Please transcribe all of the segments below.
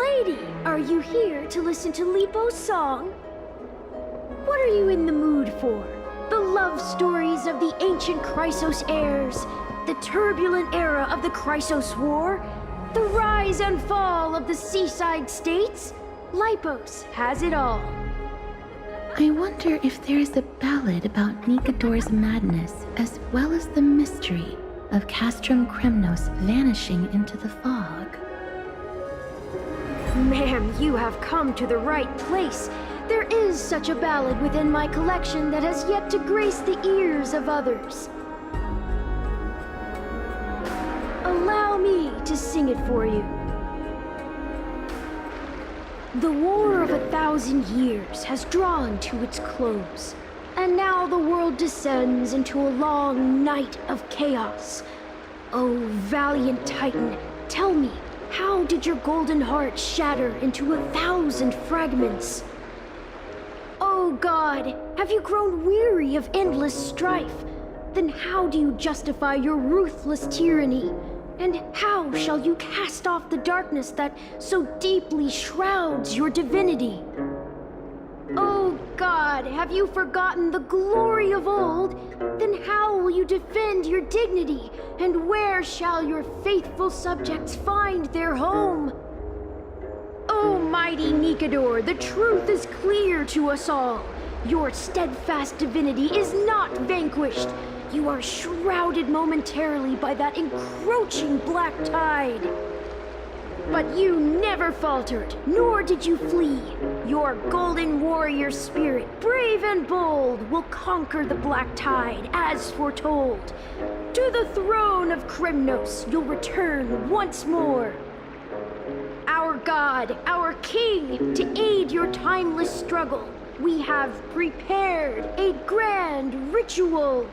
lady, are you here to listen to Lipo's song? What are you in the mood for? The love stories of the ancient Chrysos heirs, the turbulent era of the Chrysos War, the rise and fall of the seaside states? Lipos has it all. I wonder if there is a ballad about Nikador's madness as well as the mystery of Castrum Kremnos vanishing into the fog. Ma'am, you have come to the right place. There is such a ballad within my collection that has yet to grace the ears of others. Allow me to sing it for you. The War of 1,000 years has drawn to its close, and now the world descends into a long night of chaos. Oh, valiant Titan, tell me, how did your golden heart shatter into 1,000 fragments? Oh God, have you grown weary of endless strife? Then how do you justify your ruthless tyranny? And how shall you cast off the darkness that so deeply shrouds your divinity? Oh God, have you forgotten the glory of old? Then how will you defend your dignity? And where shall your faithful subjects find their home? Oh mighty Nikador, the truth is clear to us all. Your steadfast divinity is not vanquished. You are shrouded momentarily by that encroaching black tide. But you never faltered, nor did you flee. Your golden warrior spirit, brave and bold, will conquer the black tide, as foretold. To the throne of Kremnos, you'll return once more. Our God, our King, to aid your timeless struggle, we have prepared a grand ritual.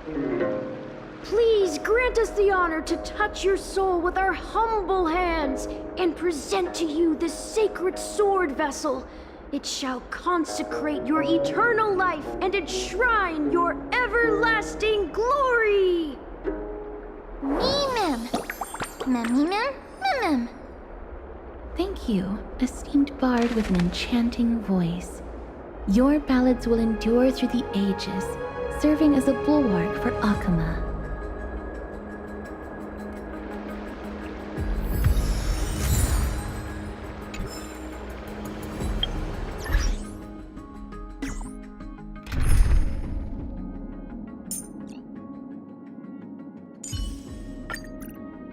Please grant us the honor to touch your soul with our humble hands and present to you this sacred sword vessel. It shall consecrate your eternal life and enshrine your everlasting glory. Mem. Mem, mem, mem. Thank you, esteemed bard with an enchanting voice. Your ballads will endure through the ages, serving as a bulwark for Akama.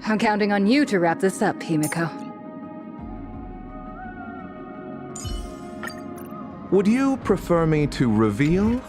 I'm counting on you to wrap this up, Himiko. Would you prefer me to reveal?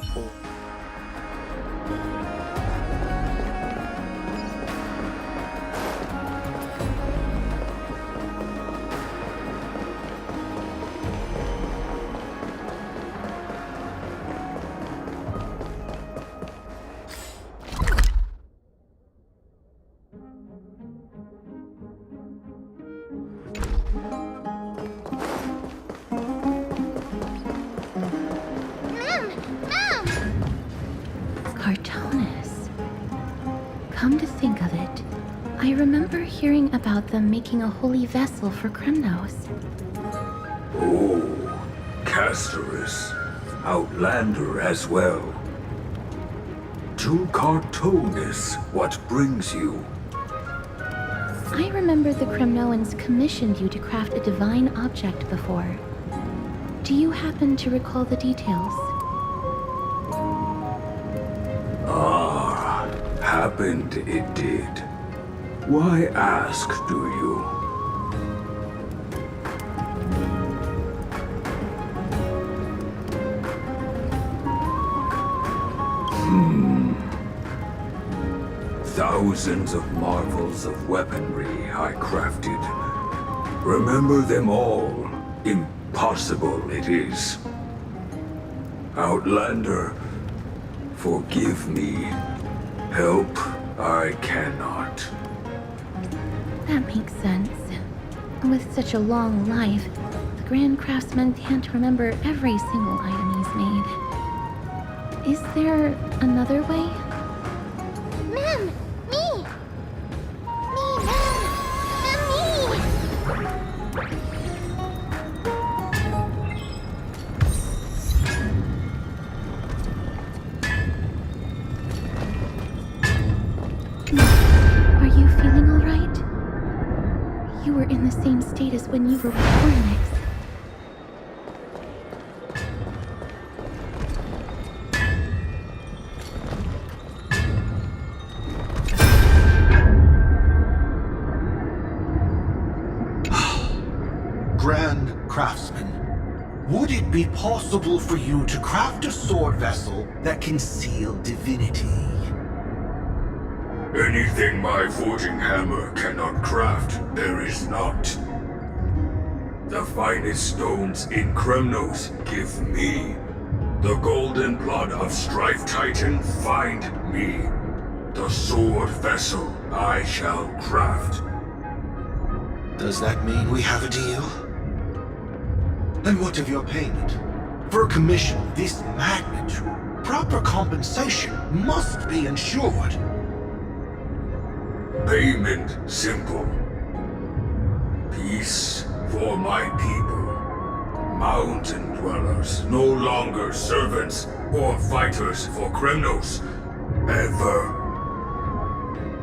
Come to think of it, I remember hearing about them making a holy vessel for Kremnos. Oh, Casterus. Outlander as well. To Cartonis, what brings you? I remember the Kremnoans commissioned you to craft a divine object before. Do you happen to recall the details? Happened it did. Why ask, do you? Thousands of marvels of weaponry I crafted. Remember them all. Impossible it is. Outlander, forgive me. Help I cannot. That makes sense. With such a long life, the Grand Craftsman can't remember every single item he's made. Is there another way? Mem! Me! Me, Mem! Mem, me! you were in the same state as when you were with Ornix. Grand Craftsman, would it be possible for you to craft a sword vessel that can seal divinity? Anything my forging hammer cannot craft, there is not. The finest stones in Kremnos give me. The golden blood of Strife Titan find me. The sword vessel I shall craft. Does that mean we have a deal? And what of your payment? For a commission of this magnitude, proper compensation must be ensured. Payment simple. Peace for my people. Mountain dwellers, no longer servants or fighters for Kremnos. Ever.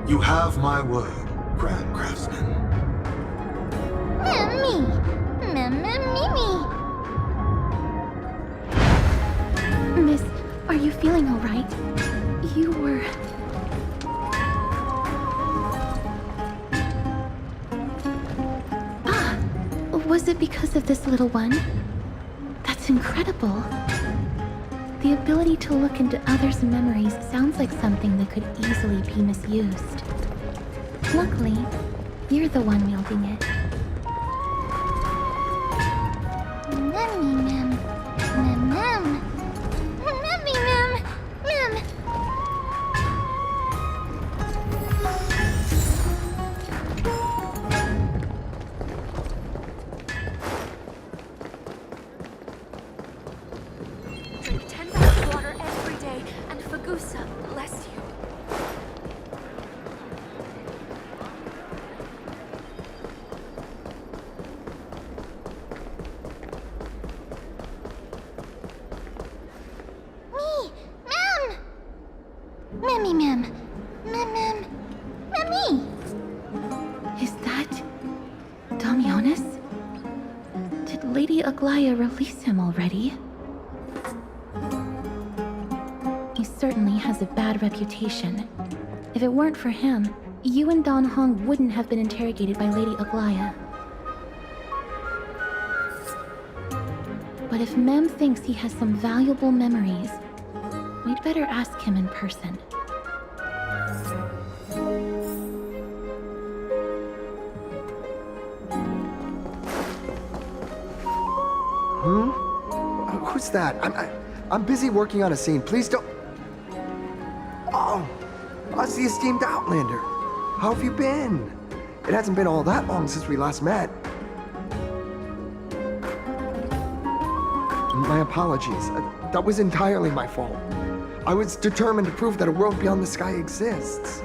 You have my word, Grand Craftsman. Me. Miss, are you feeling all right? You were... Was it because of this little one? That's incredible. The ability to look into others' memories sounds like something that could easily be misused. Luckily, you're the one wielding it. Drink 10 bags of water every day, and Fagusa bless you. Is that... Damionis? Did Lady Aglaya release him already? He certainly has a bad reputation. If it weren't for him, you and Don Hong wouldn't have been interrogated by Lady Aglaya. But if Mem thinks he has some valuable memories, we'd better ask him in person. Who's that? I'm busy working on a scene. Please don't... Oh, it's the esteemed Outlander. How have you been? It hasn't been all that long since we last met. My apologies. That was entirely my fault. I was determined to prove that a world beyond the sky exists.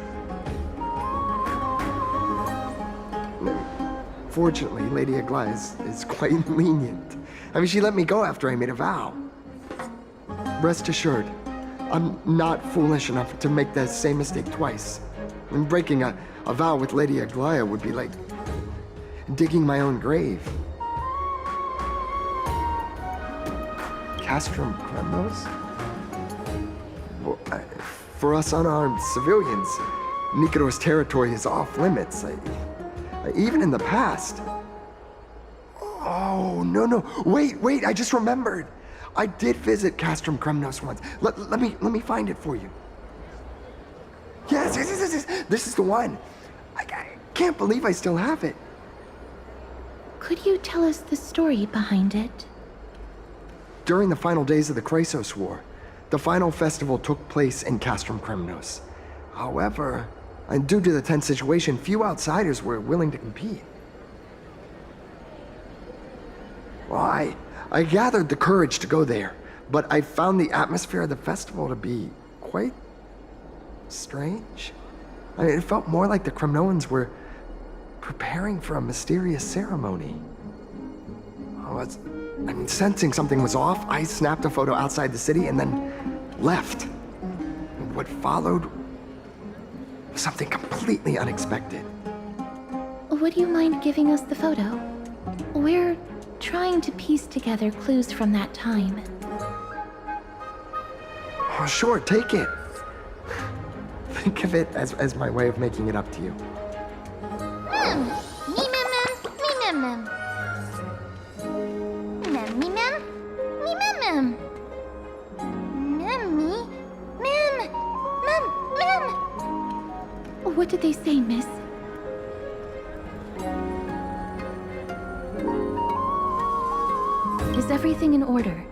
Fortunately, Lady Aglaya is quite lenient. I mean, she let me go after I made a vow. Rest assured, I'm not foolish enough to make the same mistake twice. And breaking a vow with Lady Aglaya would be like digging my own grave. Castrum Kremnos? Well, for us unarmed civilians, Nikodor's territory is off limits. Even in the past. Oh, no. Wait, I just remembered. I did visit Castrum Kremnos once. Let me find it for you. Yes. This is the one. I can't believe I still have it. Could you tell us the story behind it? During the final days of the Chrysos War, the final festival took place in Castrum Kremnos. However, due to the tense situation, few outsiders were willing to compete. Well, I gathered the courage to go there, but I found the atmosphere of the festival to be quite strange. I mean, it felt more like the Kremnoans were preparing for a mysterious ceremony. Sensing something was off, I snapped a photo outside the city and then left. What followed was something completely unexpected. would you mind giving us the photo? We're trying to piece together clues from that time. Oh, sure, take it. Think of it as my way of making it up to you. Me mem mem, me mem mem. Mem me mem, me mem mem. Mem me, mem, mem. What did they say, miss? Is everything in order?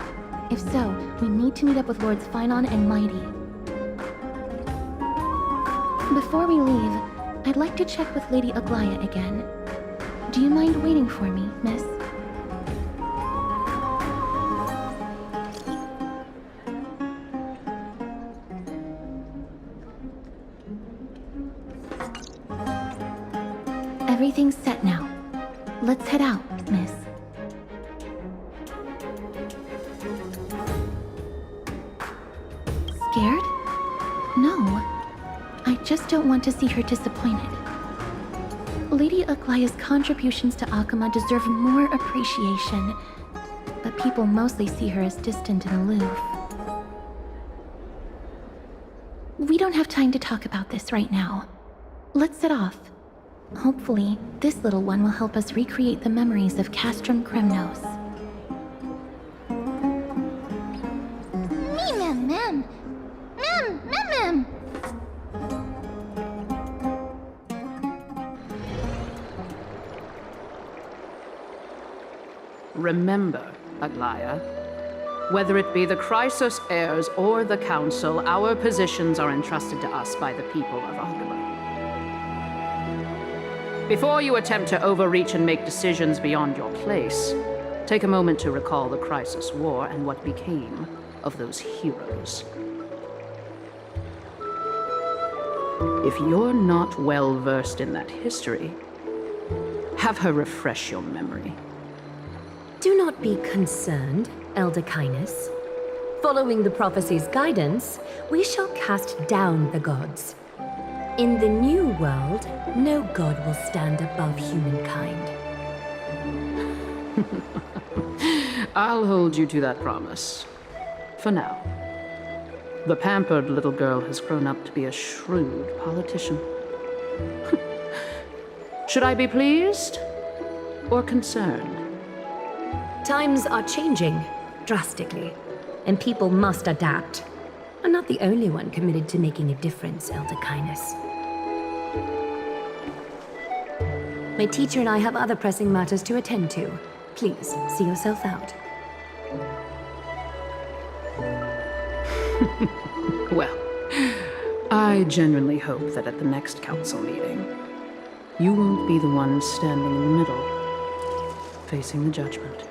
If so, we need to meet up with Lords Phynon and Mighty. Before we leave, I'd like to check with Lady Aglaya again. Do you mind waiting for me, miss? Everything's set now. Let's head out, miss. Scared? No. I just don't want to see her disappointed. Lady Aglaya's contributions to Akama deserve more appreciation, but people mostly see her as distant and aloof. We don't have time to talk about this right now. Let's set off. Hopefully, this little one will help us recreate the memories of Castrum Kremnos. Me mem mem. Mem mem. Remember, Aglaya, whether it be the Chrysos heirs or the Council, our positions are entrusted to us by the people of Akama. Before you attempt to overreach and make decisions beyond your place, take a moment to recall the Chrysos War and what became of those heroes. If you're not well versed in that history, have her refresh your memory. Do not be concerned, Elder Kynus. Following the prophecy's guidance, we shall cast down the gods. In the new world, no god will stand above humankind. I'll hold you to that promise. For now. The pampered little girl has grown up to be a shrewd politician. Should I be pleased or concerned? Times are changing, drastically, and people must adapt. I'm not the only one committed to making a difference, Elder Kynus. My teacher and I have other pressing matters to attend to. Please, see yourself out. Well, I genuinely hope that at the next council meeting, you won't be the one standing in the middle, facing the judgment.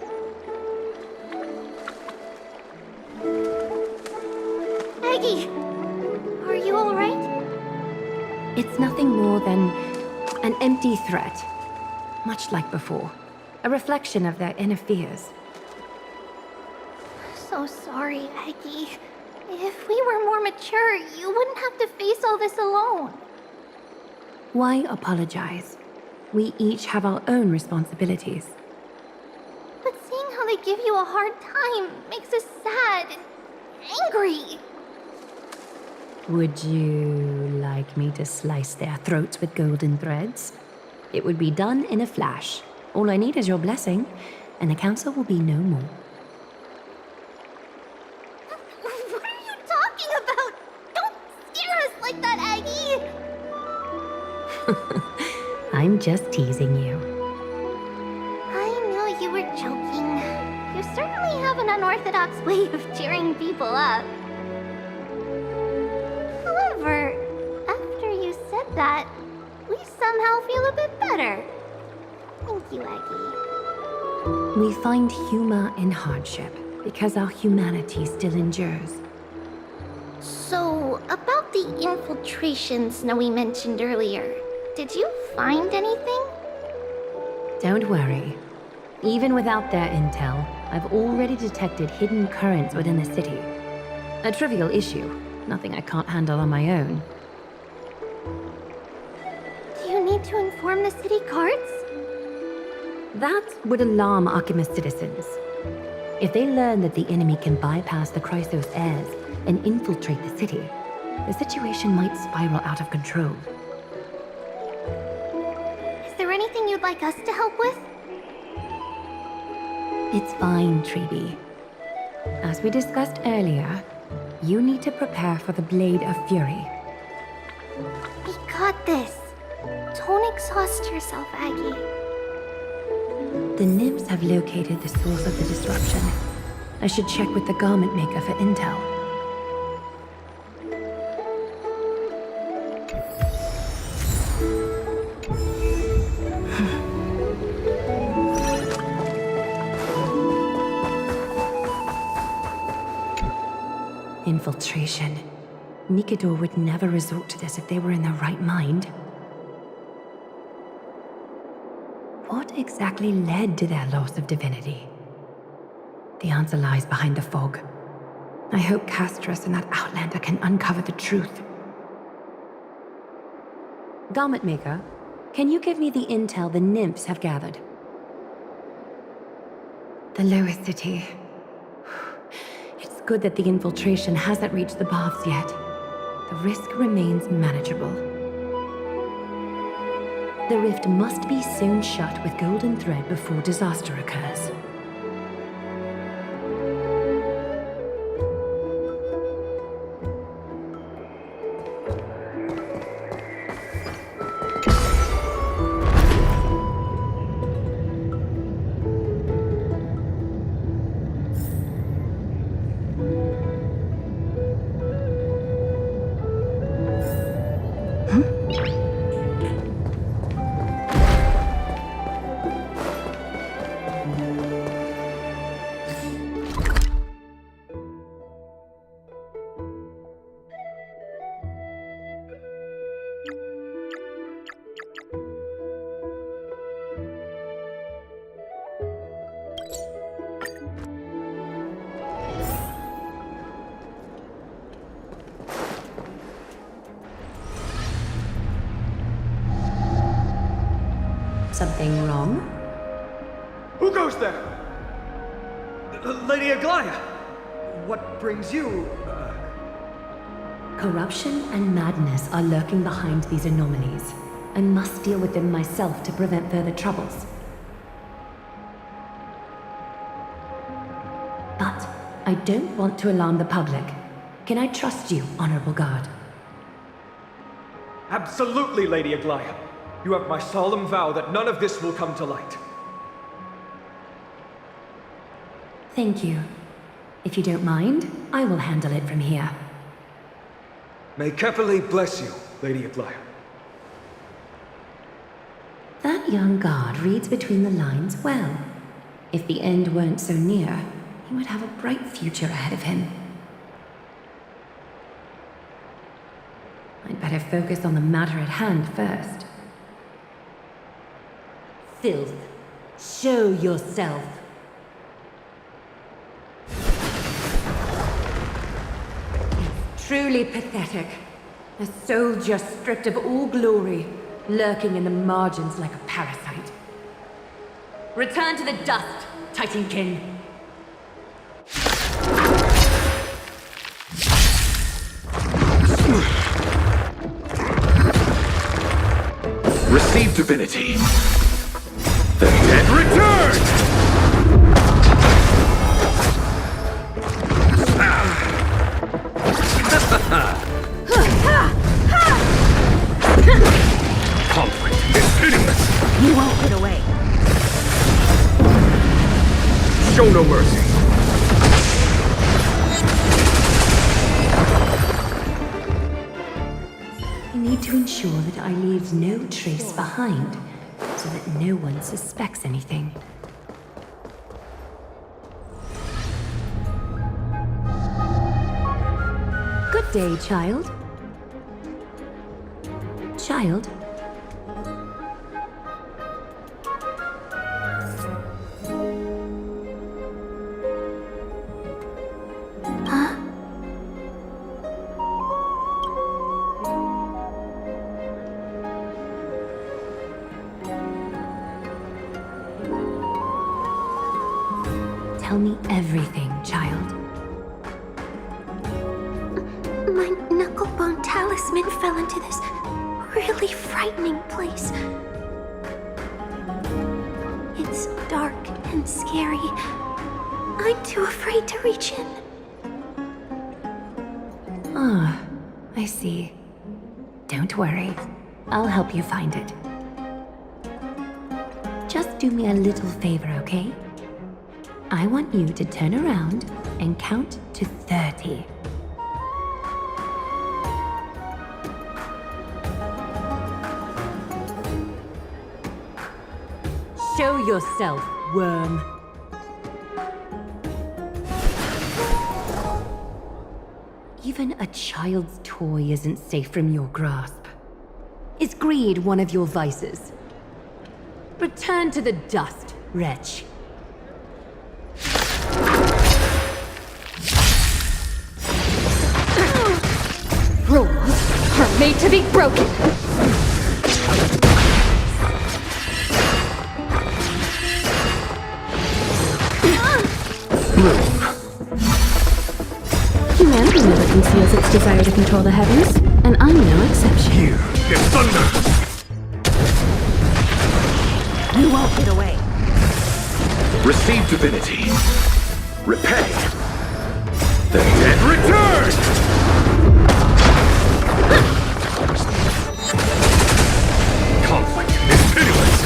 Aggie, are you alright? It's nothing more than an empty threat, much like before. A reflection of their inner fears. So sorry, Aggie. If we were more mature, you wouldn't have to face all this alone. Why apologize? We each have our own responsibilities. But seeing how they give you a hard time makes us sad and angry. Would you like me to slice their throats with golden threads? It would be done in a flash. All I need is your blessing, and the council will be no more. What are you talking about? Don't scare us like that, Aggie! I'm just teasing you. I know you were joking. You certainly have an unorthodox way of cheering people up. However, after you said that, we somehow feel a bit better. Thank you, Aggie. We find humor in hardship because our humanity still endures. So, about the infiltrations Snowy mentioned earlier, did you find anything? Don't worry. Even without their intel, I've already detected hidden currents within the city. A trivial issue, nothing I can't handle on my own. Do you need need to inform the city guards? That would alarm Archimist citizens. If they learn that the enemy can bypass the Chrysos heirs and infiltrate the city, the situation might spiral out of control. Is there anything you'd like us to help with? It's fine, Treeby. As we discussed earlier, you need to prepare for the Blade of Fury. We got this. Don't exhaust yourself, Aggie. The nymphs have located the source of the disruption. I should check with the garment maker for intel. Infiltration. Nikidor would never resort to this if they were in their right mind. What exactly led to their loss of divinity? The answer lies behind the fog. I hope Castras and that Outlander can uncover the truth. Garment Maker, can you give me the intel the nymphs have gathered? The lower city. It's good that the infiltration hasn't reached the baths yet. The risk remains manageable. The rift must be sewn shut with golden thread before disaster occurs. Something wrong? Who goes there? Lady Aglaia! What brings you? Corruption and madness are lurking behind these anomalies. I must deal with them myself to prevent further troubles. But I don't want to alarm the public. Can I trust you, Honorable Guard? Absolutely, Lady Aglaia. You have my solemn vow that none of this will come to light. Thank you. If you don't mind, I will handle it from here. May Kepale bless you, Lady Aglaia. That young guard reads between the lines well. If the end weren't so near, he would have a bright future ahead of him. I'd better focus on the matter at hand first. Filth, show yourself. It's truly pathetic. A soldier stripped of all glory, lurking in the margins like a parasite. Return to the dust, Titankin. Receive divinity. The dead return! Conflict is pitiless! You won't get away. Show no mercy. I need to ensure that I leave no trace behind, so that no one suspects anything. Good day, child. Child? Huh? Tell me everything, child. My knucklebone talisman fell into this really frightening place. It's dark and scary. I'm too afraid to reach in. Ah, I see. Don't worry. I'll help you find it. Just do me a little favor, okay? I want you to turn around and count to 30. Show yourself, worm. Even a child's toy isn't safe from your grasp. Is greed one of your vices? Return to the dust, wretch. Rules are made to be broken. Humanity never conceals its desire to control the heavens, and I'm no exception. Here is thunder! You won't get away. Receive divinity. Repay. The dead return! Conflict is pitiless!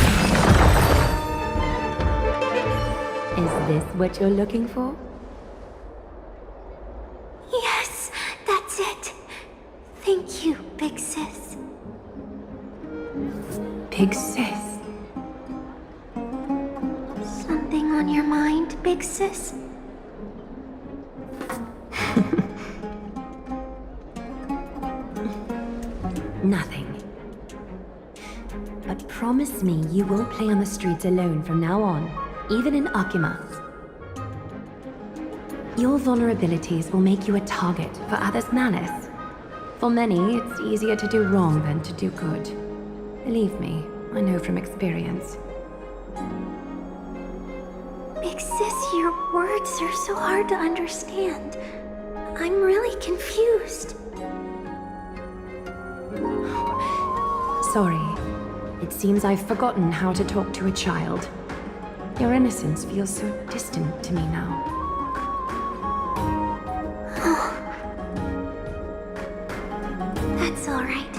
Is this what you're looking for? Yes, that's it. Thank you, Big Sis. Big Sis. Something on your mind, Big Sis? Nothing. But promise me you won't play on the streets alone from now on, even in Akima. Your vulnerabilities will make you a target for others' malice. For many, it's easier to do wrong than to do good. Believe me, I know from experience. Big Sis, your words are so hard to understand. I'm really confused. Sorry. It seems I've forgotten how to talk to a child. Your innocence feels so distant to me now. That's all right.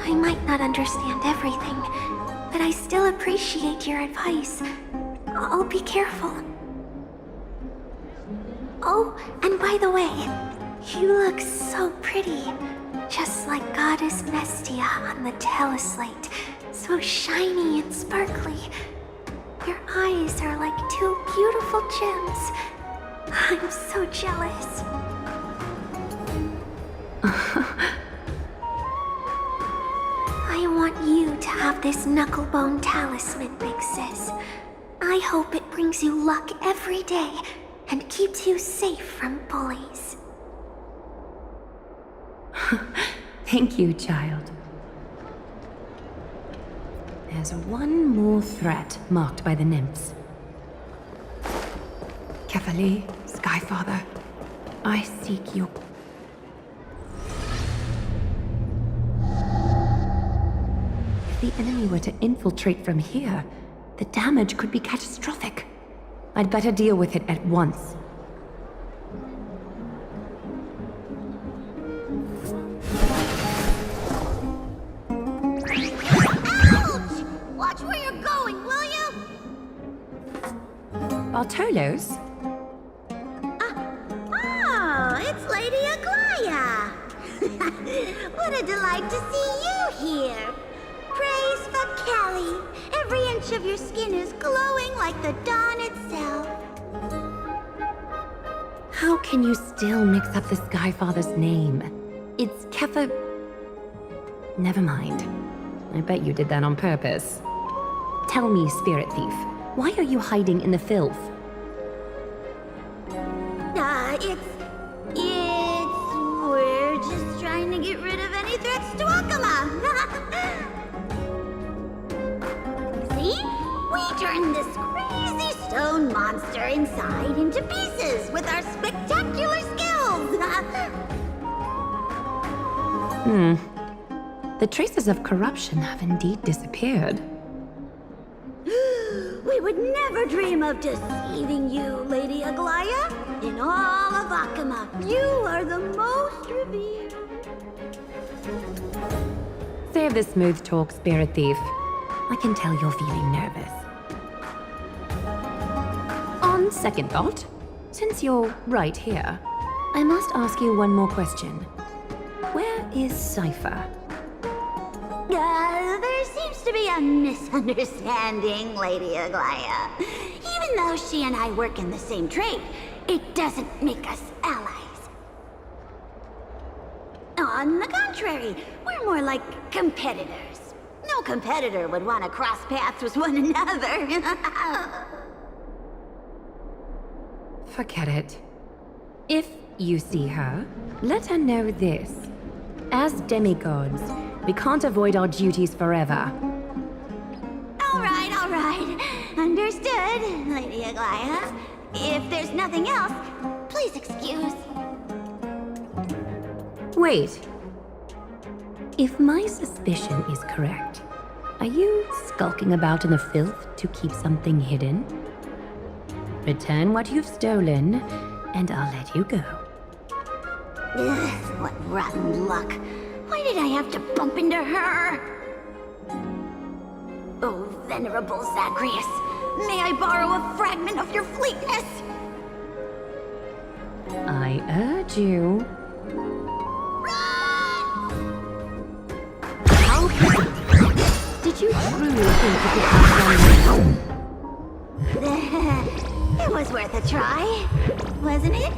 I might not understand everything, but I still appreciate your advice. I'll be careful. Oh, and by the way, you look so pretty. Just like Goddess Nestia on the teleslate. So shiny and sparkly. Your eyes are like two beautiful gems. I'm so jealous. I want you to have this knucklebone talisman, Big Sis. I hope it brings you luck every day and keeps you safe from bullies. Thank you, child. There's one more threat marked by the nymphs. Kefali, Skyfather, I seek your... If the enemy were to infiltrate from here, the damage could be catastrophic. I'd better deal with it at once. Watch where you're going, will you? Bartolos? Oh, it's Lady Aglaya. What a delight to see you here. Praise for Kelly. Every inch of your skin is glowing like the dawn itself. How can you still mix up the Skyfather's name? It's Kefa... Never mind. I bet you did that on purpose. Tell me, Spirit Thief, why are you hiding in the filth? We're just trying to get rid of any threats to Akama. See? We turned this crazy stone monster inside into pieces with our spectacular skills! The traces of corruption have indeed disappeared. We would never dream of deceiving you, Lady Aglaya. In all of Akama, you are the most revered. Save the smooth talk, Spirit Thief. I can tell you're feeling nervous. On second thought, since you're right here, I must ask you one more question. Where is Cypher? There seems to be a misunderstanding, Lady Aglaya. Even though she and I work in the same trade, it doesn't make us allies. On the contrary, we're more like competitors. No competitor would want to cross paths with one another. Forget it. If you see her, let her know this. As demigods, we can't avoid our duties forever. All right. Understood, Lady Aglaya. If there's nothing else, please excuse. Wait. If my suspicion is correct, are you skulking about in the filth to keep something hidden? Return what you've stolen, and I'll let you go. Ugh, what rotten luck. Why did I have to bump into her? Oh, Venerable Zagreus, may I borrow a fragment of your fleetness? I urge you. How did you truly think you could outrun me? It was worth a try, wasn't it?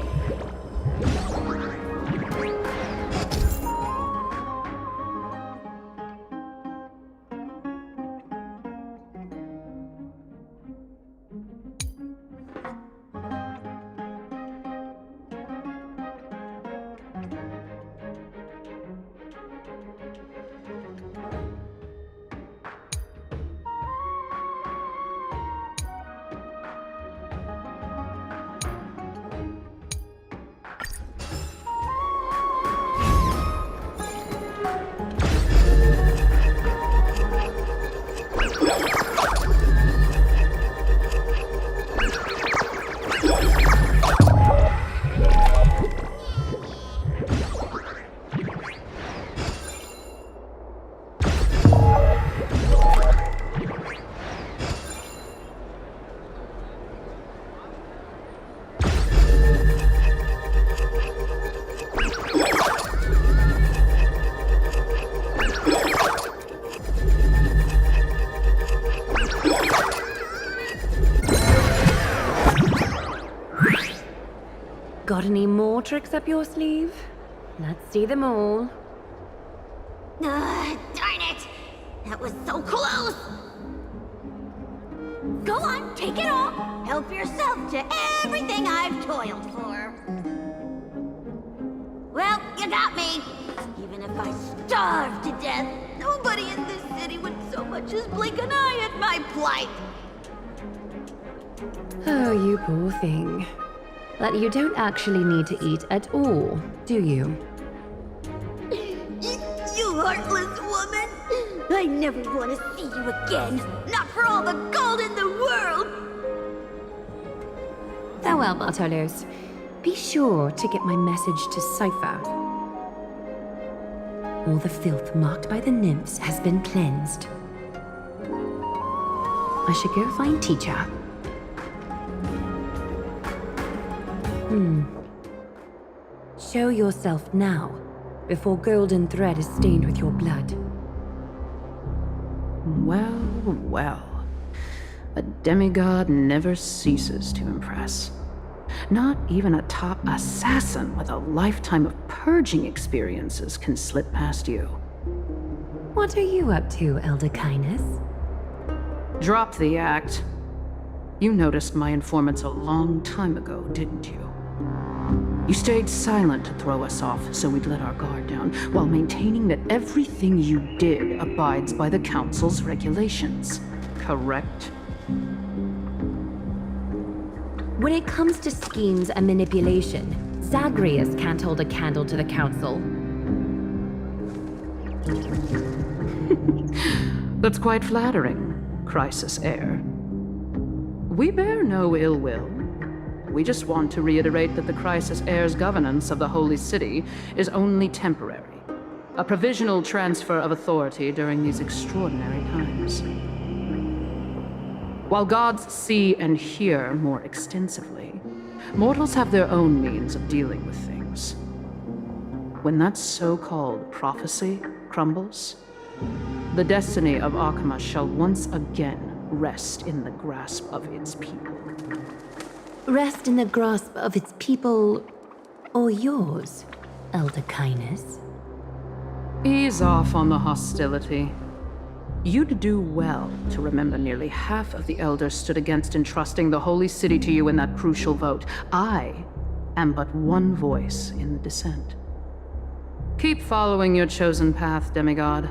Got any more tricks up your sleeve? Let's see them all. Darn it! That was so close! Go on, take it all. Help yourself to everything I've toiled for. Well, you got me. Even if I starved to death, nobody in this city would so much as blink an eye at my plight. Oh, you poor thing. But you don't actually need to eat at all, do you? You heartless woman! I never want to see you again. Not for all the gold in the world! Farewell, Bartolos. Be sure to get my message to Cypher. All the filth marked by the nymphs has been cleansed. I should go find Teacher. Show yourself now, before golden thread is stained with your blood. Well. A demigod never ceases to impress. Not even a top assassin with a lifetime of purging experiences can slip past you. What are you up to, Elder Kindness? Drop the act. You noticed my informants a long time ago, didn't you? You stayed silent to throw us off so we'd let our guard down, while maintaining that everything you did abides by the Council's regulations. Correct? When it comes to schemes and manipulation, Zagreus can't hold a candle to the Council. That's quite flattering, Crisis Heir. We bear no ill will. We just want to reiterate that the Crisis Heir's governance of the Holy City is only temporary, a provisional transfer of authority during these extraordinary times. While gods see and hear more extensively, mortals have their own means of dealing with things. When that so-called prophecy crumbles, the destiny of Akama shall once again rest in the grasp of its people. Rest in the grasp of its people, or yours, Elder Kindness? Ease off on the hostility. You'd do well to remember nearly half of the elders stood against entrusting the Holy City to you in that crucial vote. I am but one voice in the dissent. Keep following your chosen path, demigod.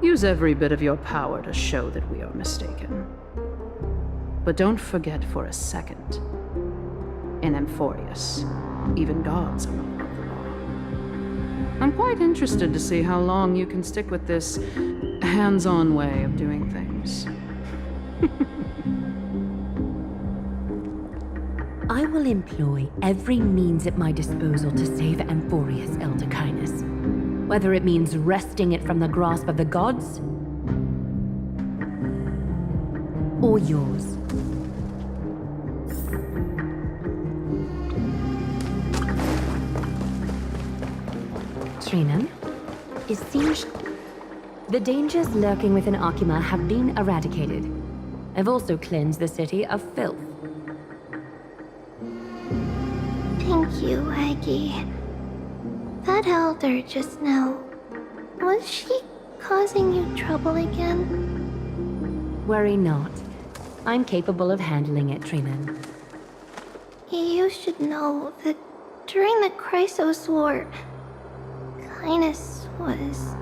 Use every bit of your power to show that we are mistaken. But don't forget for a second, in Amphorius, even gods are not above the law. I'm quite interested to see how long you can stick with this hands-on way of doing things. I will employ every means at my disposal to save Amphorius, Elder Kindness. Whether it means wresting it from the grasp of the gods, or yours. Trinan, it seems the dangers lurking within Akima have been eradicated. I've also cleansed the city of filth. Thank you, Aggie. That elder just now, was she causing you trouble again? Worry not. I'm capable of handling it, Trinan. You should know that during the Chrysos War, Kindness was...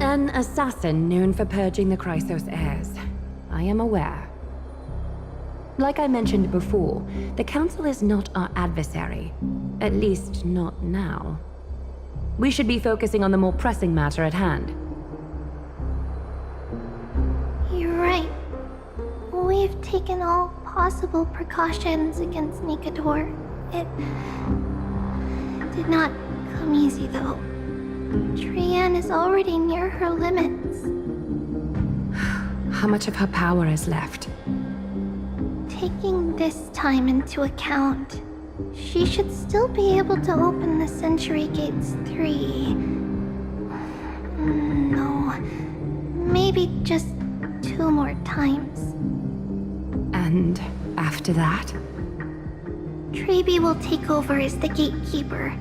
an assassin known for purging the Chrysos heirs. I am aware. Like I mentioned before, the Council is not our adversary. At least, not now. We should be focusing on the more pressing matter at hand. You're right. We've taken all possible precautions against Nikador. It did not come easy, though. Trian is already near her limits. How much of her power is left? Taking this time into account, she should still be able to open the Century Gates 3. No, maybe just 2 more times. And after that? Trebi will take over as the gatekeeper,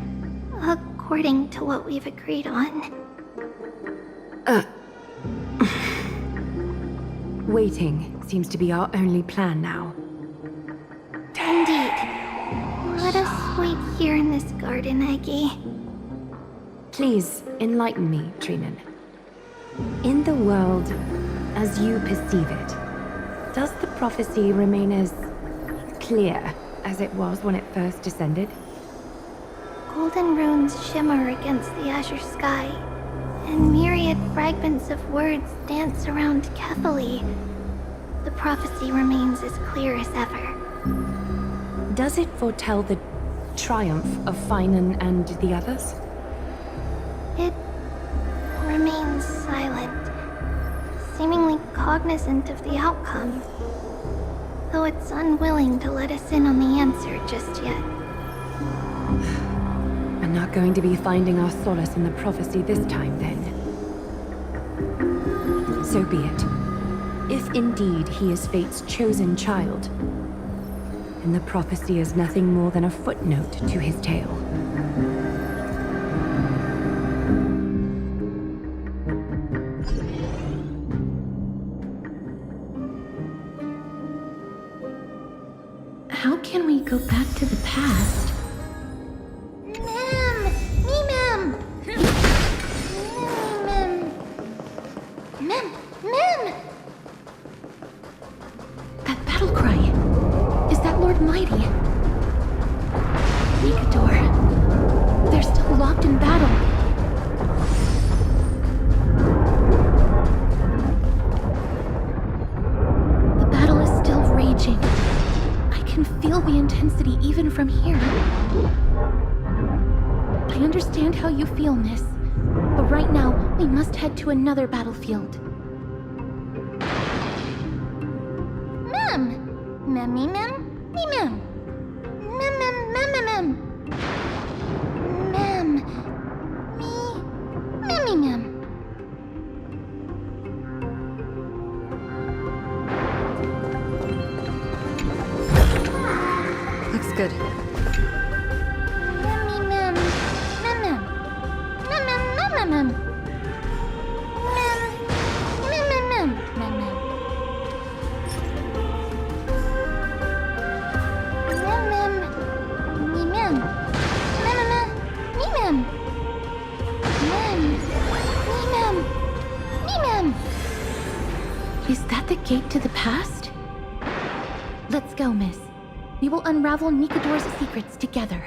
according to what we've agreed on. Waiting seems to be our only plan now. Indeed. Let us wait here in this garden, Aggie. Please, enlighten me, Trinan. In the world, as you perceive it, does the prophecy remain as clear as it was when it first descended? Golden runes shimmer against the azure sky, and myriad fragments of words dance around Kefali. The prophecy remains as clear as ever. Does it foretell the triumph of Finan and the others? It remains silent, seemingly cognizant of the outcome, though it's unwilling to let us in on the answer just yet. We're not going to be finding our solace in the prophecy this time, then. So be it. If indeed he is Fate's chosen child, and the prophecy is nothing more than a footnote to his tale. How can we go back to the past? Mem! Me, Mem! Mem! That battle cry. Is that Lord from here. I understand how you feel, miss. But right now, we must head to another battlefield. Mem! Memmy mem? Me mem. Mem mem mem mem mem. Mem. Me. Memmy mem. Looks good. Memmy mem. Mem mem. Mem mem mem mem mem. Mem. Mem mem mem. Mem mem. Mem mem. Me mem. Mem mem. Me mem. Mem. Me mem. Me mem. Is that the gate to the past? Let's go, miss. We will unravel Nikador's secrets together.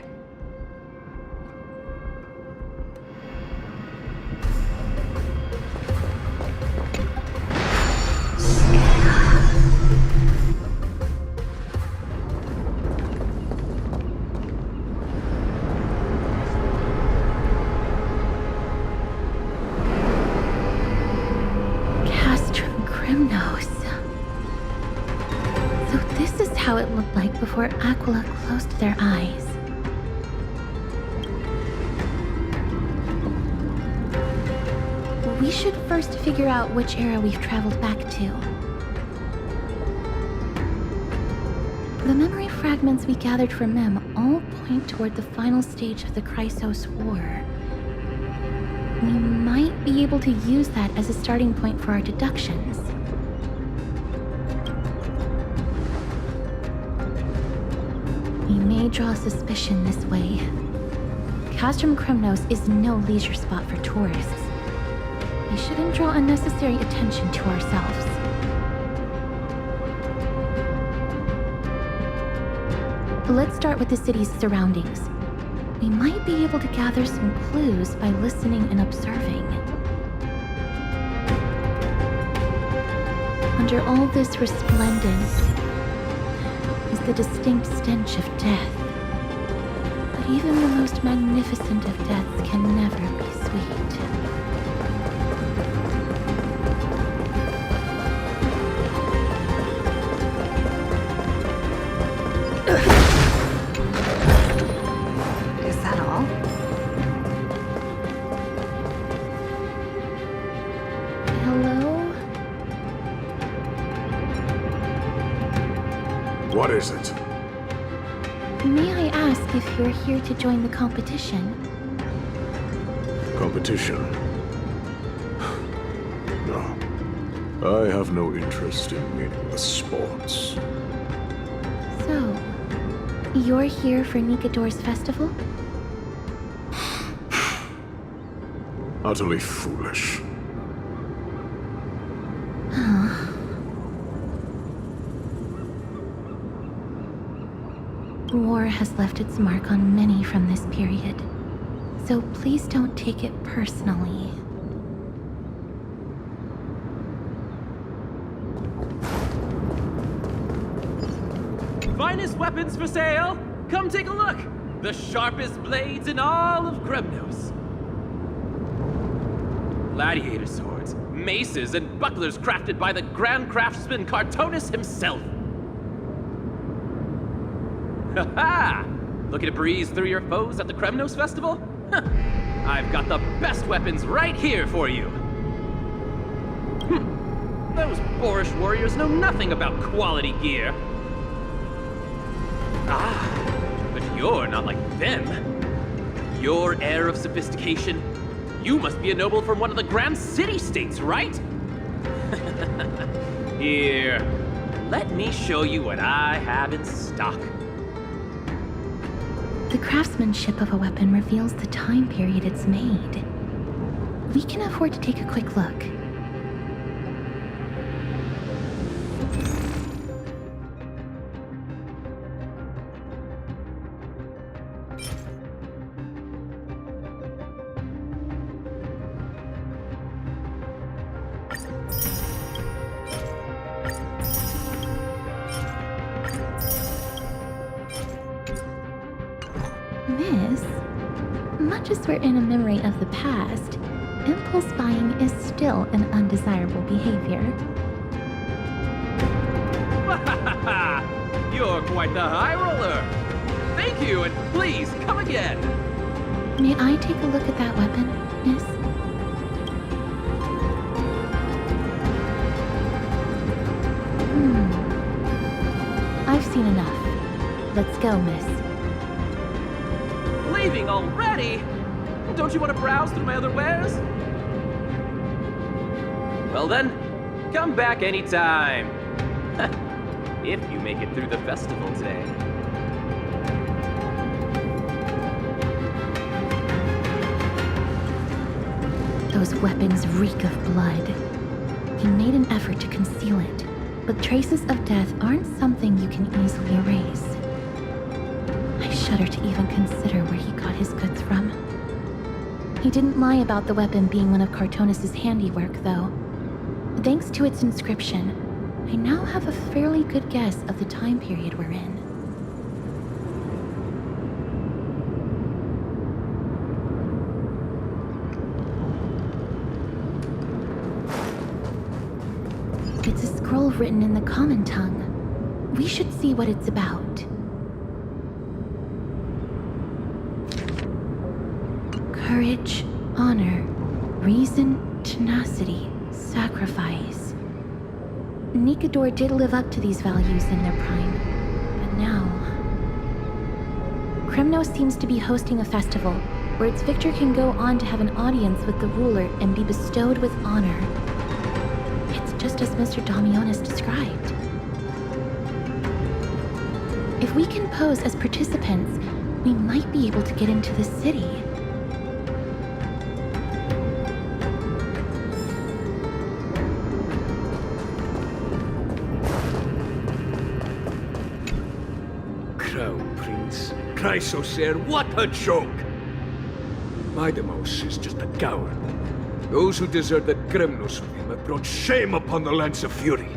Castrum Kremnos. So this is how it looked like before Aquila closed their eyes. We should first figure out which era we've traveled back to. The memory fragments we gathered from Mem all point toward the final stage of the Chrysos War. We might be able to use that as a starting point for our deductions. We may draw suspicion this way. Castrum Kremnos is no leisure spot for tourists. We shouldn't draw unnecessary attention to ourselves. Let's start with the city's surroundings. We might be able to gather some clues by listening and observing. Under all this resplendence is the distinct stench of death. But even the most magnificent of deaths can never be sweet. Is that all? Hello? What is it? May I ask if you're here to join the competition? Competition? No. I have no interest in meaningless sports. So, you're here for Nikador's festival? Utterly foolish. War has left its mark on many from this period, so please don't take it personally. Finest weapons for sale! Come take a look! The sharpest blades in all of Kremnos. Gladiator swords, maces, and bucklers crafted by the Grand Craftsman Cartonis himself. Ha-ha! Looking to breeze through your foes at the Kremnos Festival? Huh. I've got the best weapons right here for you. Those boorish warriors know nothing about quality gear. Ah, but you're not like them. Your air of sophistication. You must be a noble from one of the Grand City-States, right? Here, let me show you what I have in stock. The craftsmanship of a weapon reveals the time period it's made. We can afford to take a quick look. Miss, much as we're in a memory of the past, impulse buying is still an undesirable behavior. You're quite the high roller! Thank you, and please, come again! May I take a look at that weapon, Miss? I've seen enough. Let's go, Miss. Leaving already? Don't you want to browse through my other wares? Well then, come back anytime. If you make it through the festival today. Those weapons reek of blood. He made an effort to conceal it, but traces of death aren't something you can easily erase. I shudder to even consider where he got his goods from. He didn't lie about the weapon being one of Cartonis' handiwork, though. Thanks to its inscription, I now have a fairly good guess of the time period we're in. It's a scroll written in the common tongue. We should see what it's about. Courage, honor, reason, tenacity, sacrifice. Nikador did live up to these values in their prime, but now... Kremnos seems to be hosting a festival where its victor can go on to have an audience with the ruler and be bestowed with honor. It's just as Mr. Damionis described. If we can pose as participants, we might be able to get into the city. Crown Prince, Chrysocer, what a joke! Midemos is just a coward. Those who deserted Kremnos with him have brought shame upon the lands of Fury.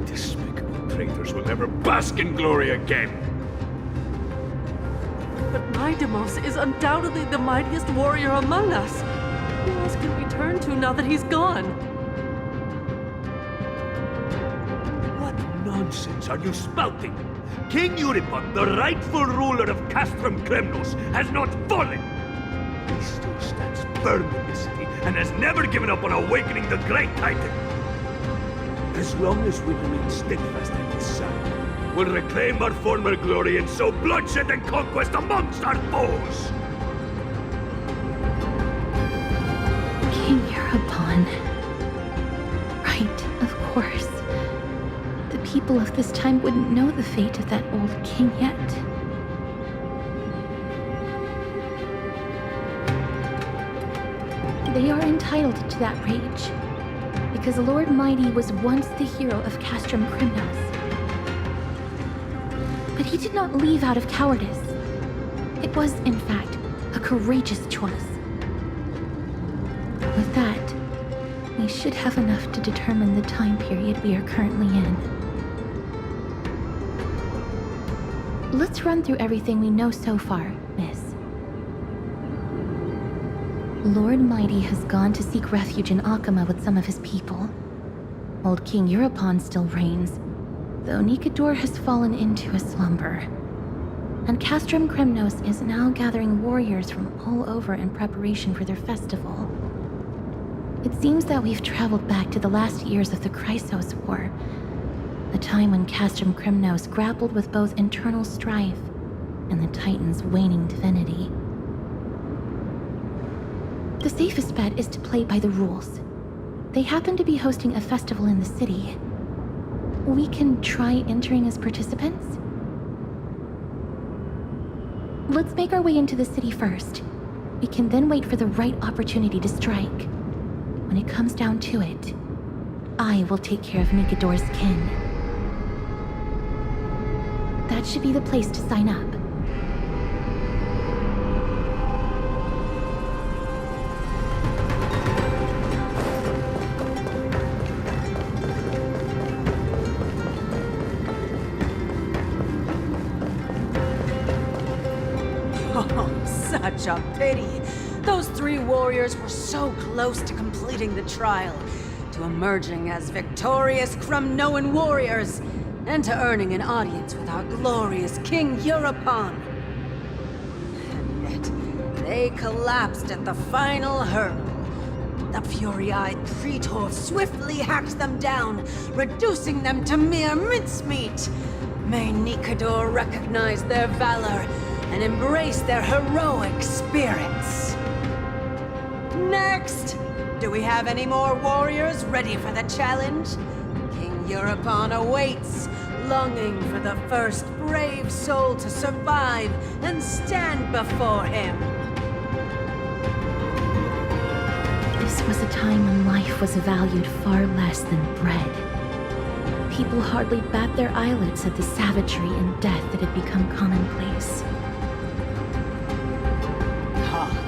Despicable traitors will never bask in glory again. But Midemos is undoubtedly the mightiest warrior among us. Who else can we turn to now that he's gone? What nonsense are you spouting? King Euripon, the rightful ruler of Castrum Kremnos, has not fallen! He still stands firm in this city and has never given up on awakening the Great Titan! As long as we remain steadfast at his side, we'll reclaim our former glory and sow bloodshed and conquest amongst our foes! King Euripon. Right, of course. The people of this time wouldn't know the fate of that old king yet. They are entitled to that rage, because Lord Mighty was once the hero of Castrum Kremnos. But he did not leave out of cowardice. It was, in fact, a courageous choice. With that, we should have enough to determine the time period we are currently in. Let's run through everything we know so far, Miss. Lord Mighty has gone to seek refuge in Akama with some of his people. Old King Euripon still reigns, though Nikador has fallen into a slumber. And Castrum Kremnos is now gathering warriors from all over in preparation for their festival. It seems that we've traveled back to the last years of the Chrysos War, a time when Castrum Kremnos grappled with both internal strife and the Titan's waning divinity. The safest bet is to play by the rules. They happen to be hosting a festival in the city. We can try entering as participants? Let's make our way into the city first. We can then wait for the right opportunity to strike. When it comes down to it, I will take care of Nikador's kin. That should be the place to sign up. such a pity. Those 3 warriors were so close to completing the trial, to emerging as victorious Kremnoan warriors, and to earning an audience with our glorious King Europon. And yet, they collapsed at the final hurdle. The fury-eyed Praetor swiftly hacked them down, reducing them to mere mincemeat. May Nikador recognize their valor and embrace their heroic spirits. Next! Do we have any more warriors ready for the challenge? King Europon awaits, longing for the first brave soul to survive and stand before him. This was a time when life was valued far less than bread. People hardly bat their eyelids at the savagery and death that had become commonplace.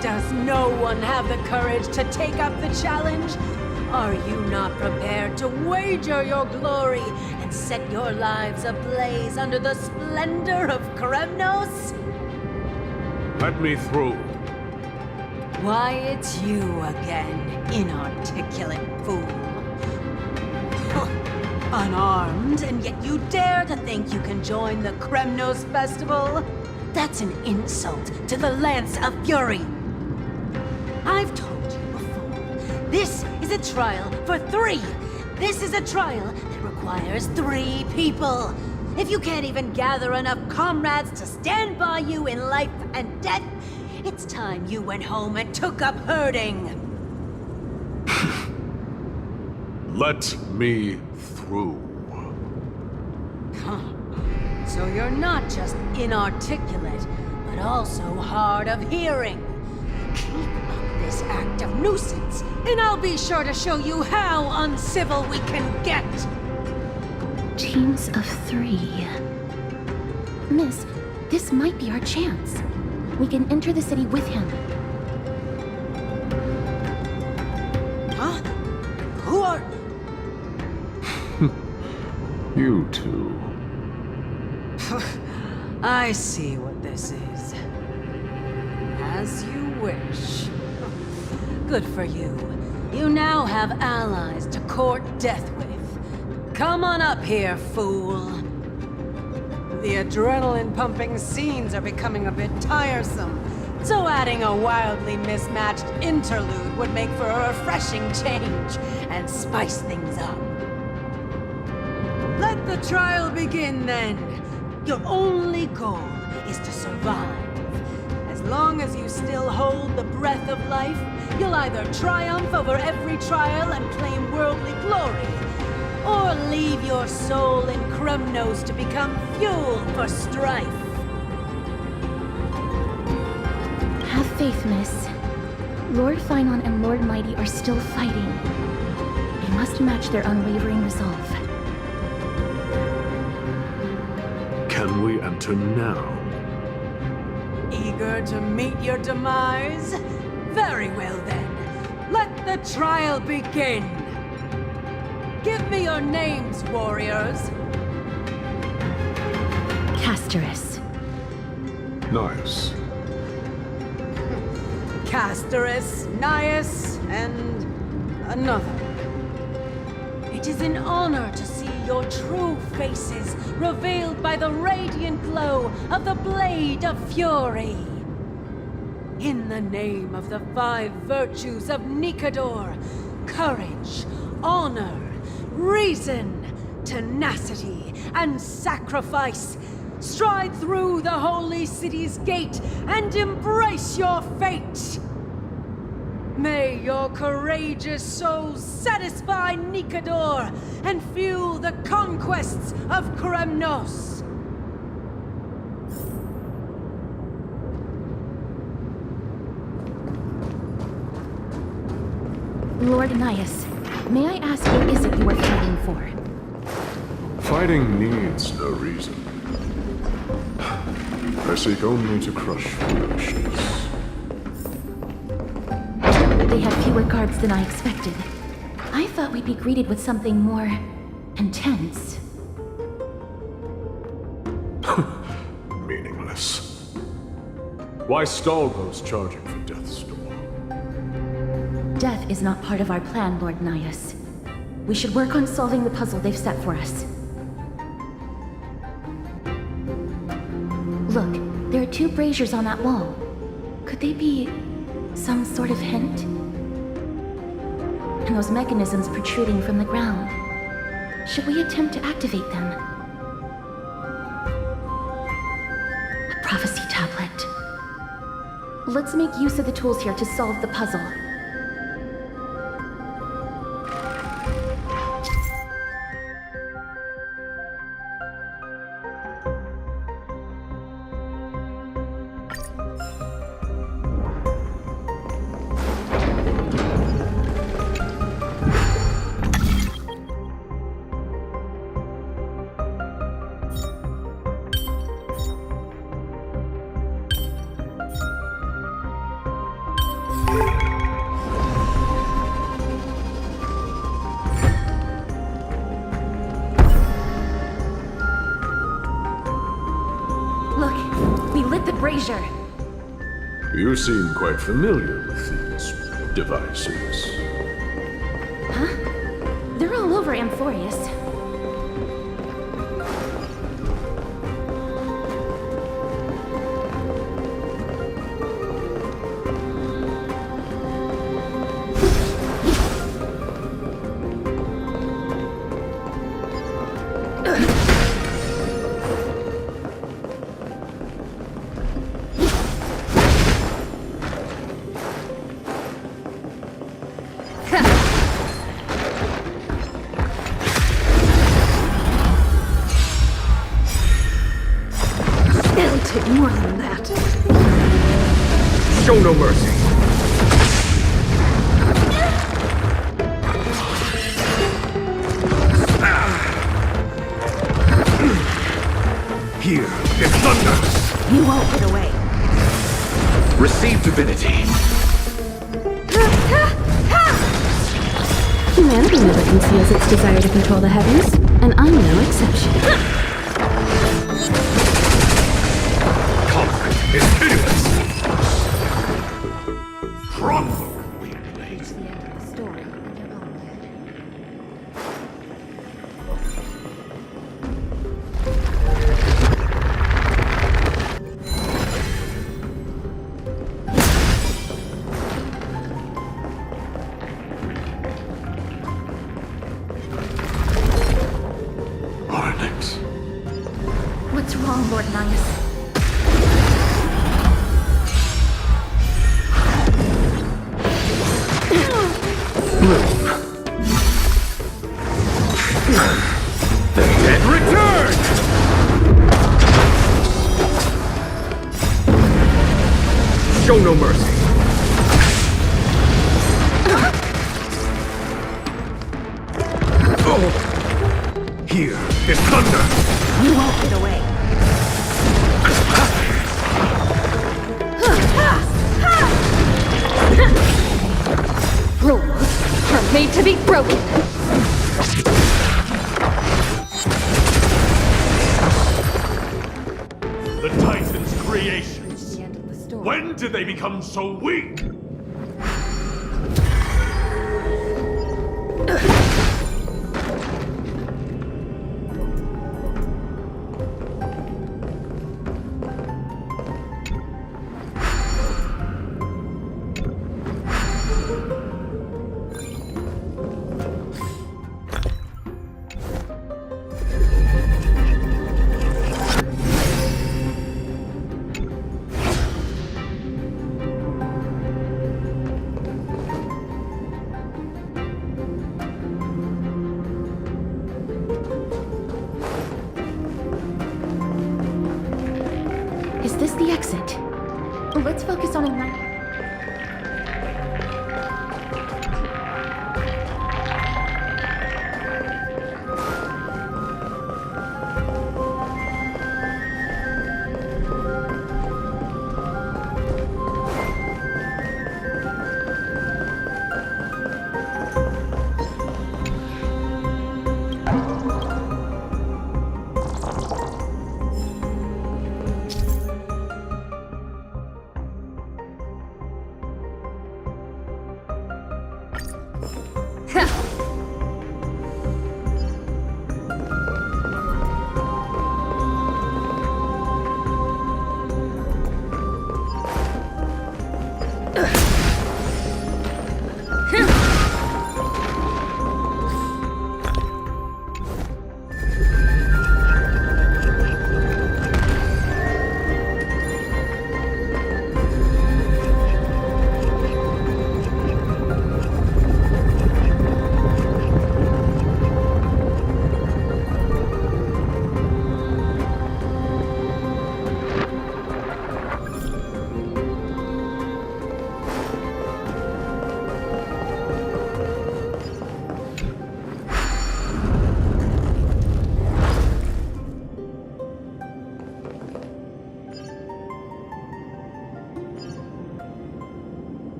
Does no one have the courage to take up the challenge? Are you not prepared to wager your glory and set your lives ablaze under the splendor of Kremnos? Let me through. Why, it's you again, inarticulate fool. Unarmed, and yet you dare to think you can join the Kremnos festival? That's an insult to the Lance of Fury. I've told you before, this is a trial for 3. This is a trial that requires 3 people. If you can't even gather enough comrades to stand by you in life and death, it's time you went home and took up herding. Let me through. So you're not just inarticulate, but also hard of hearing. Keep up this act of nuisance, and I'll be sure to show you how uncivil we can get. Teams of 3. Miss, this might be our chance. We can enter the city with him. Huh? Who are... You two. I see what this is. As you wish. Good for you. You now have allies to court death with. Come on up here, fool. The adrenaline-pumping scenes are becoming a bit tiresome, so adding a wildly mismatched interlude would make for a refreshing change and spice things up. Let the trial begin, then. Your only goal is to survive. As long as you still hold the breath of life, you'll either triumph over every trial and claim worldly glory, or leave your soul in Kremnos to become fuel for strife. Have faith, miss. Lord Finon and Lord Mighty are still fighting. We must match their unwavering resolve. Can we enter now? Eager to meet your demise? Very well then. Let the trial begin. Give me your names, warriors. Castorus. Nice. Castorus, Nias, and another. It is an honor to see your true faces revealed by the radiant glow of the Blade of Fury. In the name of the 5 virtues of Nikador, courage, honor, reason, tenacity, and sacrifice, stride through the holy city's gate and embrace your fate. May your courageous souls satisfy Nikador and fuel the conquests of Kremnos. Lord Nias, may I ask what is it you are fighting for? Fighting needs no reason. I seek only to crush foolishness. They have fewer guards than I expected. I thought we'd be greeted with something more intense. Meaningless. Why stall those charging for Death's Door? Death is not part of our plan, Lord Naius. We should work on solving the puzzle they've set for us. Look, there are 2 braziers on that wall. Could they be some sort of hint? And those mechanisms protruding from the ground. Should we attempt to activate them? A prophecy tablet. Let's make use of the tools here to solve the puzzle. Brazier. You seem quite familiar with these devices. Huh? They're all over Amphorius. More than that. Show no mercy. Here is thunder. You won't get away. Receive divinity. Humanity never conceals its desire to control the heavens, and I'm no exception. Is pitiless. From Reach the end of the story and you're on Onyx. What's wrong, Lord Naius? The dead return! Show no mercy. Oh. Here is thunder. You won't get away. Rules are made to be broken. The Titan's creations. When did they become so weak? Is this the exit? Let's focus on igniting.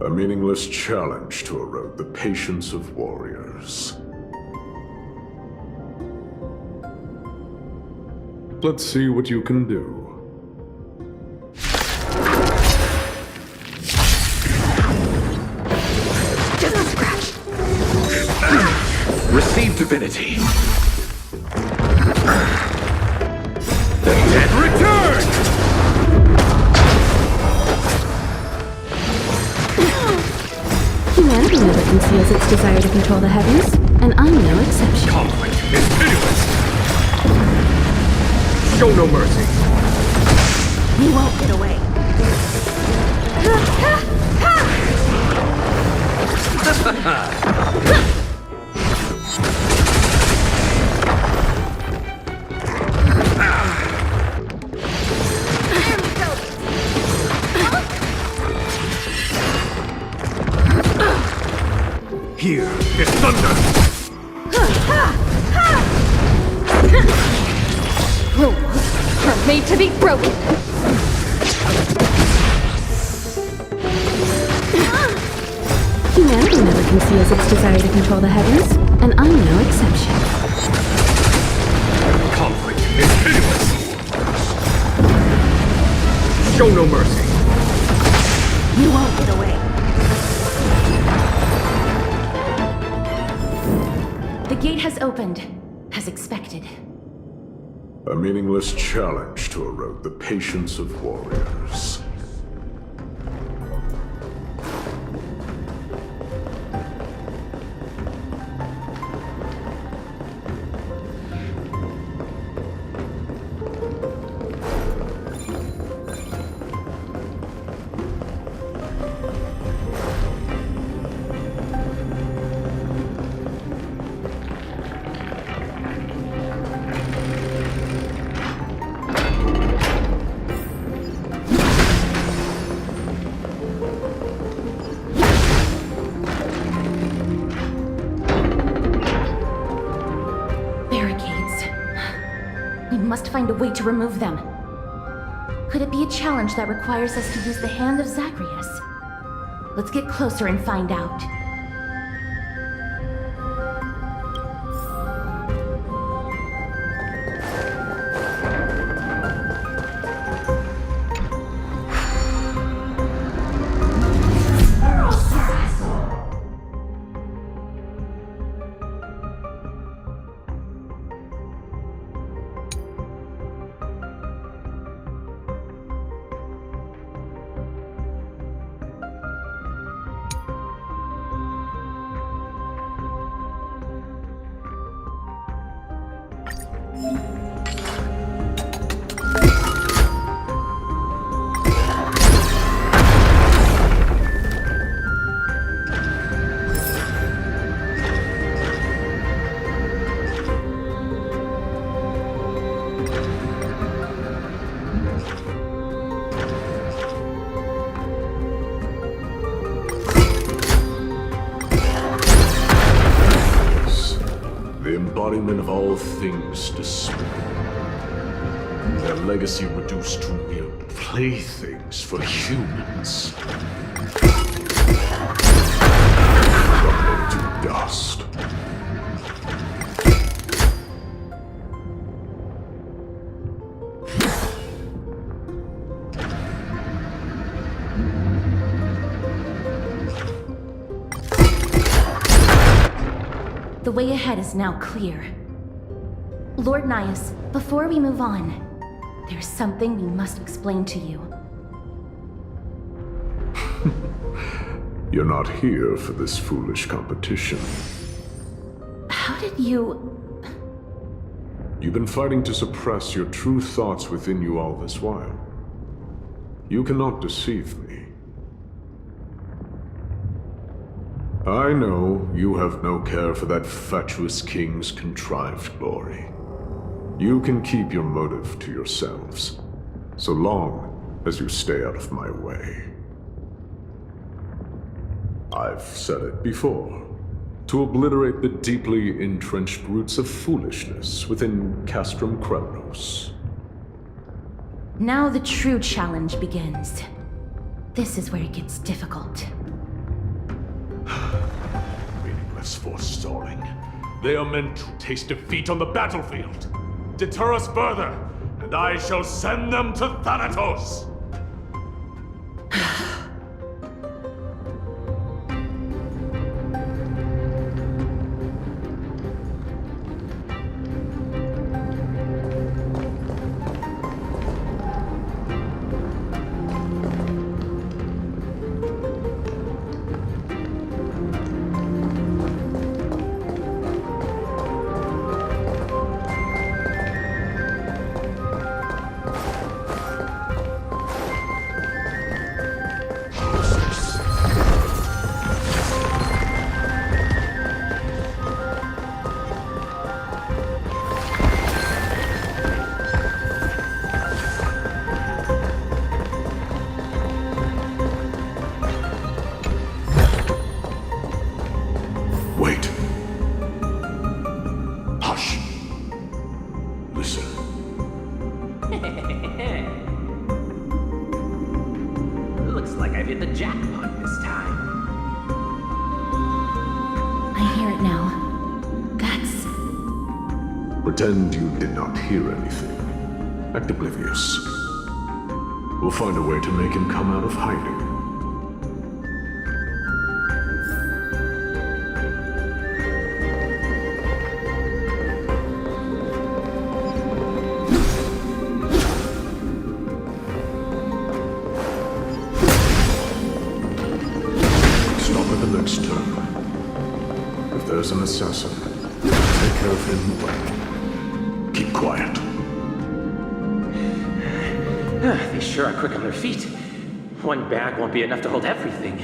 A meaningless challenge to erode the patience of warriors. Let's see what you can do. Receive divinity. The dead return! Humanity never conceals its desire to control the heavens, and I'm no exception. Conflict is pitiless! Show no mercy! You won't get away. Here is thunder! Rules are made to be broken. Humanity never conceals its desire to control the heavens, and I'm no exception. Conflict is pitiless! Show no mercy! You won't get away. The gate has opened, as expected. A meaningless challenge to erode the patience of warriors. Must find a way to remove them. Could it be a challenge that requires us to use the hand of Zagreus? Let's get closer and find out. Embodiment of all things despair. Their legacy reduced to mere playthings for humans. Crumbled to dust. The way ahead is now clear. Lord Nias, before we move on, there's something we must explain to you. You're not here for this foolish competition. How did you... You've been fighting to suppress your true thoughts within you all this while. You cannot deceive me. I know you have no care for that fatuous king's contrived glory. You can keep your motive to yourselves, so long as you stay out of my way. I've said it before. To obliterate the deeply entrenched roots of foolishness within Castrum Kremnos. Now the true challenge begins. This is where it gets difficult. Meaningless forestalling. They are meant to taste defeat on the battlefield. Deter us further, and I shall send them to Thanatos! Looks like I've hit the jackpot this time. I hear it now. That's... Pretend you did not hear anything. Act oblivious. We'll find a way to make him come out of hiding. There's an assassin. Take care of him, but keep quiet. They sure are quick on their feet. One bag won't be enough to hold everything.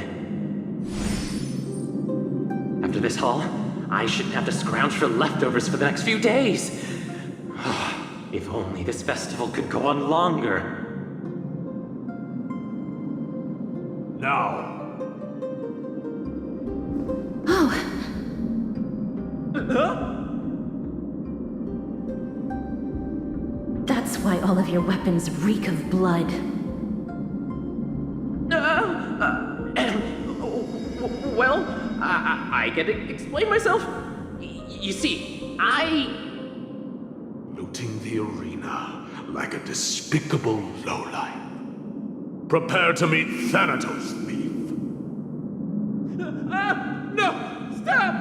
After this haul, I shouldn't have to scrounge for leftovers for the next few days. If only this festival could go on longer. Now. That's why all of your weapons reek of blood. Well, I can explain myself. You see, looting the arena like a despicable lowlife. Prepare to meet Thanatos, thief. No! Stop!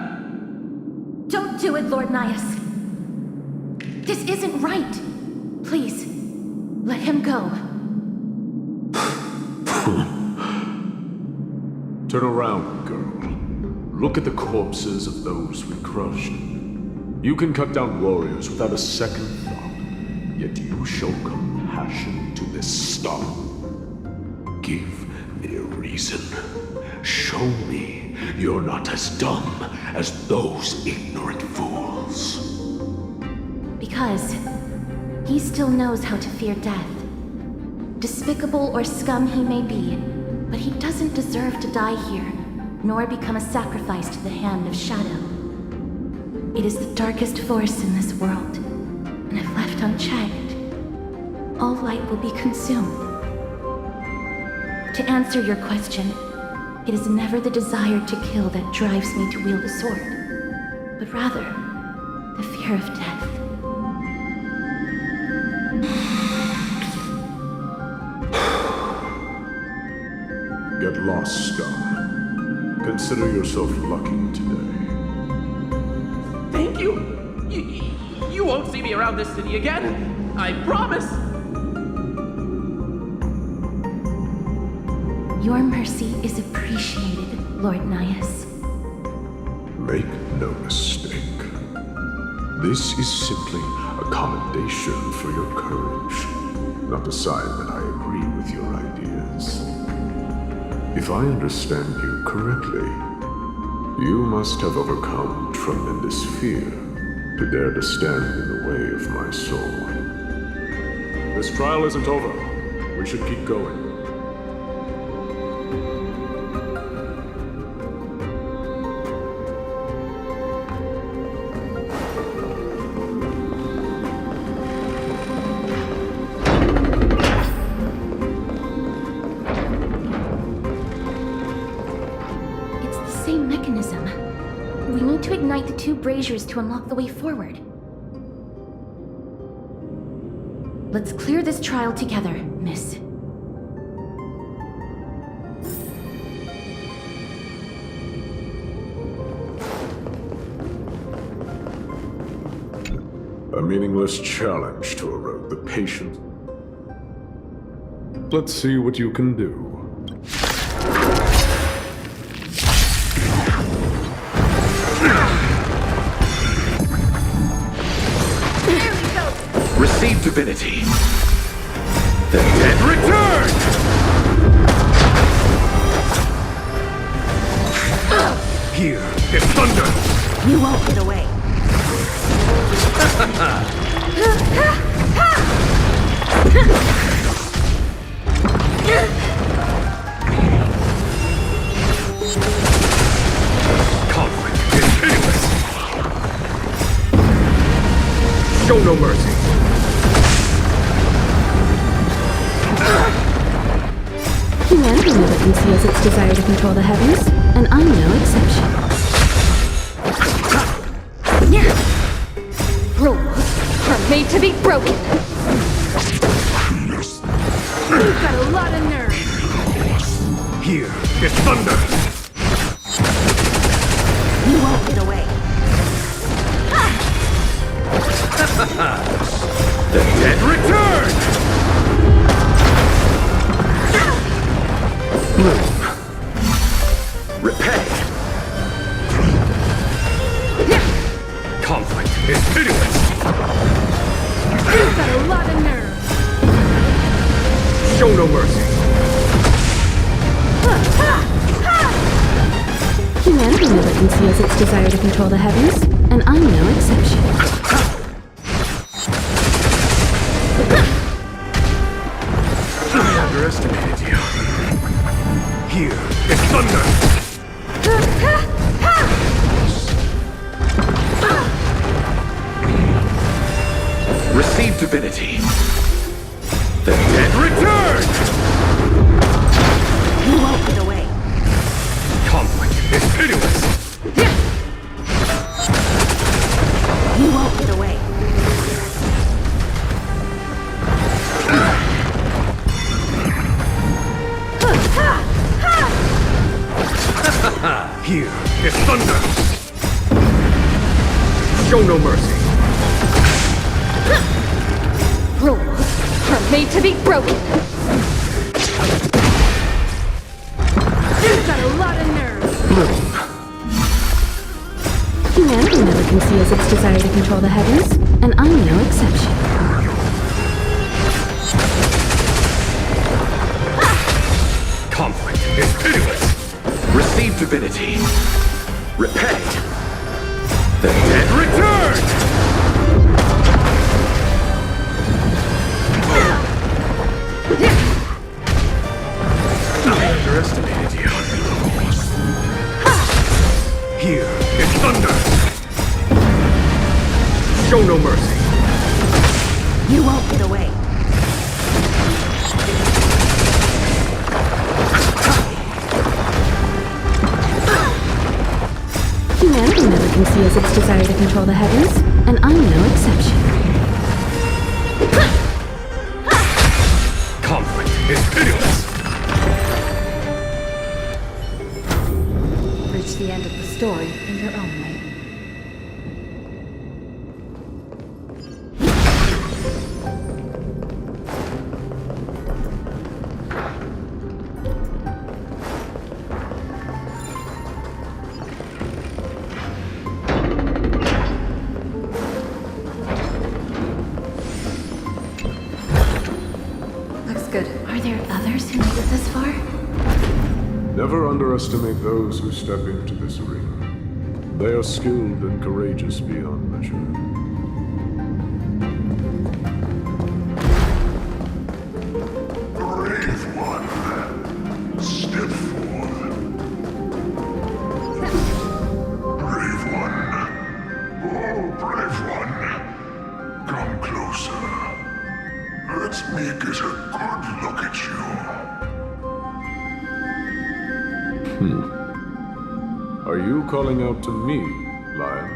Don't do it, Lord Nias. This isn't right. Please, let him go. Turn around, girl. Look at the corpses of those we crushed. You can cut down warriors without a second thought, yet you show compassion to this star. Give me a reason. Show me you're not as dumb as those ignorant fools. Because he still knows how to fear death. Despicable or scum he may be, but he doesn't deserve to die here, nor become a sacrifice to the hand of Shadow. It is the darkest force in this world, and if left unchecked, all light will be consumed. To answer your question, it is never the desire to kill that drives me to wield a sword, but rather the fear of death. Get lost, Star. Consider yourself lucky today. Thank you! You won't see me around this city again! I promise! Your mercy is appreciated, Lord Nias. Make no mistake. This is simply a commendation for your courage, not a sign that I agree with your ideas. If I understand you correctly, you must have overcome tremendous fear to dare to stand in the way of my soul. This trial isn't over. We should keep going. Same new braziers to unlock the way forward. Let's clear this trial together, miss. A meaningless challenge to erode the patience. Let's see what you can do. Receive divinity. The dead return! Here is thunder! You won't get away. Conflict is pitiless! Show no mercy! Humanity never conceals its desire to control the heavens, and I'm no exception. Rules are made to be broken. You've got a lot of nerve. Here is thunder! You won't get away. The dead return! Bloom. Repay. Conflict is pitiless. You've got a lot of nerve. Show no mercy. Humanity never conceals its desire to control the heavens, and I'm no exception. I underestimated you. Here is thunder! Receive divinity. The dead return! You won't get away. Conflict is pitiless. You won't get away. Here is thunder! Show no mercy. Rules are made to be broken. You've got a lot of nerve. Bloom. Humanity never conceals its desire to control the heavens, and I'm no exception. Conflict is pitiless. Receive divinity. Repay. The dead return! I underestimated you. Here is thunder. Show no mercy. You won't get away. Humanity never conceals its desire to control the heavens, and I'm no exception. Conflict is pitiless. Reach the end of the story in your own way. Good. Are there others who made it this far? Never underestimate those who step into this arena. They are skilled and courageous beyond measure. Brave one, step forth. Brave one, oh brave one, come closer. Let me get a good look at you. Are you calling out to me, Lion?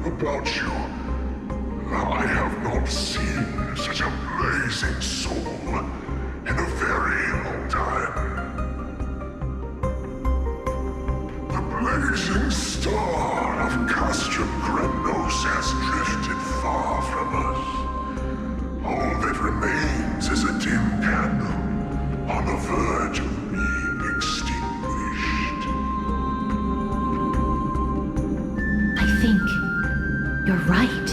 about you. I have not seen such a blazing soul in a very long time. The blazing star of Kremnos has drifted far from us. All that remains is a dim candle on the verge of being extinguished. I think you're right.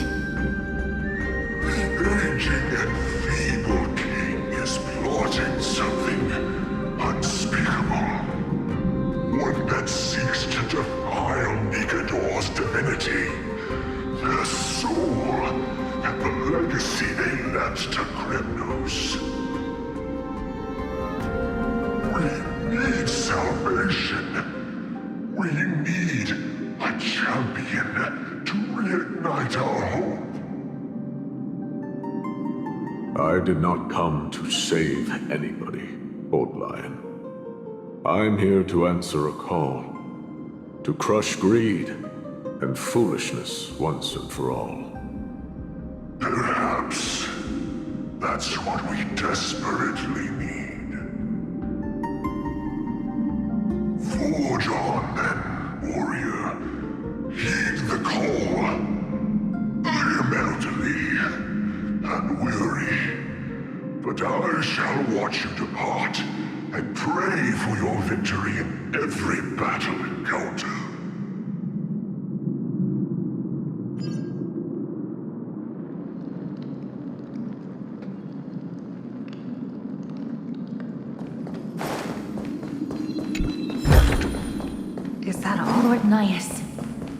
The aging and feeble king is plotting something unspeakable. One that seeks to defile Nikador's divinity, their soul, and the legacy they left to Kremnos. We need salvation. We need a champion to reignite our hope. I did not come to save anybody, Old Lion. I'm here to answer a call, to crush greed and foolishness once and for all. Perhaps that's what we desperately need. Forge on then, warrior. Heed the call. I am elderly and weary, but I shall watch you depart and pray for your victory in every battle encounter. Is that all? Lord Nias,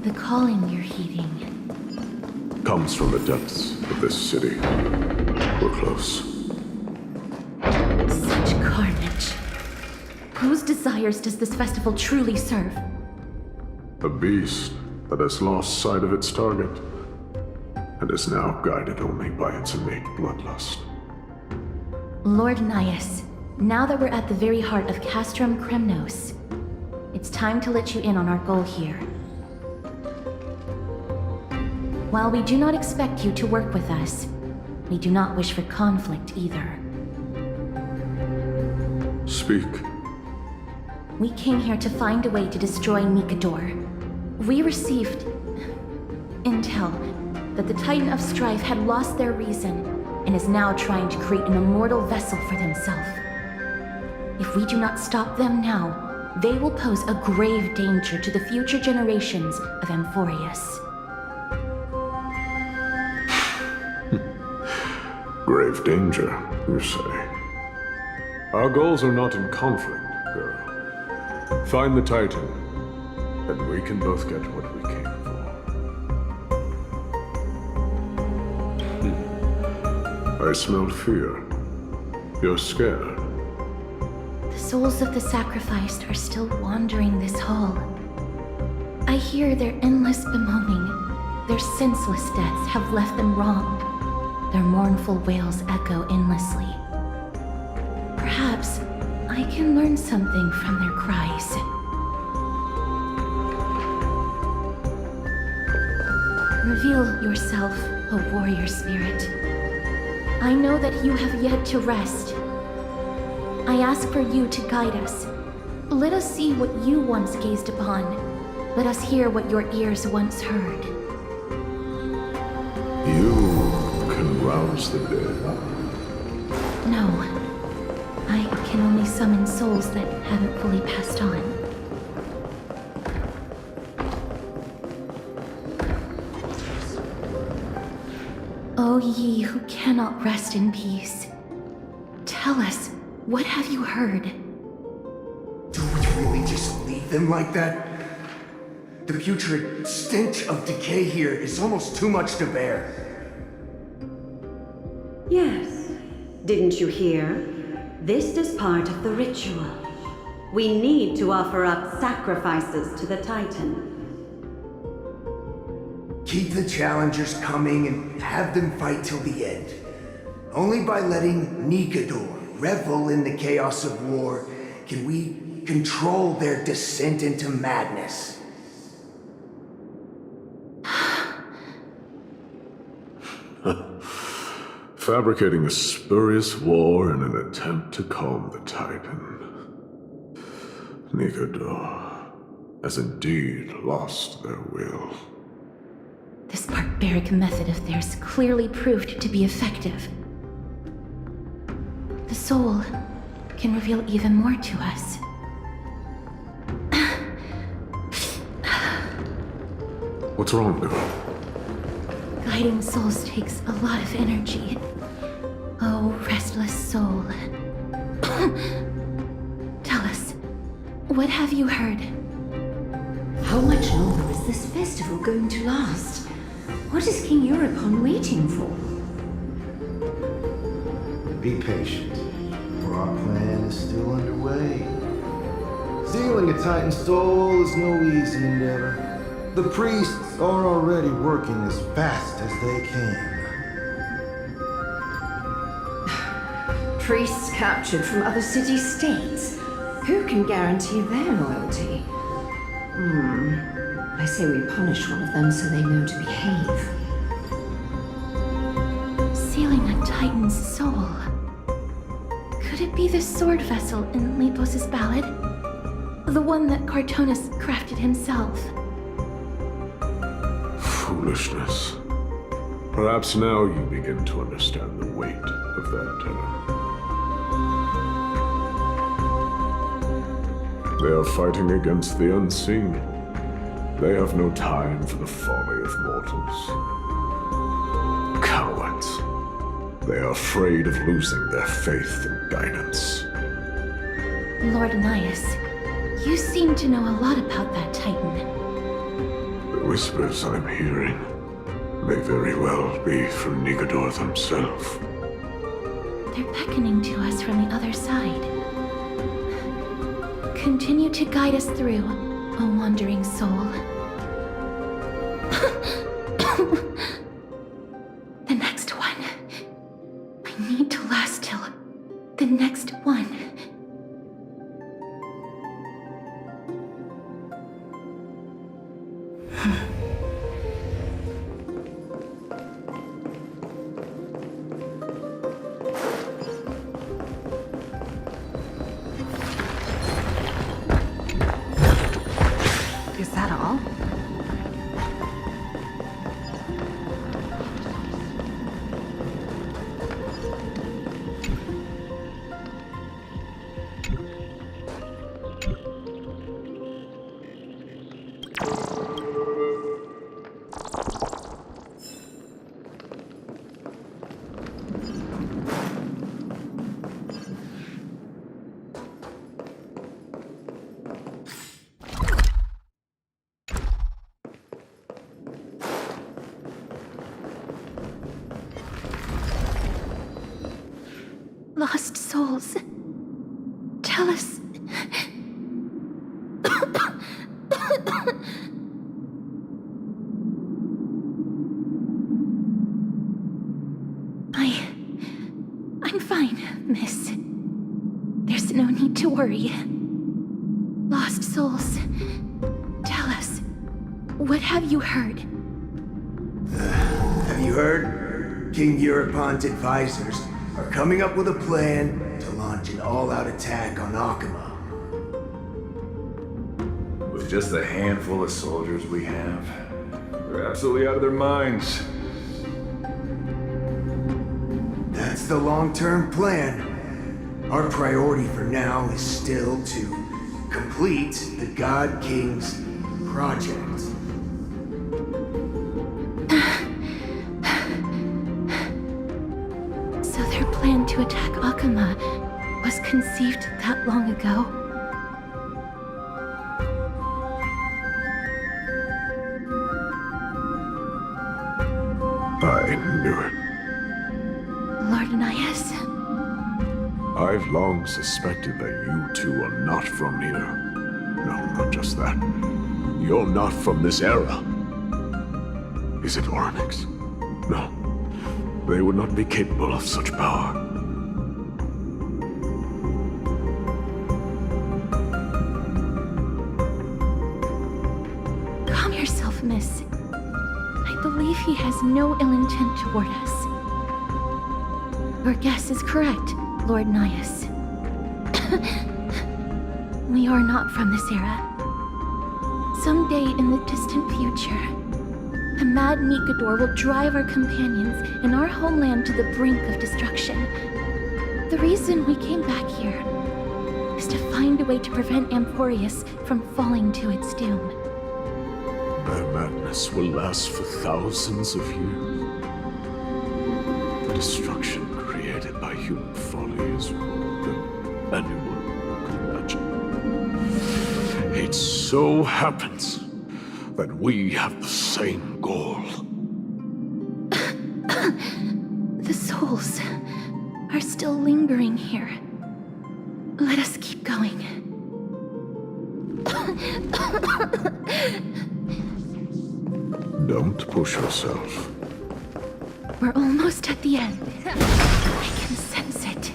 the calling you're heeding. Comes from the depths of this city. We're close. Such carnage. Whose desires does this festival truly serve? A beast that has lost sight of its target and is now guided only by its innate bloodlust. Lord Nias, now that we're at the very heart of Kremnos, it's time to let you in on our goal here. While we do not expect you to work with us, we do not wish for conflict either. Speak. We came here to find a way to destroy Nikador. We received intel that the Titan of Strife had lost their reason and is now trying to create an immortal vessel for themselves. If we do not stop them now, they will pose a grave danger to the future generations of Amphorius. Grave danger, you say? Our goals are not in conflict, girl. Find the Titan, and we can both get what we came for. I smell fear. You're scared. The souls of the sacrificed are still wandering this hall. I hear their endless bemoaning. Their senseless deaths have left them wronged. Their mournful wails echo endlessly. Perhaps I can learn something from their cries. Reveal yourself, O warrior spirit. I know that you have yet to rest. I ask for you to guide us. Let us see what you once gazed upon. Let us hear what your ears once heard. You can rouse the dead. No. I can only summon souls that haven't fully passed on. O ye who cannot rest in peace, tell us, what have you heard? Do we really just leave them like that? The putrid stench of decay here is almost too much to bear. Yes. Didn't you hear? This is part of the ritual. We need to offer up sacrifices to the Titan. Keep the challengers coming and have them fight till the end. Only by letting Nikador revel in the chaos of war can we control their descent into madness. Fabricating a spurious war in an attempt to calm the Titan. Nigador has indeed lost their will. This barbaric method of theirs clearly proved to be effective. The soul can reveal even more to us. What's wrong, girl? Guiding souls takes a lot of energy. Oh, restless soul. Tell us, what have you heard? How much longer is this festival going to last? What is King Eurocon waiting for? Be patient, for our plan is still underway. Sealing a Titan soul is no easy endeavor. The priests are already working as fast as they can. Priests captured from other city-states. Who can guarantee their loyalty? I say we punish one of them so they know to behave. Sealing a Titan's soul. Could it be the sword vessel in Repose's ballad? The one that Cartonus crafted himself? Foolishness. Perhaps now you begin to understand the weight of that term. They are fighting against the unseen. They have no time for the folly of mortals. Cowards. They are afraid of losing their faith and guidance. Lord Anias, you seem to know a lot about that Titan. The whispers I'm hearing may very well be from Nigador themselves. They're beckoning to us from the other side. Continue to guide us through, O wandering soul. The next one. I need to last till the next one. Is that all? Lost souls. Tell us. I'm fine, miss. There's no need to worry. Lost souls. Tell us. What have you heard? Have you heard? King Europon's advisors are coming up with a plan to launch an all-out attack on Akama. With just a handful of soldiers we have, they're absolutely out of their minds. That's the long-term plan. Our priority for now is still to complete the God King's project. So their plan to attack Akama was conceived that long ago? I knew it. Lord Anias? I've long suspected that you two are not from here. No, not just that. You're not from this era. Is it Oryx? No. They would not be capable of such power. Calm yourself, miss. I believe he has no ill intent toward us. Your guess is correct, Lord Nias. We are not from this era. Someday in the distant future, a mad Nikador will drive our companions and our homeland to the brink of destruction. The reason we came back here is to find a way to prevent Emporius from falling to its doom. Their madness will last for thousands of years. The destruction created by human folly is more than anyone can imagine. It so happens that we have the same goal. The souls are still lingering here. Let us keep going. Don't push yourself. We're almost at the end. I can sense it.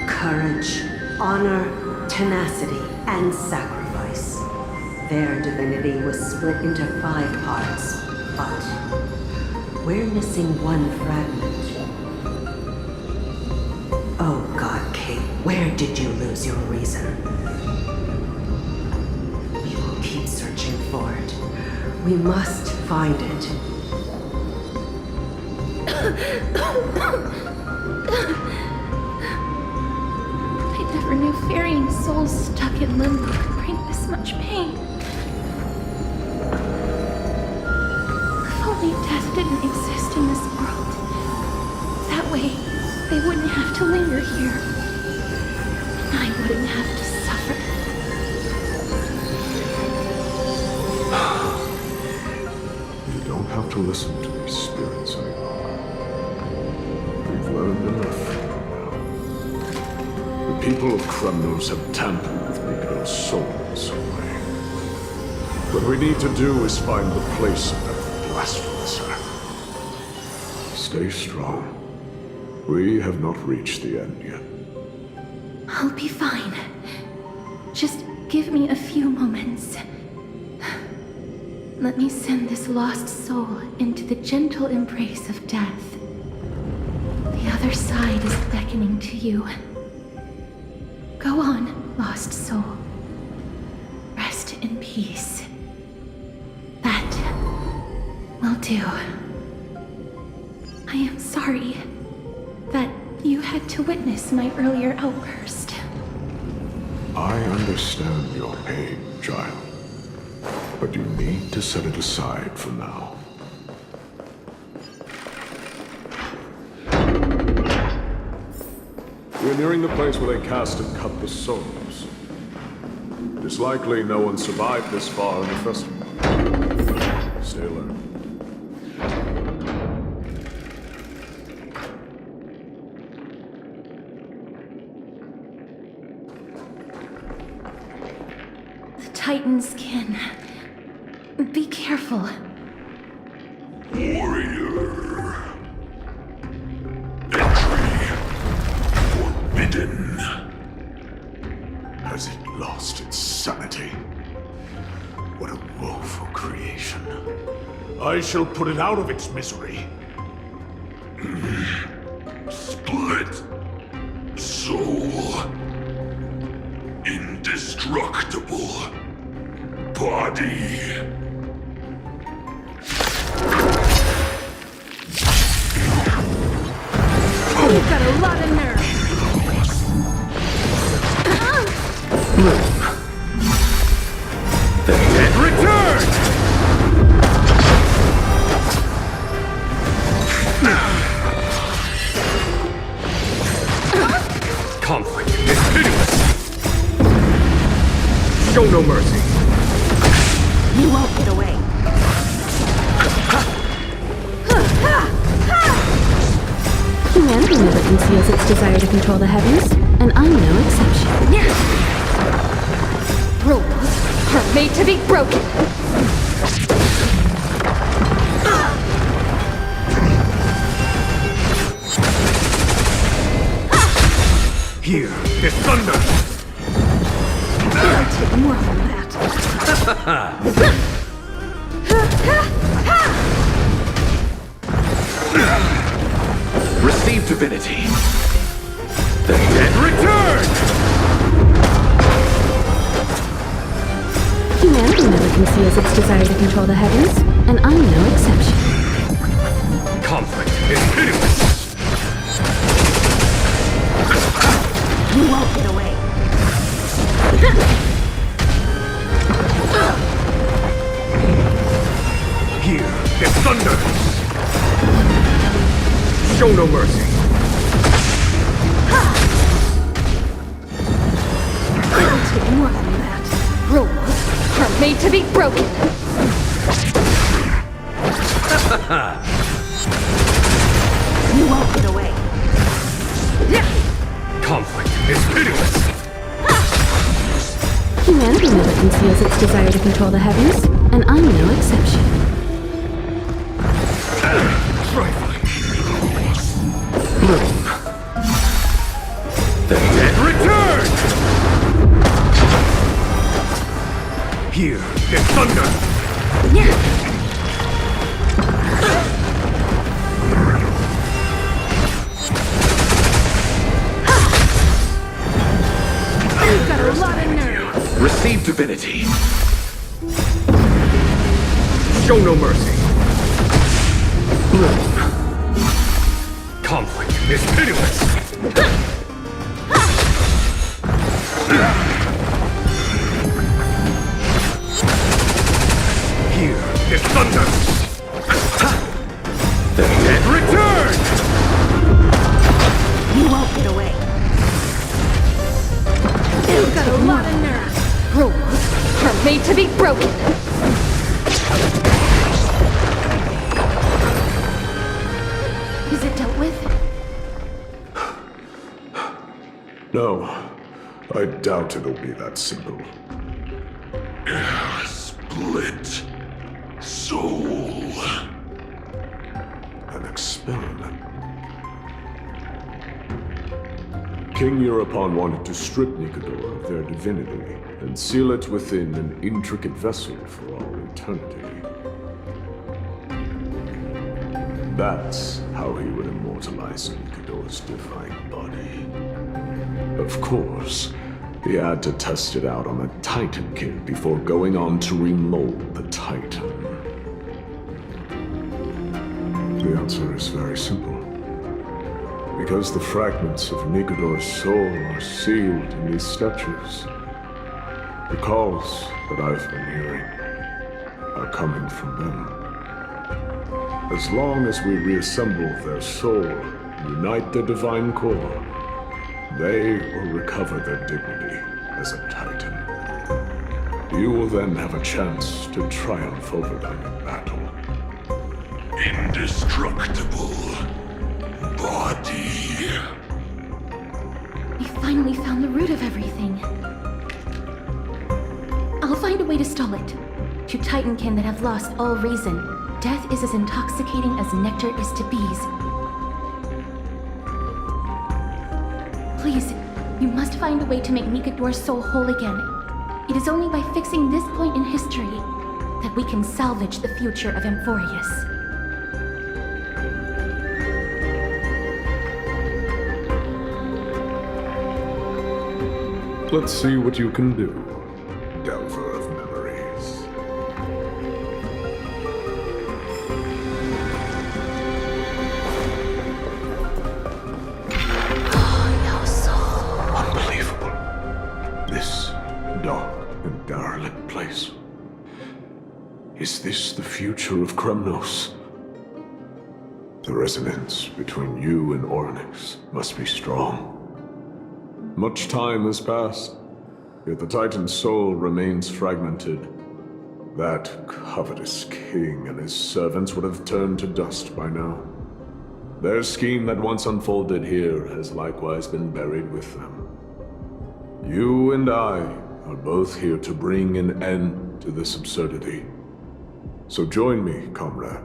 Courage, honor, tenacity, and sacrifice. Their divinity was split into 5 parts, but we're missing one fragment. Oh God, Kate, where did you lose your reason? We will keep searching for it. We must find it. I never knew ferrying souls stuck in limbo could bring this much pain. If only death didn't exist in this world. That way, they wouldn't have to linger here. And I wouldn't have to suffer. You don't have to listen to these spirits anymore. We've learned enough from them now. The people of Kremnos have tampered with Mikado's soul in some way. What we need to do is find the place of that blasphemous act. Stay strong. We have not reached the end yet. I'll be fine. Just give me a few moments. Let me send this lost soul into the gentle embrace of death. The other side is beckoning to you. Go on, lost soul. Rest in peace. That will do. I am sorry that you had to witness my earlier outburst. I understand your pain, child. But you need to set it aside for now. We're nearing the place where they cast and cut the souls. It is likely no one survived this far in the festival. Stay alert. The Titan's kin. Be careful. Warrior. Entry forbidden. Has it lost its sanity? What a woeful creation. I shall put it out of its misery. Split soul. indestructible body. You've got a lot of nerve. The dead return! Conflict is pitiless! Show no mercy! You won't get away. Humanity never conceals its desire to control the heavens, and I'm no exception. Rules are made to be broken. Here is thunder! I'll take more than that. Receive divinity! The dead return! Humanity never conceals its desire to control the heavens, and I'm no exception. Conflict is pitiless! You won't get away. Here is thunder! Show no mercy! I'll take more than that. Rules are made to be broken. You won't get away. Conflict is pitiless! Humanity never conceals its desire to control the heavens, and I'm no exception. Trifling! Bloom! The dead return! Here is thunder! You've got a lot of nerve. Receive divinity! Show no mercy! Bloom! Conflict is pitiless! Here is thunder! The dead return! You won't get away. You've got a lot of nerve. Rules are made to be broken. Is it dealt with? No, I doubt it'll be that simple. Split soul. An experiment. King Europon wanted to strip Nikodor of their divinity and seal it within an intricate vessel for all eternity. That's how he would immortalize Nikodor's divine body. Of course, he had to test it out on a Titan kid before going on to remold the Titan. The answer is very simple. Because the fragments of Nikodor's soul are sealed in these statues. The calls that I've been hearing are coming from them. As long as we reassemble their soul and unite their divine core, they will recover their dignity as a Titan. You will then have a chance to triumph over them in battle. Indestructible body. We finally found the root of everything. I'll find a way to stall it. To Titankin that have lost all reason, death is as intoxicating as nectar is to bees. Please, you must find a way to make Nikodor's soul whole again. It is only by fixing this point in history that we can salvage the future of Amphorius. Let's see what you can do. Is this the future of Kremnos? The resonance between you and Oryx must be strong. Much time has passed, yet the Titan's soul remains fragmented. That covetous king and his servants would have turned to dust by now. Their scheme that once unfolded here has likewise been buried with them. You and I are both here to bring an end to this absurdity. So join me, comrade.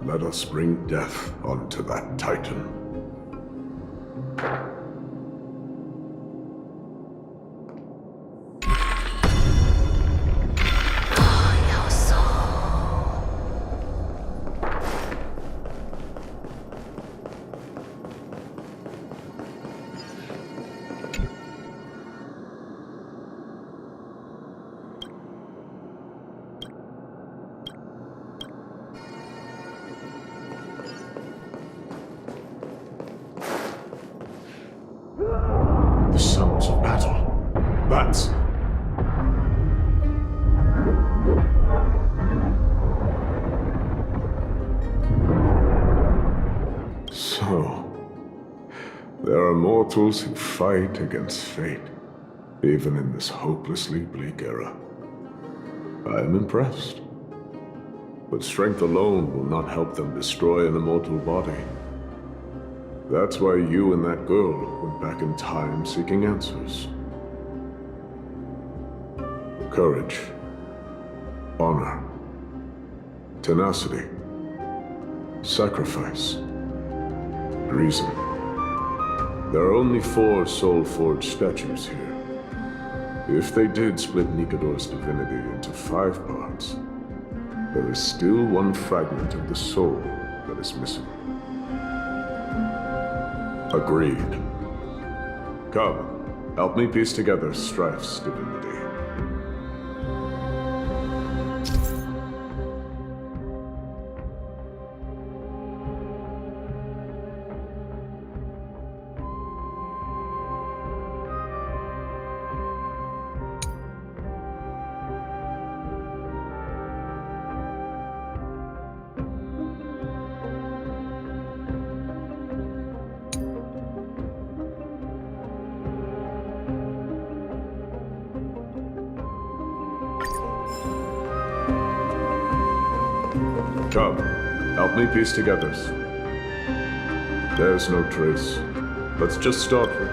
Let us bring death onto that Titan. The sounds of battle. That's... So... there are mortals who fight against fate, even in this hopelessly bleak era. I am impressed. But strength alone will not help them destroy an immortal body. That's why you and that girl went back in time seeking answers. Courage, honor, tenacity, sacrifice, reason. There are only 4 soul-forged statues here. If they did split Nikador's divinity into 5 parts, there is still one fragment of the soul that is missing. Agreed. Come, help me piece together Strife's divinity. Come, help me piece together. There's no trace. Let's just start with...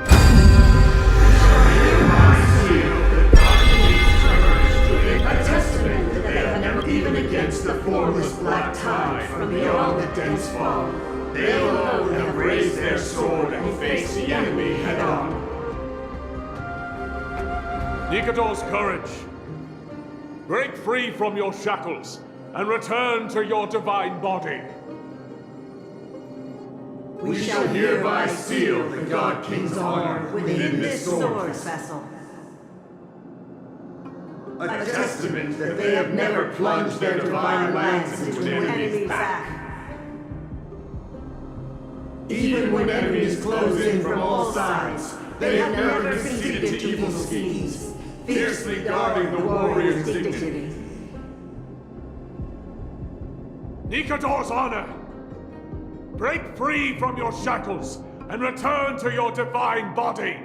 A testament that they have never, even against the formless black tide from beyond the dense fog, they alone have raised their sword and faced the enemy head-on. Nikador's courage! Break free from your shackles and return to your divine body. We shall hereby seal the God King's honor within this sword vessel. A testament that they have never plunged their divine lance into an enemy's back. Even when enemies close in from all sides, they have never conceded to evil schemes, fiercely guarding the warrior's dignity. Nikador's honor! Break free from your shackles and return to your divine body!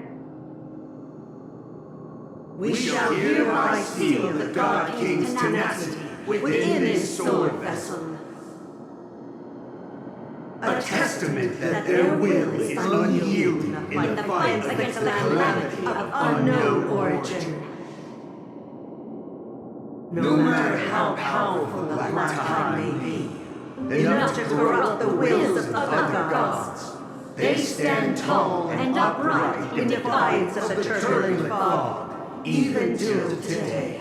We shall hereby seal the God King's tenacity within this sword vessel. A testament that their will is unyielding in the fight against the calamity of unknown origin. No matter how powerful the black tide may be, enough to corrupt the wills of other gods, they stand tall and upright in defiance of the turbulent fog, even till today.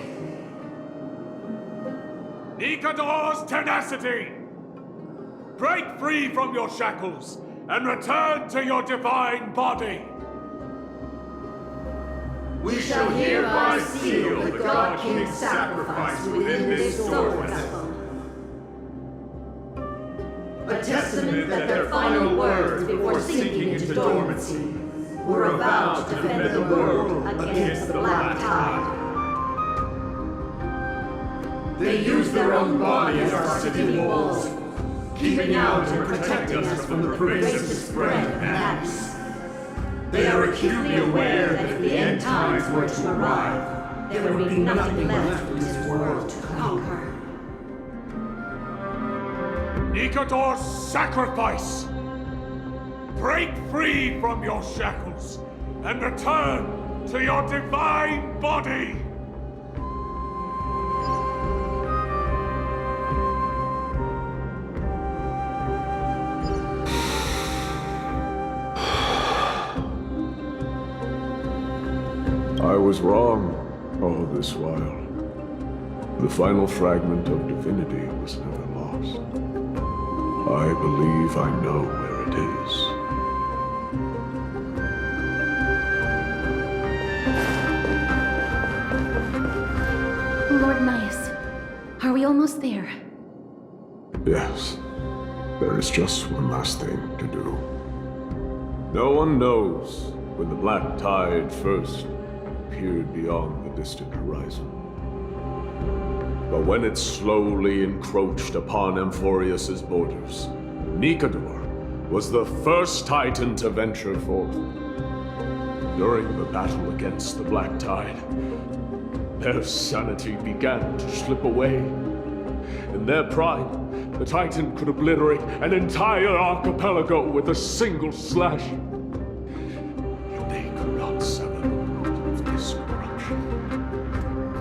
Nikador's tenacity! Break free from your shackles and return to your divine body! We shall hereby seal the God King's sacrifice within this sword vessel. A testament that their final words before sinking into dormancy were a vow to defend the world against the black tide. They use their own body as our city walls, keeping out and protecting us from the pervasive spread of madness. They are acutely aware that if the end times were to arrive, there would be nothing left in this world to conquer. Nikador's sacrifice! Break free from your shackles and return to your divine body! I was wrong all this while. The final fragment of divinity was never lost. I believe I know where it is. Lord Nias, are we almost there? Yes. There is just one last thing to do. No one knows when the black tide first appeared beyond the distant horizon. But when it slowly encroached upon Amphorius's borders, Nikador was the first Titan to venture forth. During the battle against the black tide, their sanity began to slip away. In their pride, the Titan could obliterate an entire archipelago with a single slash. Yet they could not sever the root of this corruption.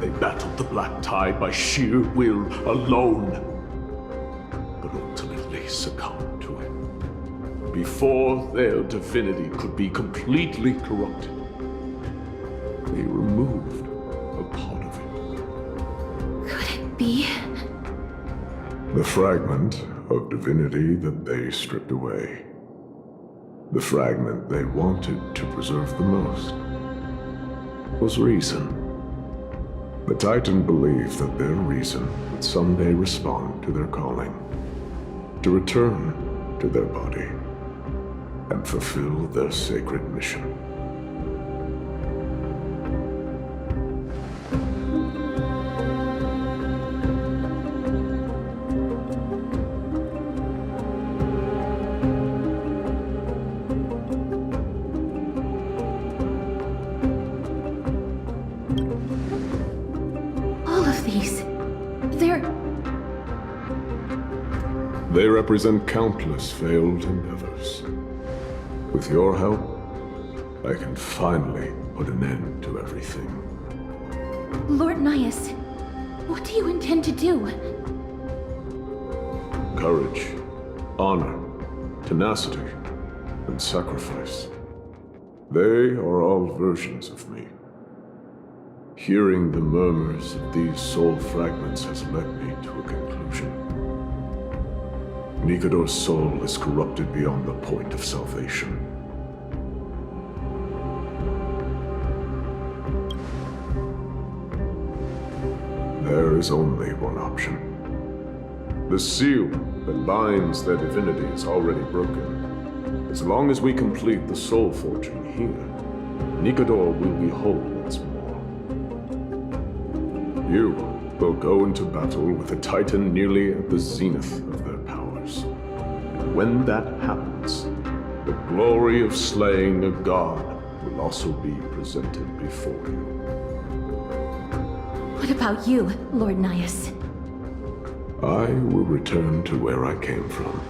They battled the black tide by sheer will alone, but ultimately succumbed to it. Before their divinity could be completely corrupted, they removed a part of it. Could it be? The fragment of divinity that they stripped away. The fragment they wanted to preserve the most was reason. The Titan believed that their reason would someday respond to their calling, to return to their body, and fulfill their sacred mission. They represent countless failed endeavors. With your help, I can finally put an end to everything. Lord Nias, what do you intend to do? Courage, honor, tenacity, and sacrifice. They are all versions of me. Hearing the murmurs of these soul fragments has led me to a conclusion. Nikador's soul is corrupted beyond the point of salvation. There is only one option. The seal that binds their divinity is already broken. As long as we complete the soul forging here, Nikador will be whole once more. You will go into battle with a Titan nearly at the zenith of their powers. And when that happens, the glory of slaying a god will also be presented before you. What about you, Lord Nias? I will return to where I came from,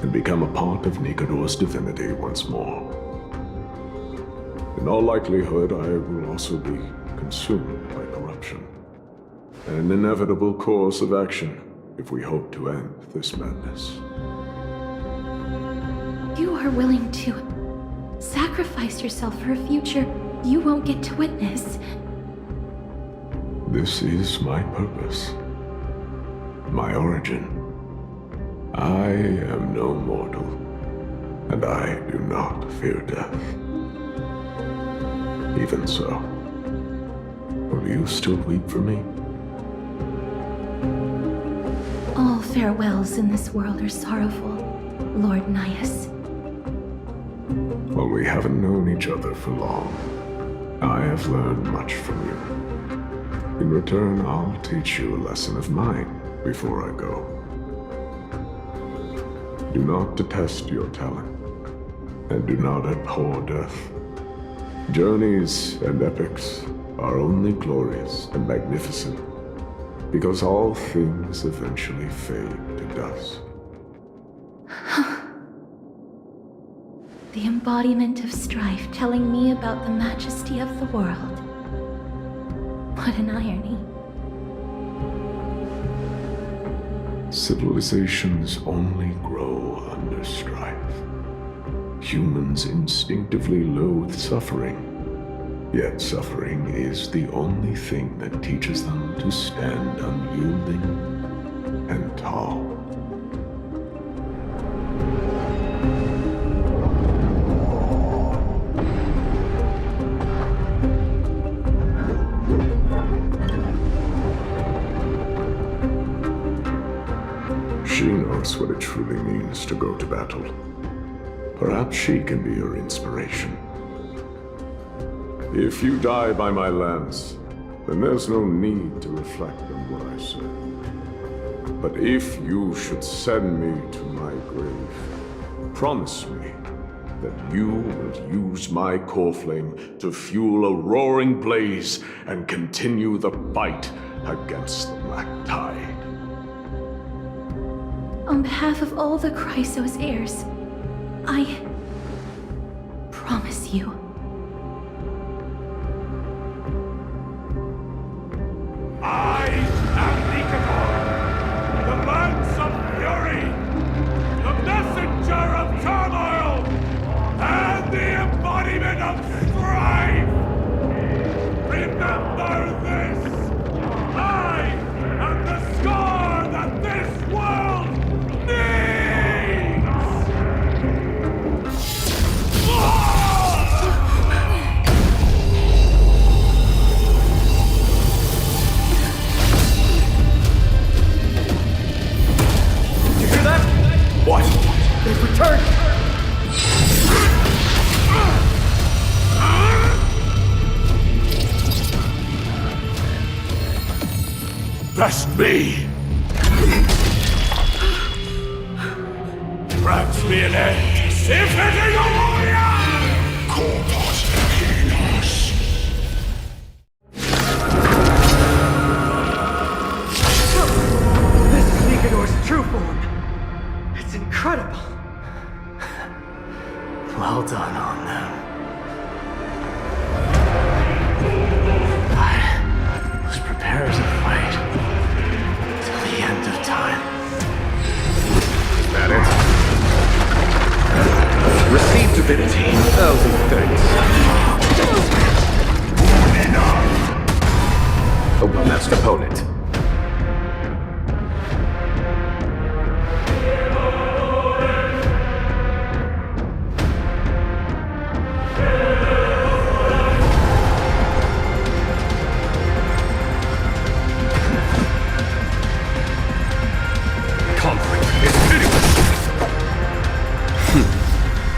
and become a part of Nikador's divinity once more. In all likelihood, I will also be consumed by corruption. An inevitable course of action if we hope to end this madness. You are willing to sacrifice yourself for a future you won't get to witness. This is my purpose. My origin. I am no mortal, and I do not fear death. Even so, will you still weep for me? All farewells in this world are sorrowful, Lord Nias. While we haven't known each other for long, I have learned much from you. In return, I'll teach you a lesson of mine before I go. Do not detest your talent, and do not abhor death. Journeys and epics are only glorious and magnificent, because all things eventually fade to dust. The embodiment of strife telling me about the majesty of the world. What an irony. Civilizations only grow under strife. Humans instinctively loathe suffering, yet suffering is the only thing that teaches them to stand unyielding and tall. She knows what it truly means to go to battle. Perhaps she can be your inspiration. If you die by my lance, then there's no need to reflect on what I said. But if you should send me to my grave, promise me that you will use my Coreflame to fuel a roaring blaze and continue the fight against the Black Tide. On behalf of all the Chrysos heirs, I promise you. I am Nikador, the lance of fury, the messenger of turmoil, and the embodiment of strife. Remember this! I am the scar that this world needs! You hear that? What? They've returned! Best be! Perhaps be an end. If it is a warrior! Corpus Penis. This is Nikador's true form. It's incredible. Well done on them. I was prepared to fight till the end of time. Is that it? Receive divinity. 1,000 thanks. A well-matched opponent.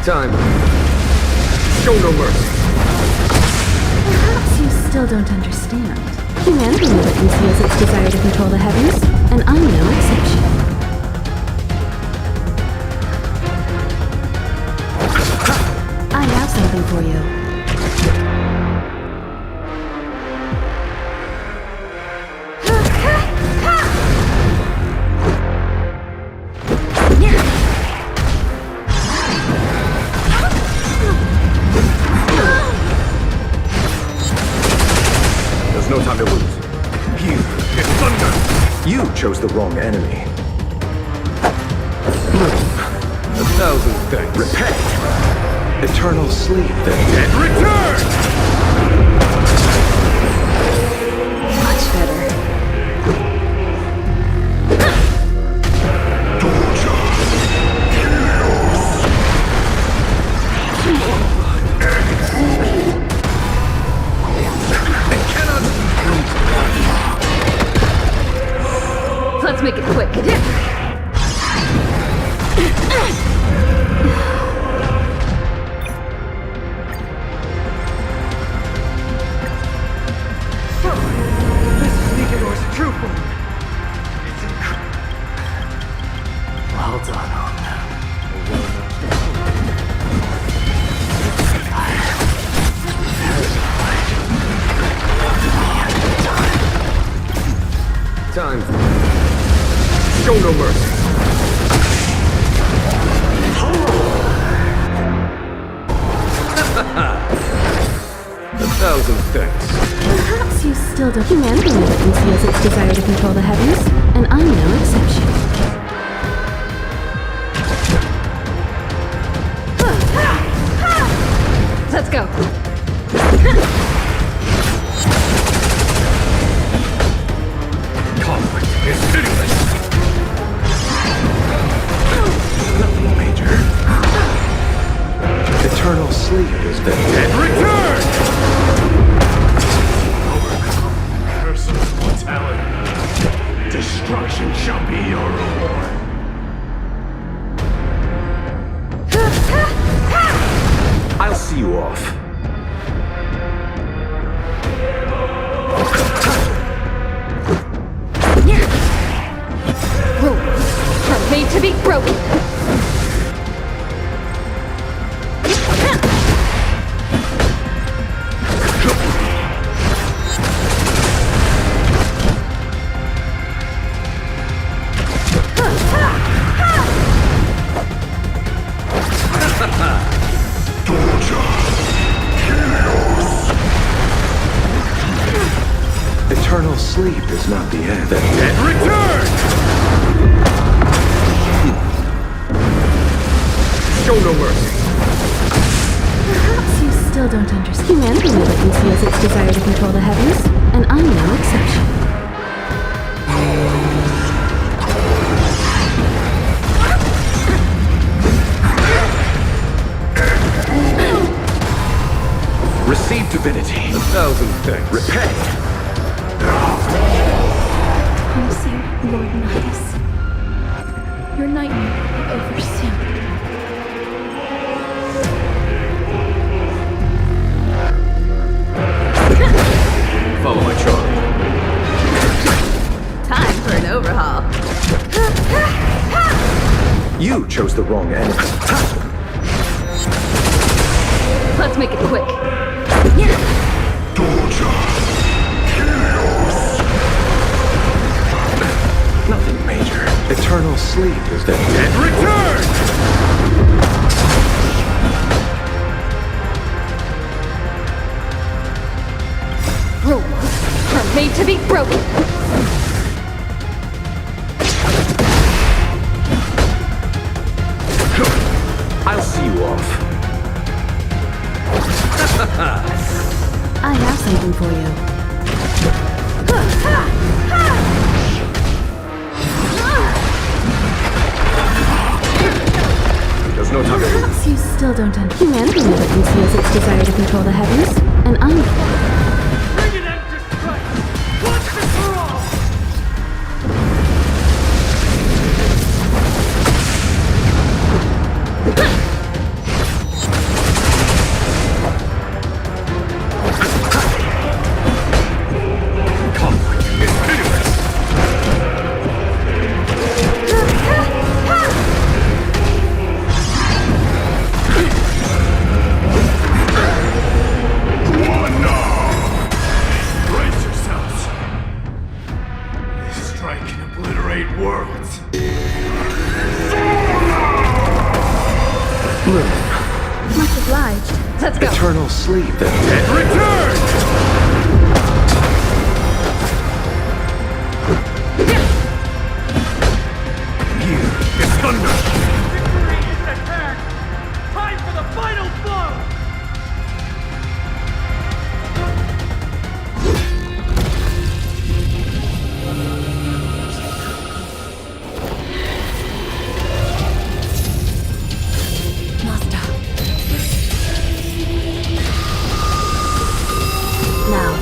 Time. Show no mercy. Perhaps you still don't understand. Humanity never conceals its desire to control the heavens, and I'm no exception. I have something for you. No time to lose. Here is thunder! You chose the wrong enemy. 1,000 thanks. Repent! Eternal sleep. The dead return! Much better. Let's make it quick. Show no mercy. A thousand thanks. Perhaps you still don't. Humanity never conceals its desire to control the heavens, and I'm no exception. Let's go. Conflict is pitiless. Nothing major. Eternal sleep is the dead return! Overcome the curse of mortality. Destruction shall be your reward. I'll see you off. Rules are made to be broken. Eternal sleep is not the end. The dead return! Show no mercy. Perhaps you still don't understand. Humanity never conceals its desire to control the heavens, and I'm no exception. Receive divinity. A thousand thanks. Repay. Promise you, Lord Nihus. Your nightmare will be over soon. Follow my charm. Time for an overhaul. You chose the wrong enemy. Let's make it quick. Nothing major. Eternal sleep is the dead return! Rules are made to be broken. I'll see you off. I have something for you. There's no time to lose. Perhaps you still don't understand. Humanity never conceals its desire to control the heavens, and I'm... Bring an end to strife! Once and for all! Conflict is pitiless. Brace yourselves. This strike can obliterate worlds. Much obliged. Let's go. Eternal sleep, the dead return! Here is thunder! Victory is at hand! Time for the final blow! Master. Now.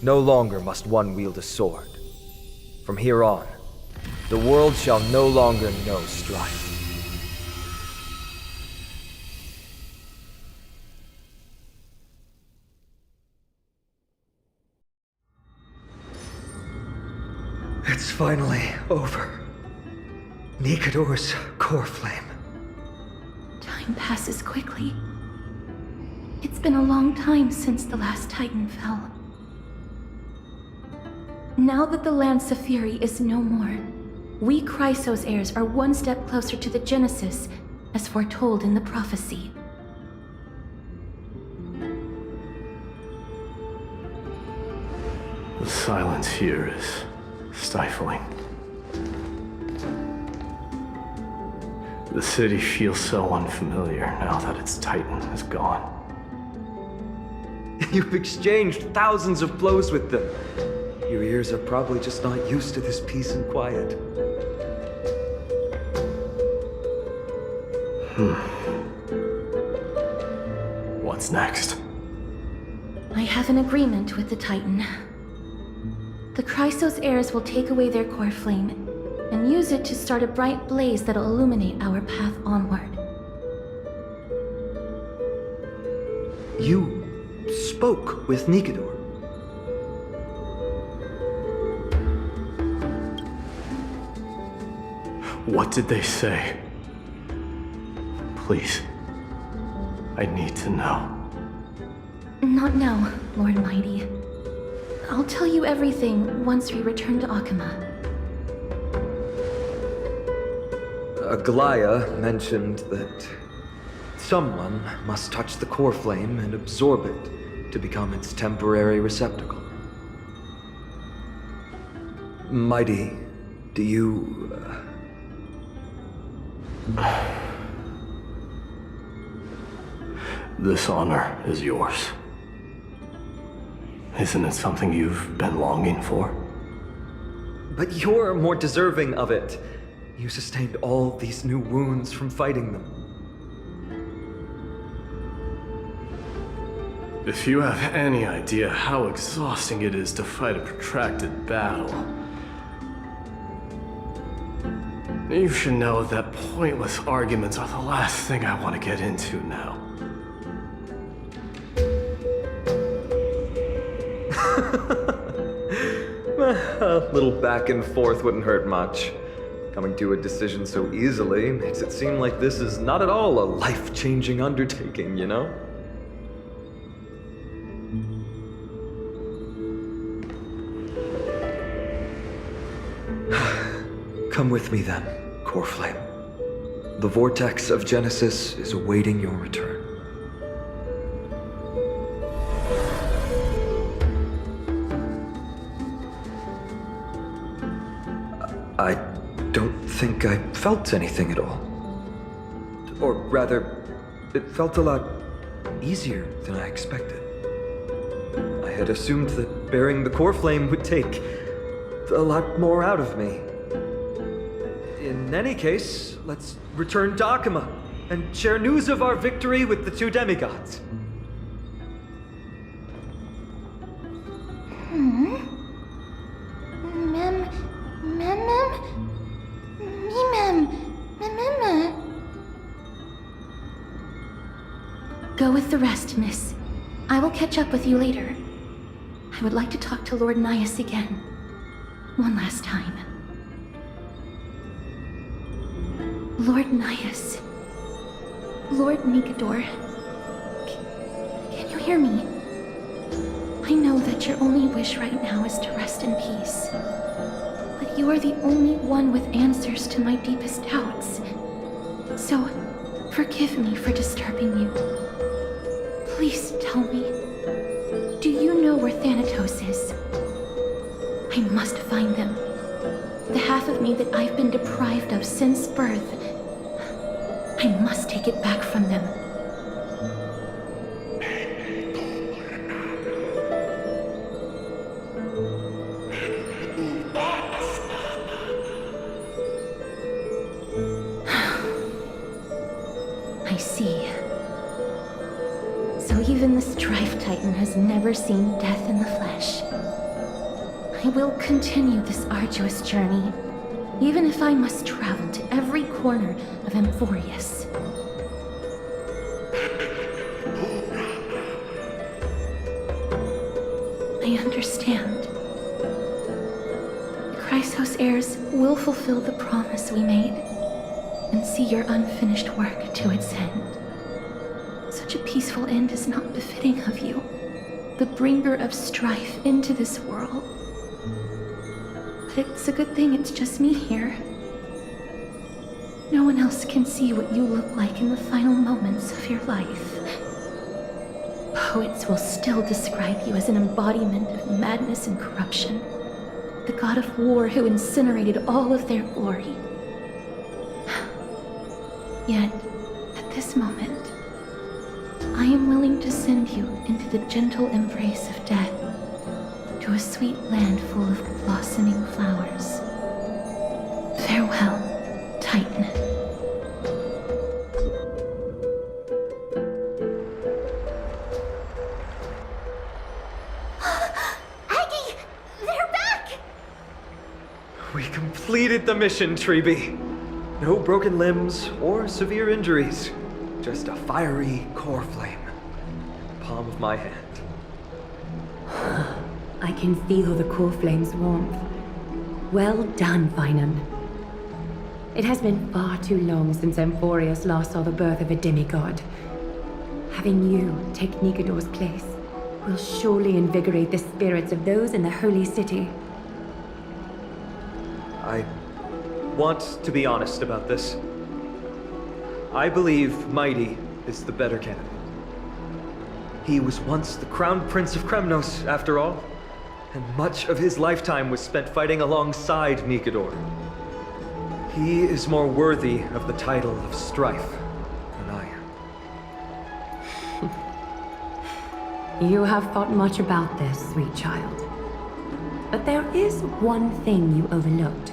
No longer must one wield a sword. From here on, the world shall no longer know strife. finally over. Nikador's Coreflame. Time passes quickly. It's been a long time since the last Titan fell. Now that the Lance of Fury is no more, we Chrysos heirs are one step closer to the Genesis, as foretold in the prophecy. The silence here is stifling. The city feels so unfamiliar now that its Titan is gone. You've exchanged thousands of blows with them. Your ears are probably just not used to this peace and quiet. What's next? I have an agreement with the Titan. The Chrysos heirs will take away their Coreflame and use it to start a bright blaze that'll illuminate our path onward. You spoke with Nikador. What did they say? Please. I need to know. Not now, Lord Mighty. I'll tell you everything once we return to Akama. Aglaya mentioned that someone must touch the Coreflame and absorb it to become its temporary receptacle. Mighty, do you... This honor is yours. Isn't it something you've been longing for? But you're more deserving of it. You sustained all these new wounds from fighting them. If you have any idea how exhausting it is to fight a protracted battle, you should know that pointless arguments are the last thing I want to get into now. A little back and forth wouldn't hurt much. Coming to a decision so easily makes it seem like this is not at all a life-changing undertaking, you know? Come with me then, Coreflame. The vortex of Genesis is awaiting your return. I don't think I felt anything at all. Or rather, it felt a lot easier than I expected. I had assumed that bearing the Coreflame would take a lot more out of me. In any case, let's return to Akama and share news of our victory with the two demigods. Go with the rest, miss. I will catch up with you later. I would like to talk to Lord Nias again. One last time. Lord Nias. Lord Nikador. Can you hear me? I know that your only wish right now is to rest in peace. But you are the only one with answers to my deepest doubts. So, forgive me for disturbing you. Please tell me, do you know where Thanatos is? I must find them. The half of me that I've been deprived of since birth. I must take it back from them. I see. So even the Strife Titan has never seen death in the flesh. I will continue this arduous journey, even if I must travel to every corner of Amphorius. I understand. The Chrysos heirs will fulfill the promise we made and see your unfinished work to its end. Such a peaceful end is not befitting of you, the bringer of strife into this world. But it's a good thing it's just me here. No one else can see what you look like in the final moments of your life. Poets will still describe you as an embodiment of madness and corruption, the god of war who incinerated all of their glory. Yet, at this moment, I am willing to send you into the gentle embrace of death, to a sweet land full of blossoming flowers. Farewell, Titan. Aggie! They're back! We completed the mission, Treeby. No broken limbs or severe injuries. Just a fiery Coreflame. Palm of my hand. I can feel the Coreflame's warmth. Well done, Finan. It has been far too long since Emphorius last saw the birth of a demigod. Having you take Nikador's place will surely invigorate the spirits of those in the Holy City. I want to be honest about this. I believe Mighty is the better candidate. He was once the Crown Prince of Kremnos, after all, and much of his lifetime was spent fighting alongside Nikador. He is more worthy of the title of Strife than I am. You have thought much about this, sweet child. But there is one thing you overlooked.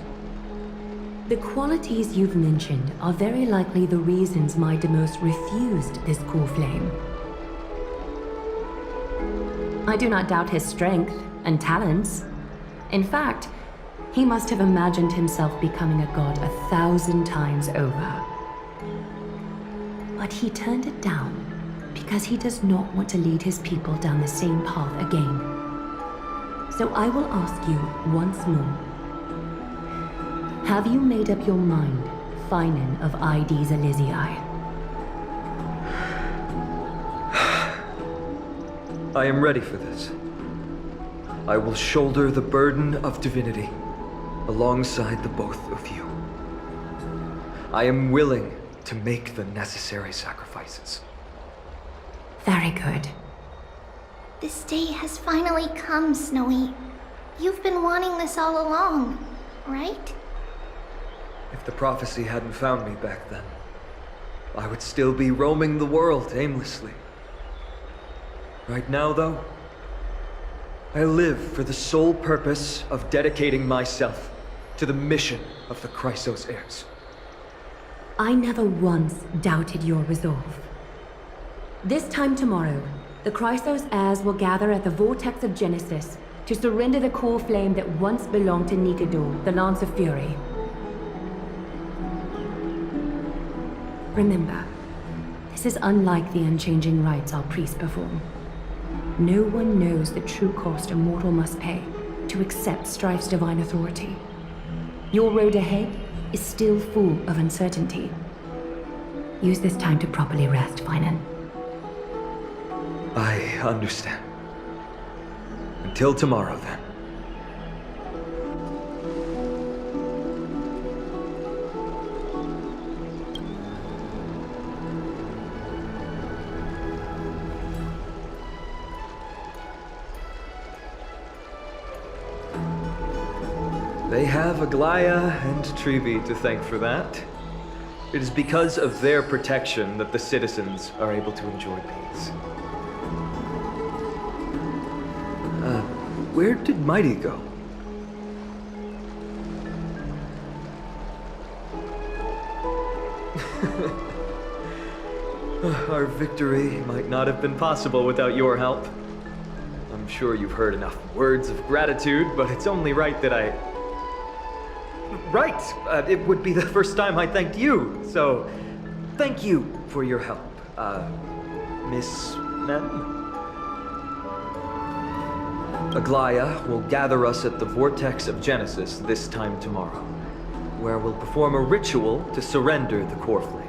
The qualities you've mentioned are very likely the reasons my Demos refused this Coreflame. I do not doubt his strength and talents. In fact, he must have imagined himself becoming a god 1,000 times over. But he turned it down because he does not want to lead his people down the same path again. So I will ask you once more. Have you made up your mind, Finan of Ides Elysiae? I am ready for this. I will shoulder the burden of divinity alongside the both of you. I am willing to make the necessary sacrifices. Very good. This day has finally come, Snowy. You've been wanting this all along, right? If the prophecy hadn't found me back then, I would still be roaming the world aimlessly. Right now, though, I live for the sole purpose of dedicating myself to the mission of the Chrysos heirs. I never once doubted your resolve. This time tomorrow, the Chrysos heirs will gather at the Vortex of Genesis to surrender the Coreflame that once belonged to Nikador, the Lance of Fury. Remember, this is unlike the unchanging rites our priests perform. No one knows the true cost a mortal must pay to accept Strife's divine authority. Your road ahead is still full of uncertainty. Use this time to properly rest, Finan. I understand. Until tomorrow, then. They have Aglaya and Treeby to thank for that. It is because of their protection that the citizens are able to enjoy peace. Where did Mighty go? Our victory might not have been possible without your help. I'm sure you've heard enough words of gratitude, but it's only right that I... Right! It would be the first time I thanked you, so thank you for your help, Miss Mem? Aglaya will gather us at the Vortex of Genesis this time tomorrow, where we'll perform a ritual to surrender the Coreflame.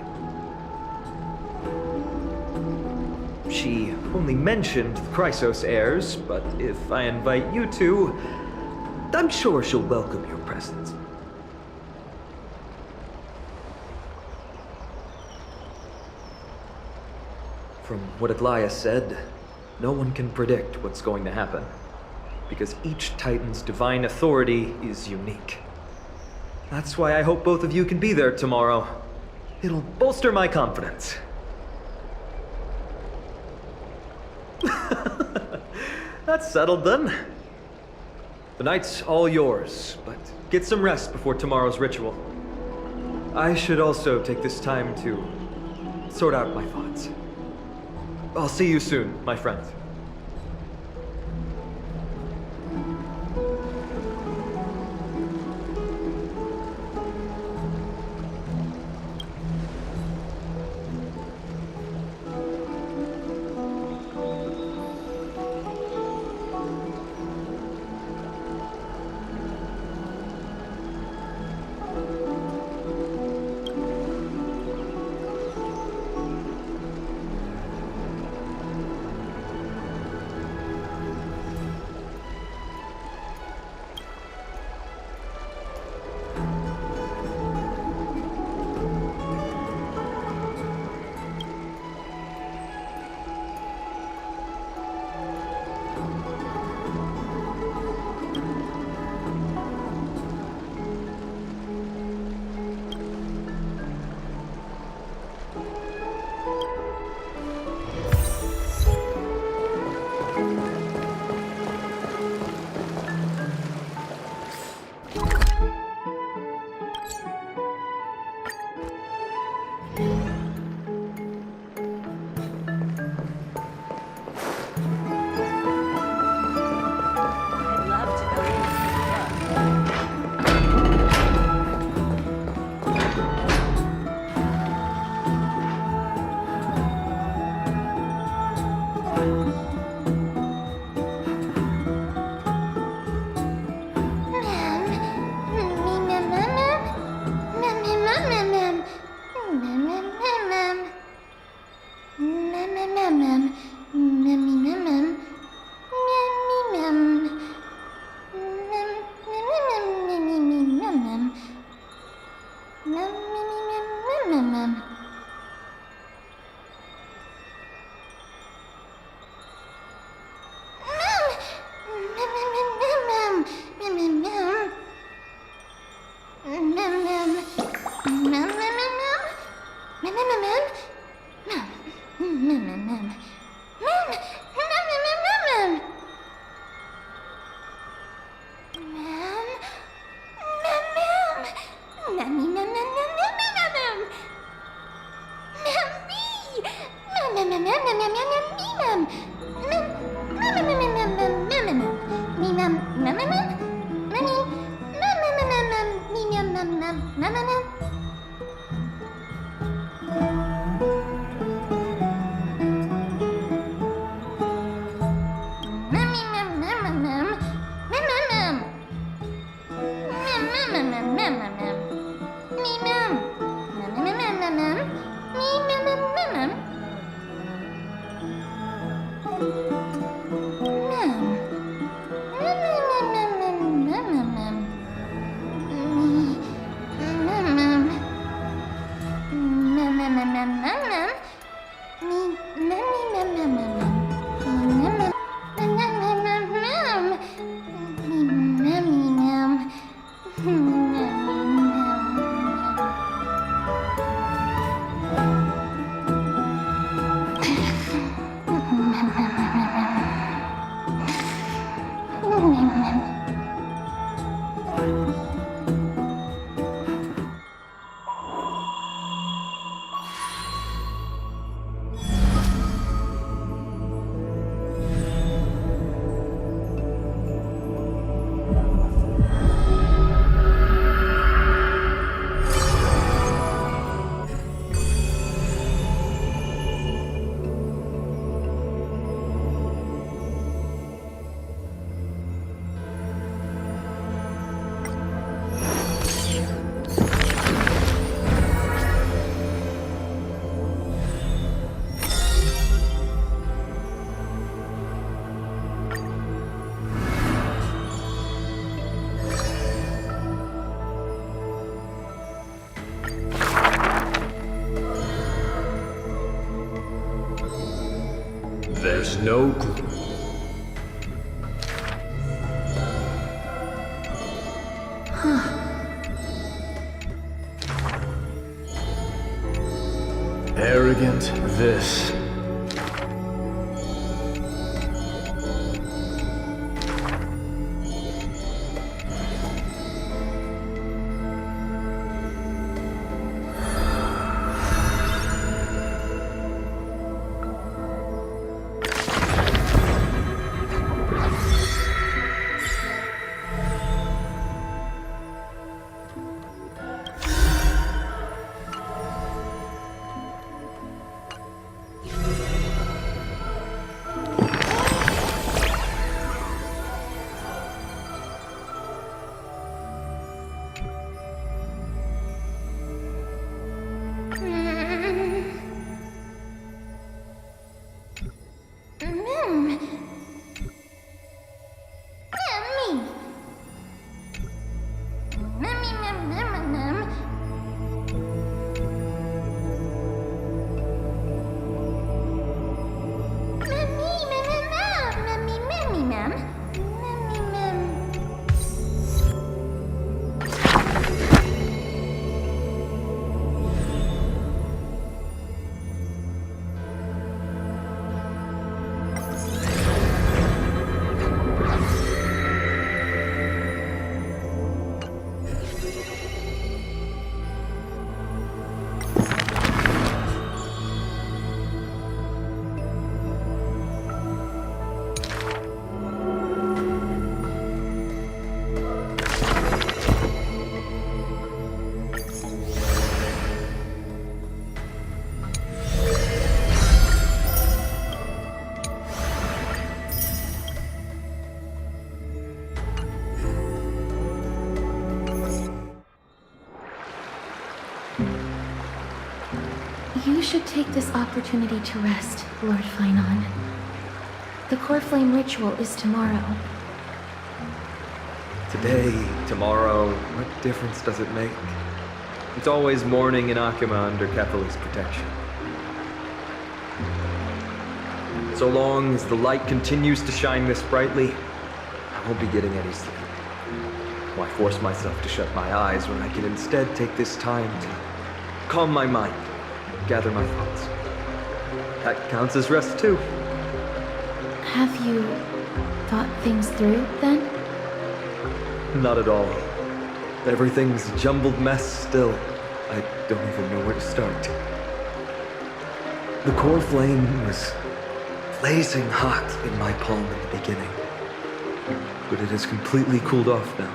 She only mentioned the Chrysos heirs, but if I invite you two, I'm sure she'll welcome your presence. From what Aglaya said, no one can predict what's going to happen, because each Titan's divine authority is unique. That's why I hope both of you can be there tomorrow. It'll bolster my confidence. That's settled then. The night's all yours, but get some rest before tomorrow's ritual. I should also take this time to sort out my thoughts. I'll see you soon, my friends. There's no... Arrogant this. You should take this opportunity to rest, Lord Finon. The Coreflame ritual is tomorrow. Today, tomorrow, what difference does it make? It's always morning in Akima under Kethely's protection. So long as the light continues to shine this brightly, I won't be getting any sleep. Why force myself to shut my eyes when I can instead take this time to calm my mind, gather my thoughts? That counts as rest too. Have you thought things through, then? Not at all. Everything's a jumbled mess still. I don't even know where to start. The core flame was blazing hot in my palm in the beginning, but it has completely cooled off now.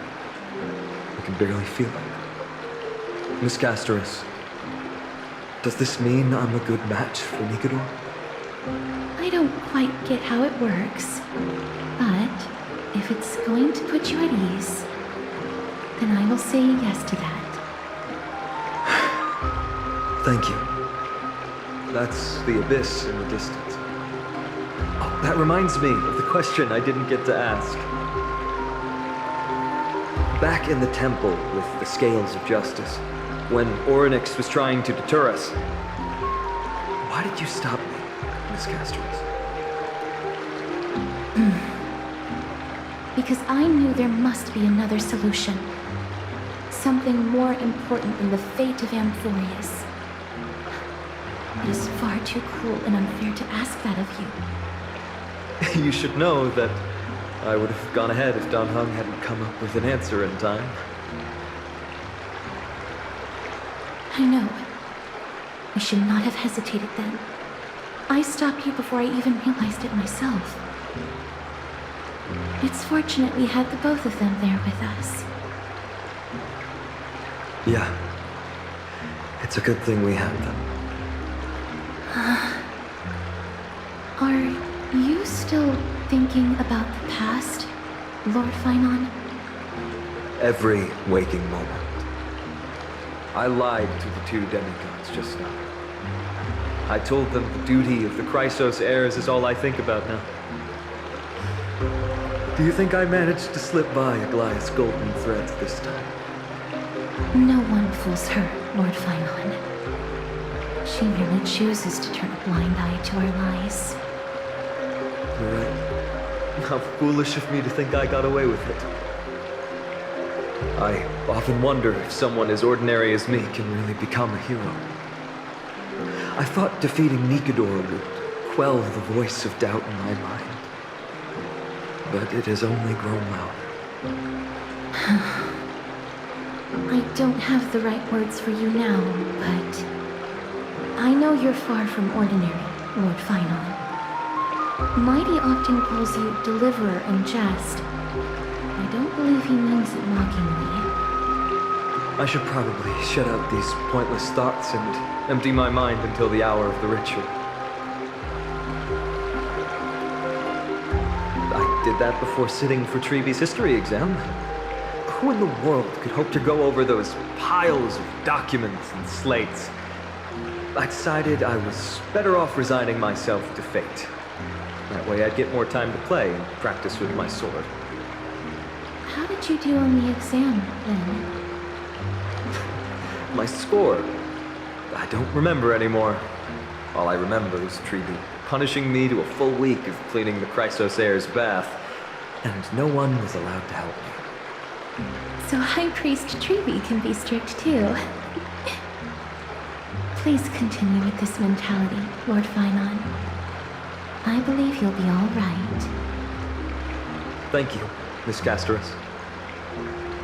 I can barely feel it. Miss Castoris, does this mean I'm a good match for Nikador? I don't quite get how it works, but if it's going to put you at ease, then I will say yes to that. Thank you. That's the abyss in the distance. Oh, that reminds me of the question I didn't get to ask. Back in the temple with the scales of justice, when Orynyx was trying to deter us, why did you stop me, Miss Castoris? Because I knew there must be another solution. Something more important than the fate of Amphorius. It is far too cruel and unfair to ask that of you. You should know that I would have gone ahead if Don Hung hadn't come up with an answer in time. I know. I should not have hesitated then. I stopped you before I even realized it myself. It's fortunate we had the both of them there with us. Yeah. It's a good thing we had them. Are you still thinking about the past, Lord Finon? Every waking moment. I lied to the two demigods just now. I told them the duty of the Chrysos heirs is all I think about now. Do you think I managed to slip by Aglaya's golden threads this time? No one fools her, Lord Finon. She merely chooses to turn a blind eye to our lies. You're right. How foolish of me to think I got away with it. I often wonder if someone as ordinary as me can really become a hero. I thought defeating Nikador would quell the voice of doubt in my mind. But it has only grown louder. I don't have the right words for you now, but I know you're far from ordinary, Lord Finon. Mighty often calls you deliverer in jest. I don't believe he means it mockingly. I should probably shut out these pointless thoughts and empty my mind until the hour of the ritual. I did that before sitting for Treeby's history exam. Who in the world could hope to go over those piles of documents and slates? I decided I was better off resigning myself to fate. That way I'd get more time to play and practice with my sword. How did you do on the exam, then? My score? I don't remember anymore. All I remember is Treeby punishing me to a full week of cleaning the Chrysos Heir's bath, and no one was allowed to help me. So High Priest Treeby can be strict too. Please continue with this mentality, Lord Finon. I believe you'll be all right. Thank you, Miss Castoris.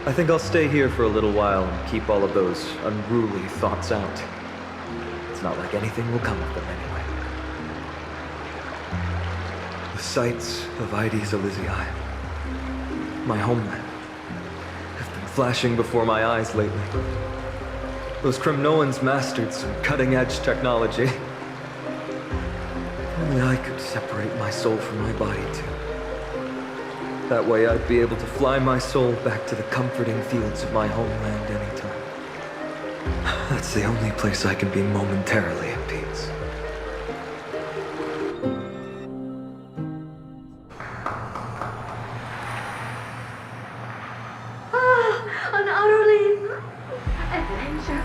I think I'll stay here for a little while and keep all of those unruly thoughts out. It's not like anything will come of them anyway. The sights of Ides Elysiae, my homeland, have been flashing before my eyes lately. Those Kremnoans mastered some cutting-edge technology. If only I could separate my soul from my body too. That way I'd be able to fly my soul back to the comforting fields of my homeland anytime. That's the only place I can be momentarily at peace. An utterly adventure.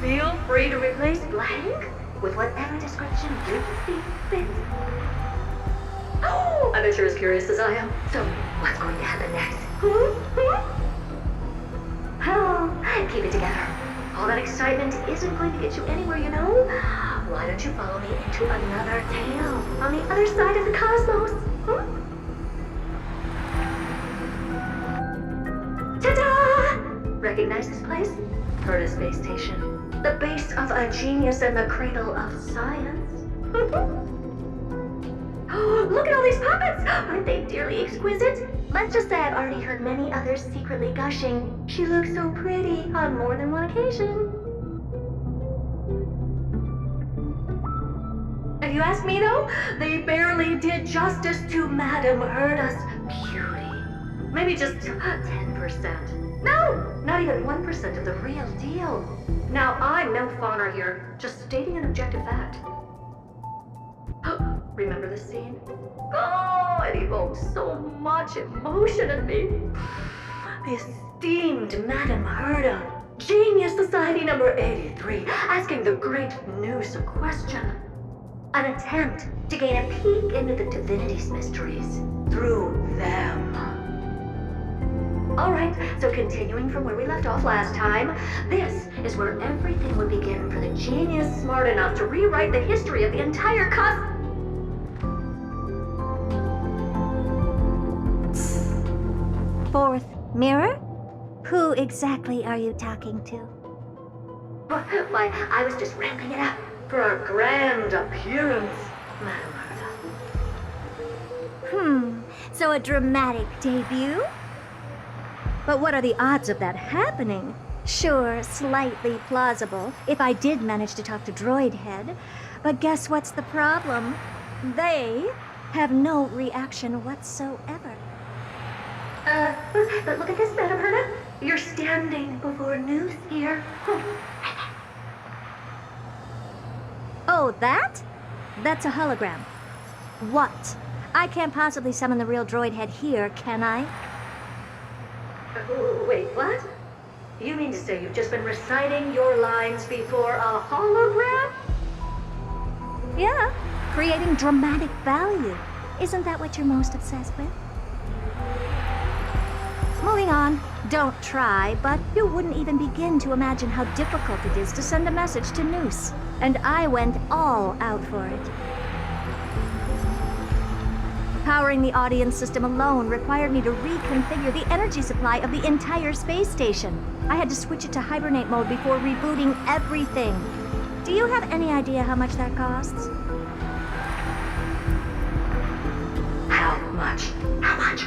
Feel free to replace blank with whatever description you see fit. Oh, I bet you're as curious as I am. So, what's going to happen next? Oh, keep it together. All that excitement isn't going to get you anywhere, you know? Why don't you follow me into another tale on the other side of the cosmos? Ta-da! Recognize this place? Herta Space Station. The base of a genius and the cradle of science. Oh, look at all these puppets! Aren't they dearly exquisite? Let's just say I've already heard many others secretly gushing. She looks so pretty on more than one occasion. If you ask me though, they barely did justice to Madame Herta's beauty. Maybe just 10%. No, not even 1% of the real deal. Now, I'm no fawner here, just stating an objective fact. Remember this scene? Oh, it evokes so much emotion in me. The esteemed Madame Herta, Genius Society number 83, asking the great Noose a question. An attempt to gain a peek into the divinity's mysteries through them. Alright, so continuing from where we left off last time, this is where everything would begin for the genius smart enough to rewrite the history of the entire Fourth mirror? Who exactly are you talking to? Why, I was just ramping it up for our grand appearance, Madame Herta. So a dramatic debut? But what are the odds of that happening? Sure, slightly plausible, if I did manage to talk to Droidhead. But guess what's the problem? They have no reaction whatsoever. But look at this, Madame Herta. You're standing before Noose here. Oh, that? That's a hologram. What? I can't possibly summon the real Droidhead here, can I? Wait, what? You mean to say you've just been reciting your lines before a hologram? Yeah, creating dramatic value. Isn't that what you're most obsessed with? Moving on. Don't try, but you wouldn't even begin to imagine how difficult it is to send a message to Noose. And I went all out for it. Powering the audience system alone required me to reconfigure the energy supply of the entire space station. I had to switch it to hibernate mode before rebooting everything. Do you have any idea how much that costs? How much? How much?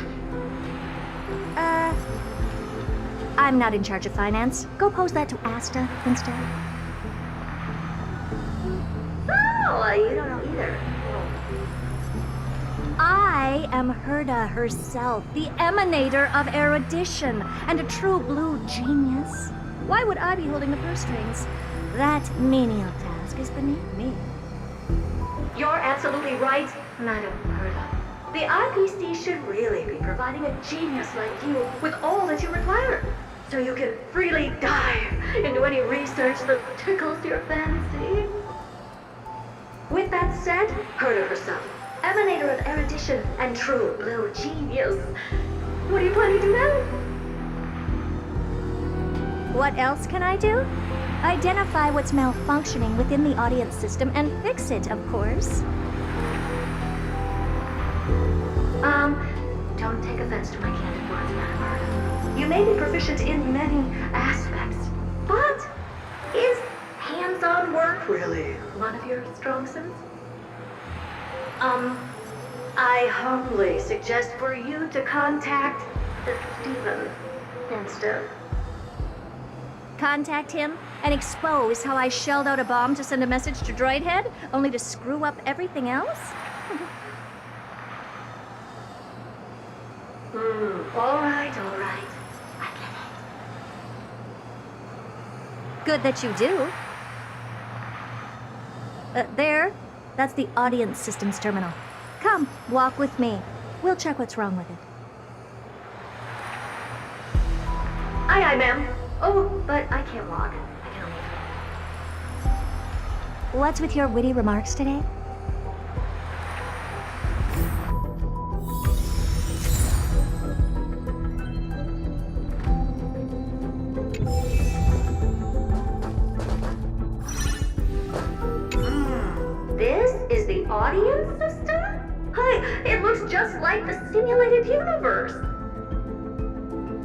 I'm not in charge of finance. Go pose that to Asta instead. Oh, you don't know either. I am Herda herself, the emanator of erudition, and a true blue genius. Why would I be holding the purse strings? That menial task is beneath me. You're absolutely right, Madam Herda. The IPC should really be providing a genius like you with all that you require, so you can freely dive into any research that tickles your fancy. With that said, Herda herself, emanator of erudition and true blue genius. What are you planning to do now? What else can I do? Identify what's malfunctioning within the audience system and fix it, of course. Don't take offense to my candid words, Madam Herda. You may be proficient in many aspects, but is hands-on work really one of your strong suits? I humbly suggest for you to contact Stephen instead. Contact him and expose how I shelled out a bomb to send a message to Droidhead, only to screw up everything else? All right. I get it. Good that you do. There. That's the audience systems terminal. Come, walk with me. We'll check what's wrong with it. Aye, ma'am. Oh, but I can't walk. I can only... What's with your witty remarks today? This is the audience system? Hi, it looks just like the simulated universe.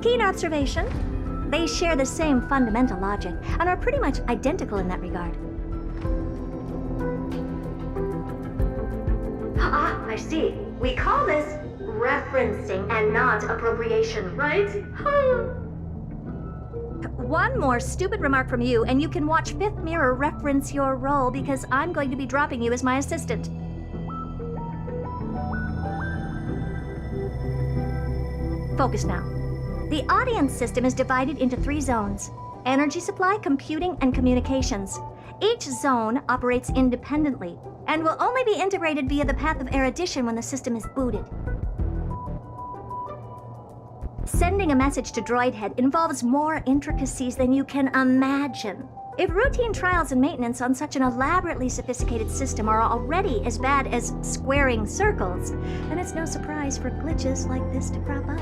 Keen observation. They share the same fundamental logic and are pretty much identical in that regard. Ah, I see. We call this referencing and not appropriation, right? One more stupid remark from you, and you can watch Fifth Mirror reference your role because I'm going to be dropping you as my assistant. Focus now. The audience system is divided into 3 zones: energy supply, computing, and communications. Each zone operates independently and will only be integrated via the path of erudition when the system is booted. Sending a message to Droidhead involves more intricacies than you can imagine. If routine trials and maintenance on such an elaborately sophisticated system are already as bad as squaring circles, then it's no surprise for glitches like this to crop up.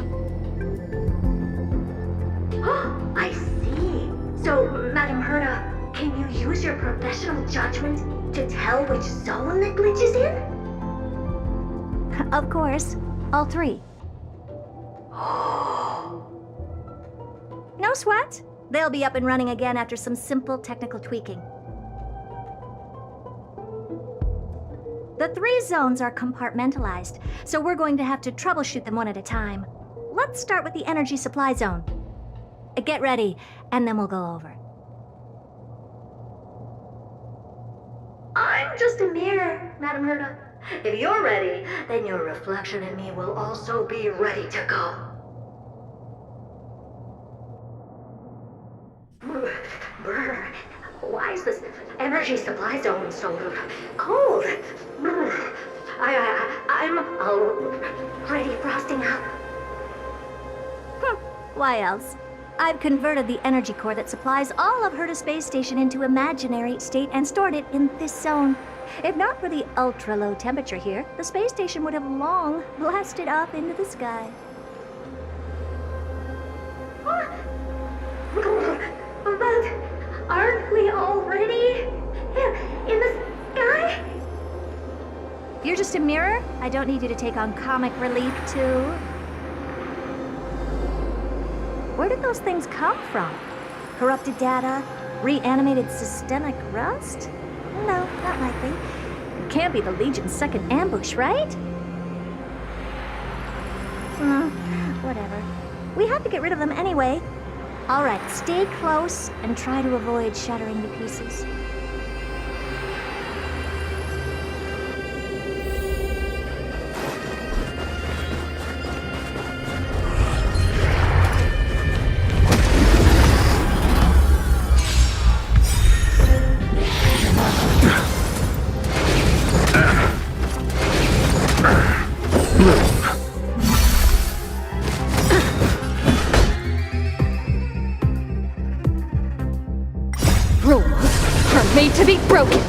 I see. So, Madam Herda, can you use your professional judgment to tell which zone the glitch is in? Of course. All 3. No sweat. They'll be up and running again after some simple technical tweaking. The 3 zones are compartmentalized, so we're going to have to troubleshoot them one at a time. Let's start with the energy supply zone. Get ready, and then we'll go over. I'm just a mirror, Madam Herda. If you're ready, then your reflection in me will also be ready to go. Brr, why is this energy supply zone so cold? Brr, I'm already frosting up. Why else? I've converted the energy core that supplies all of Herta Space Station into imaginary state and stored it in this zone. If not for the ultra-low temperature here, the space station would have long blasted off into the sky. But aren't we already in the sky? You're just a mirror? I don't need you to take on comic relief, too. Where did those things come from? Corrupted data? Reanimated systemic rust? No, not likely. It can't be the Legion's second ambush, right? Whatever. We have to get rid of them anyway. All right, stay close and try to avoid shattering to pieces. Made to be broken.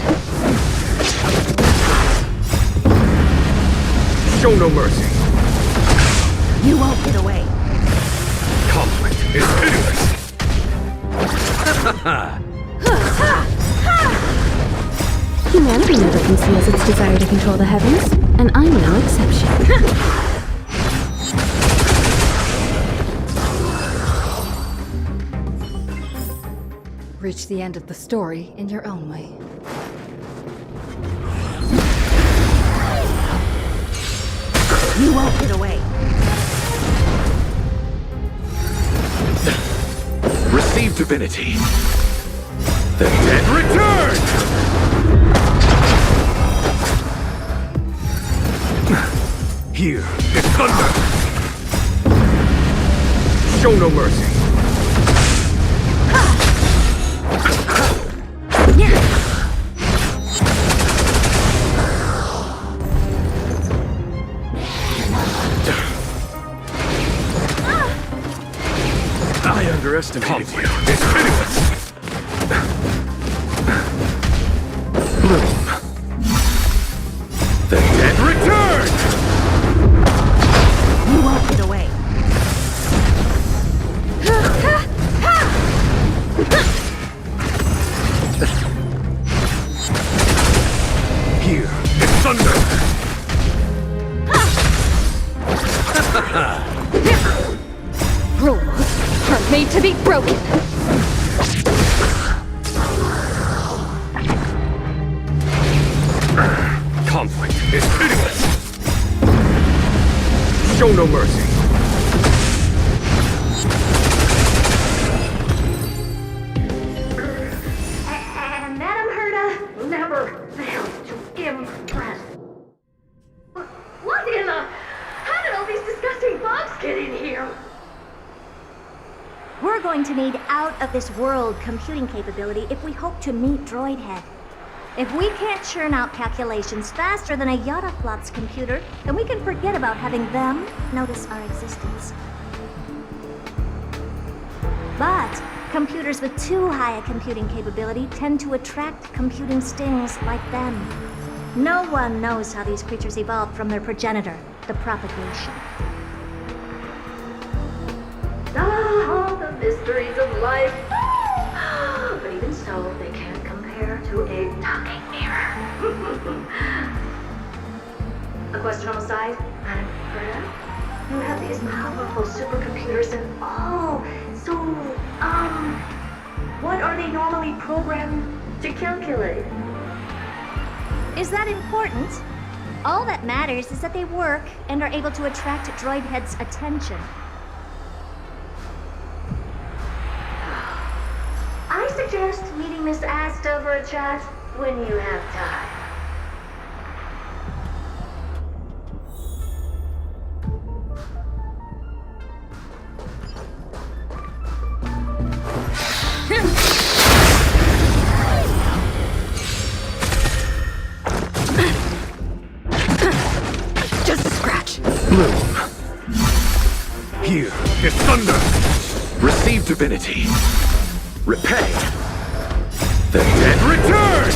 Show no mercy. You won't get away. Conflict is pitiless. Humanity never conceals its desire to control the heavens, and I'm no exception. Reach the end of the story in your own way. You won't get away. Receive divinity. The dead return! Here is thunder! Show no mercy. I underestimated you. It's pitiless. Bloom. The dead return! You won't get away. Here is thunder! Rules are made to be broken. Conflict is pitiless. Show no mercy. And Madame Herta never fails to impress. What in the... How did all these disgusting bugs get in here? We're going to need out-of-this-world computing capability if we hope to meet Droidhead. If we can't churn out calculations faster than a Yataflop's computer, then we can forget about having them notice our existence. But computers with too high a computing capability tend to attract computing stings like them. No one knows how these creatures evolved from their progenitor, the propagation. Ah, the mysteries of life. But even so, they can't compare to a talking mirror. A question on the side, Madam Herta? You have these powerful supercomputers and so, what are they normally programmed to calculate? Is that important? All that matters is that they work and are able to attract Droidhead's attention. I suggest meeting Miss Asta for a chat when you have time. Just a scratch. Bloom. Here is thunder. Receive divinity. Repay. The dead return!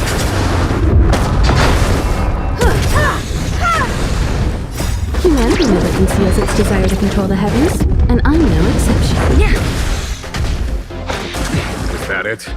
Humanity never conceals its desire to control the heavens, and I'm no exception. Is that it?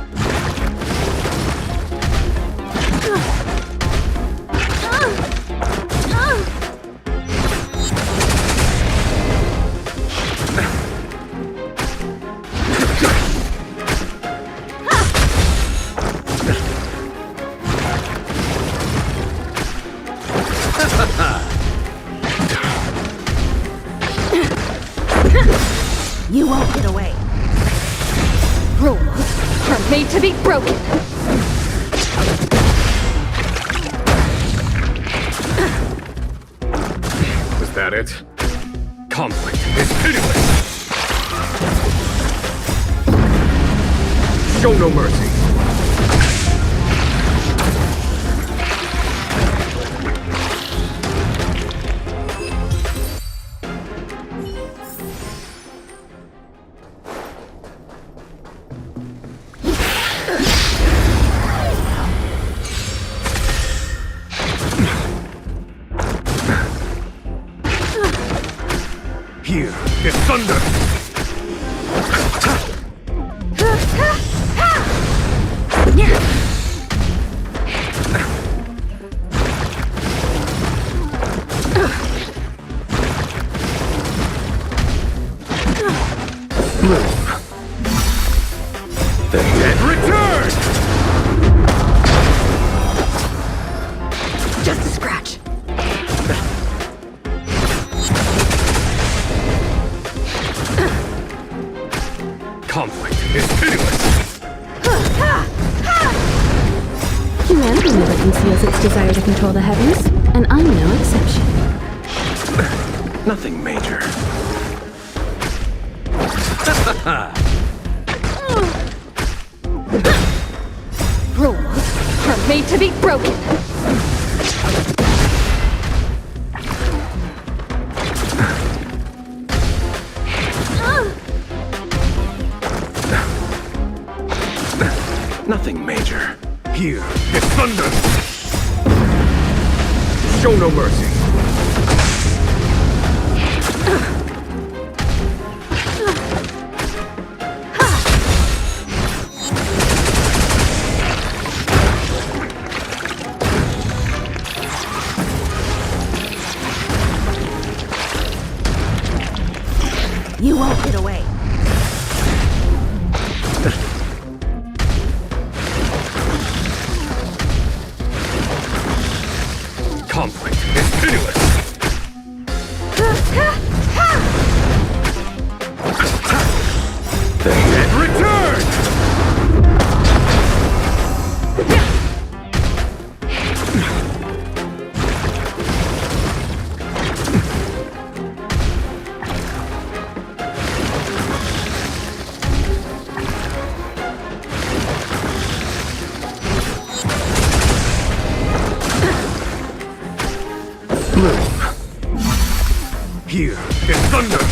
You won't get away. Rules are made to be broken. Was that it? Conflict is pitiless! Show no mercy! Here is thunder! Move. The dead return! Just a scratch. Conflict is pitiless! Humanity never conceals its desire to control the heavens, and I'm no exception. Nothing major. Rules are made to be broken. Nothing major. Here is thunder! Show no mercy! You won't get away. Conflict is pitiless! The dead return! Move. Here is thunder!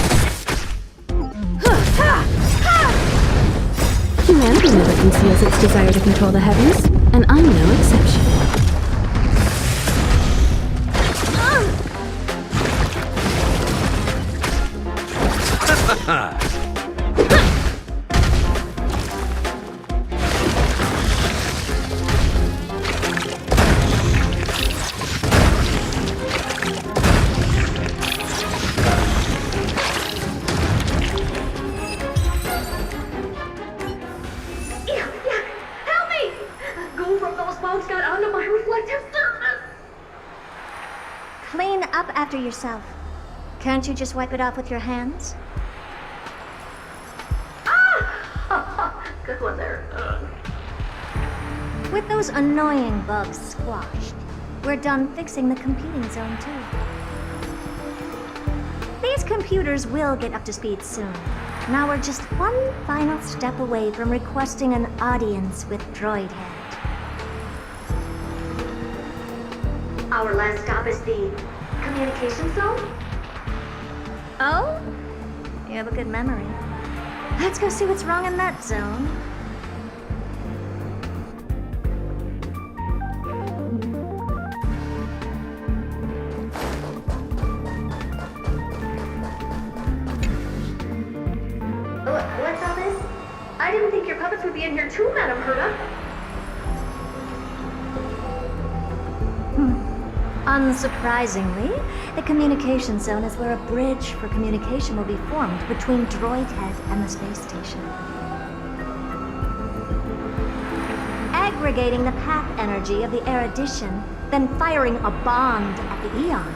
Humanity never conceals its desire to control the heavens, and I'm no exception. Help me! Go from those bugs got onto my reflective surface! Clean up after yourself. Can't you just wipe it off with your hands? Ah! Good one there. With those annoying bugs squashed, we're done fixing the computing zone too. These computers will get up to speed soon. Now we're just one final step away from requesting an audience with Droidhead. Our last stop is the communication zone? Oh? You have a good memory. Let's go see what's wrong in that zone. What's all this? I didn't think your puppets would be in here too, Madam Herta. Unsurprisingly, the communication zone is where a bridge for communication will be formed between Droid Head and the space station. Aggregating the path energy of the erudition, then firing a bond at the Eon.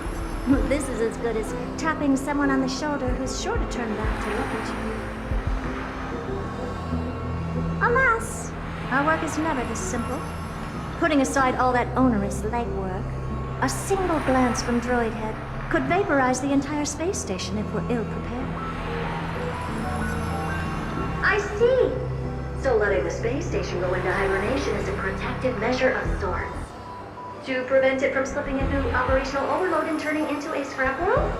This is as good as tapping someone on the shoulder who's sure to turn back to look at you. Alas, our work is never this simple. Putting aside all that onerous legwork, a single glance from Droid Head could vaporize the entire space station if we're ill prepared. I see! So letting the space station go into hibernation is a protective measure of sorts. To prevent it from slipping into operational overload and turning into a scrap world?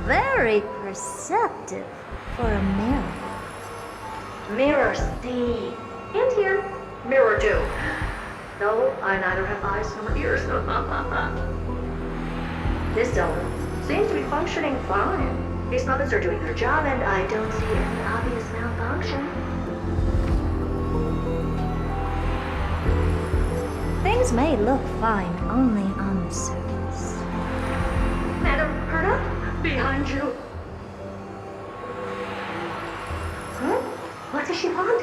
Very perceptive for a mirror. Mirror see. And here. Mirror do. No, I neither have eyes nor ears. This zone seems to be functioning fine. These puppets are doing their job and I don't see any obvious malfunction. Things may look fine only on the surface. Madam Herta, behind you. Huh? What does she want?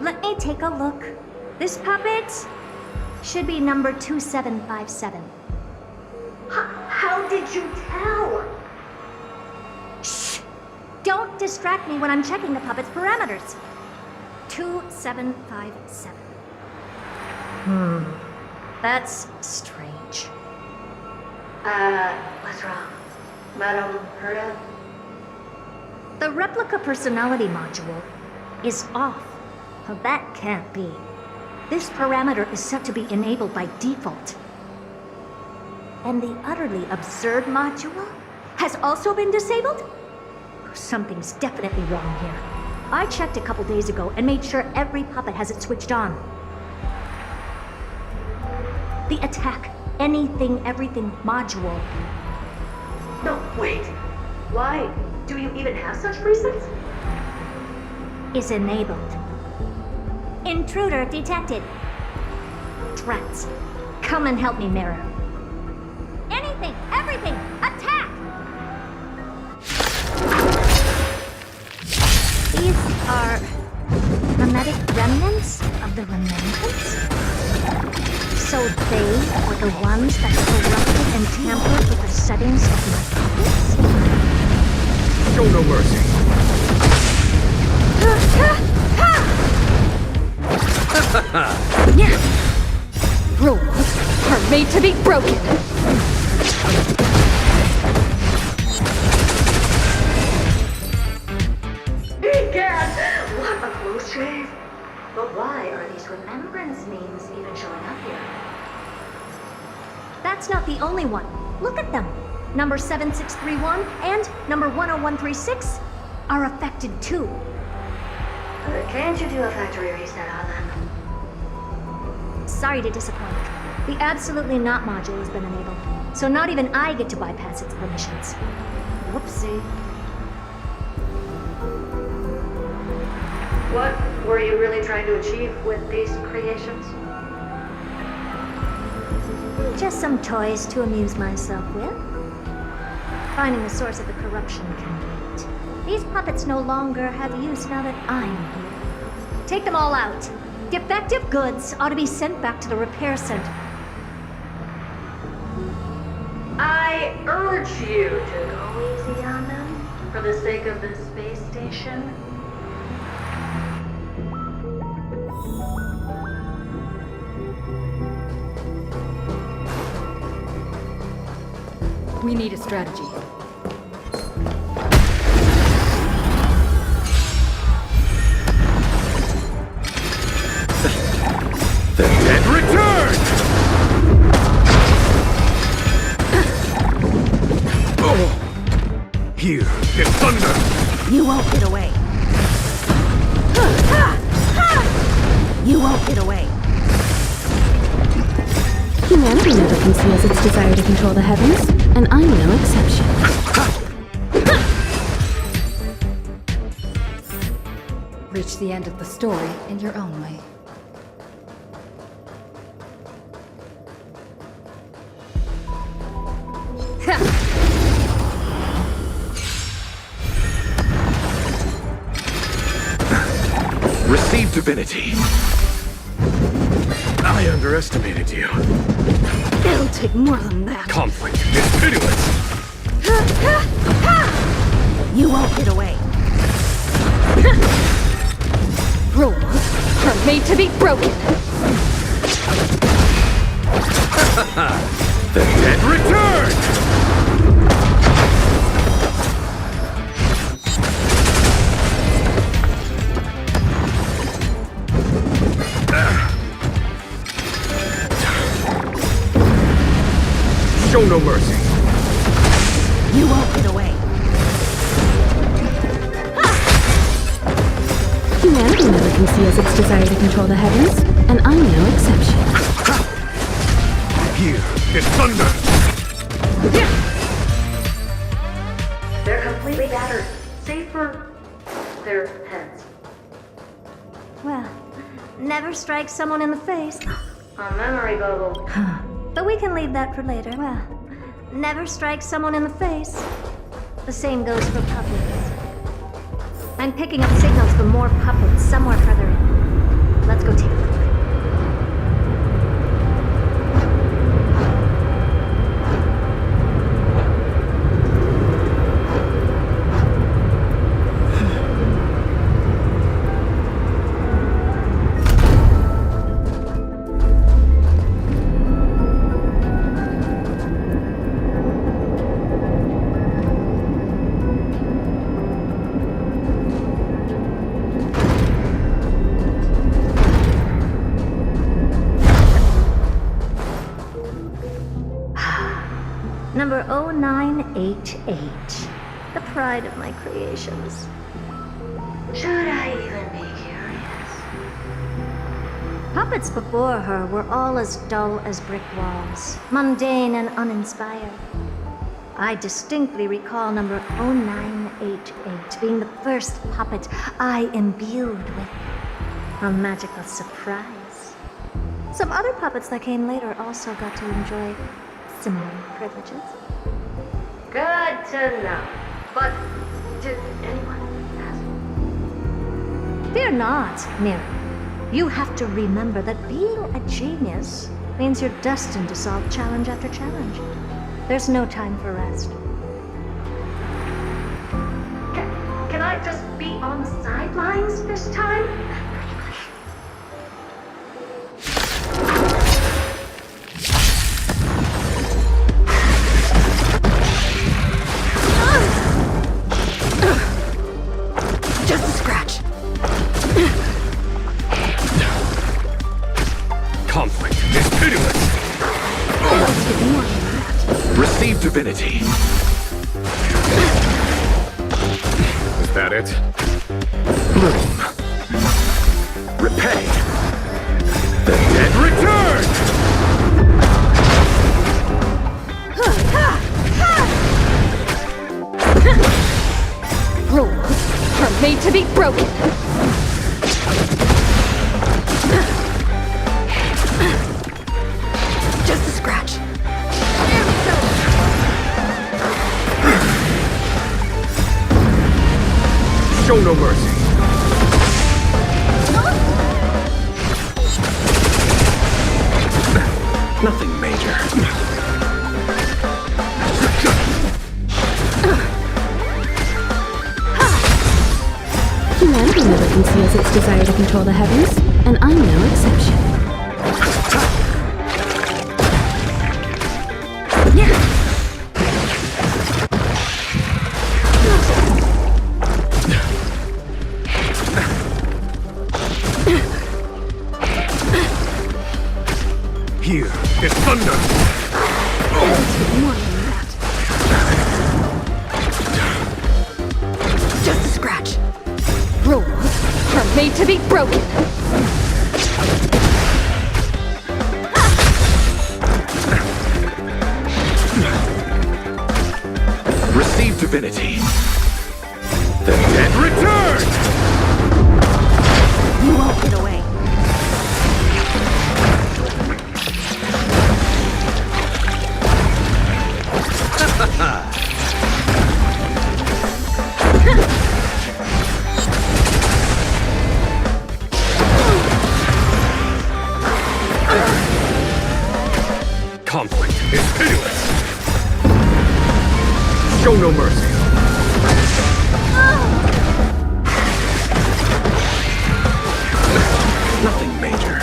Let me take a look. This puppet should be number 2757. How did you tell? Shh! Don't distract me when I'm checking the puppet's parameters. 2757. That's strange. What's wrong? Madam Herta? The replica personality module is off. Well, that can't be. This parameter is set to be enabled by default. And the utterly absurd module has also been disabled? Something's definitely wrong here. I checked a couple days ago and made sure every puppet has it switched on. The attack, anything, everything module. No, wait. Why do you even have such presets? Is enabled. Intruder detected. Drats. Come and help me, Mirror. Anything, everything, attack! These are hermetic remnants of the remembrance? So they were the ones that corrupted and tampered with the settings of my puppets? Show no mercy. Rules are made to be broken. Egad! What a close shave! But why are these remembrance names even showing up here? That's not the only one. Look at them. Number 7631 and number 10136 are affected too. Can't you do a factory reset on them? Sorry to disappoint. The Absolutely Not module has been enabled, so not even I get to bypass its permissions. Whoopsie. What were you really trying to achieve with these creations? Just some toys to amuse myself with. Finding the source of the corruption can wait. These puppets no longer have use now that I'm here. Take them all out. Defective goods ought to be sent back to the repair center. I urge you to go easy on them for the sake of the space station. We need a strategy. And return! is thunder! You won't get away. You won't get away. Humanity never conceals its desire to control the heavens, and I'm no exception. Reach the end of the story in your own way. Receive divinity. I underestimated you. It'll take more than that. Conflict is pitiless. You won't get away. Rules are made to be broken. The dead return! Show no mercy. You won't get away. Humanity never conceals its desire to control the heavens, and I'm no exception. Here is thunder. They're completely battered, save for their heads. Well, never strike someone in the face. A memory bubble. But we can leave that for later. Well, never strike someone in the face. The same goes for puppets. I'm picking up signals for more puppets somewhere further in. Let's go take a look. Number 0988. The pride of my creations. Should I even be curious? Puppets before her were all as dull as brick walls, mundane and uninspired. I distinctly recall number 0988 being the first puppet I imbued with a magical surprise. Some other puppets that came later also got to enjoy similar privileges. Good to know. But did anyone ask? Fear not, Mira. You have to remember that being a genius means you're destined to solve challenge after challenge. There's no time for rest. Can I just be on the sidelines this time? Just a scratch. Conflict is pitiless. Receive divinity. Is that it? Bloom. Repay. The dead return! Rules are made to be broken. Just a scratch. Show no mercy. Nothing major. Humanity never conceals its desire to control the heavens, and I'm no exception. Here is thunder. More than that. made to be broken. Receive divinity. The dead return! You won't get away. Conflict is pitiless. Show no mercy. Nothing major.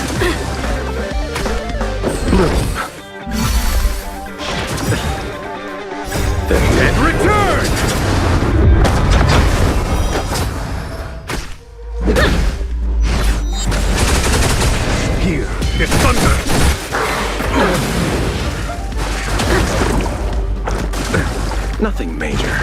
Bloom. The dead return! Here is thunder! Nothing major.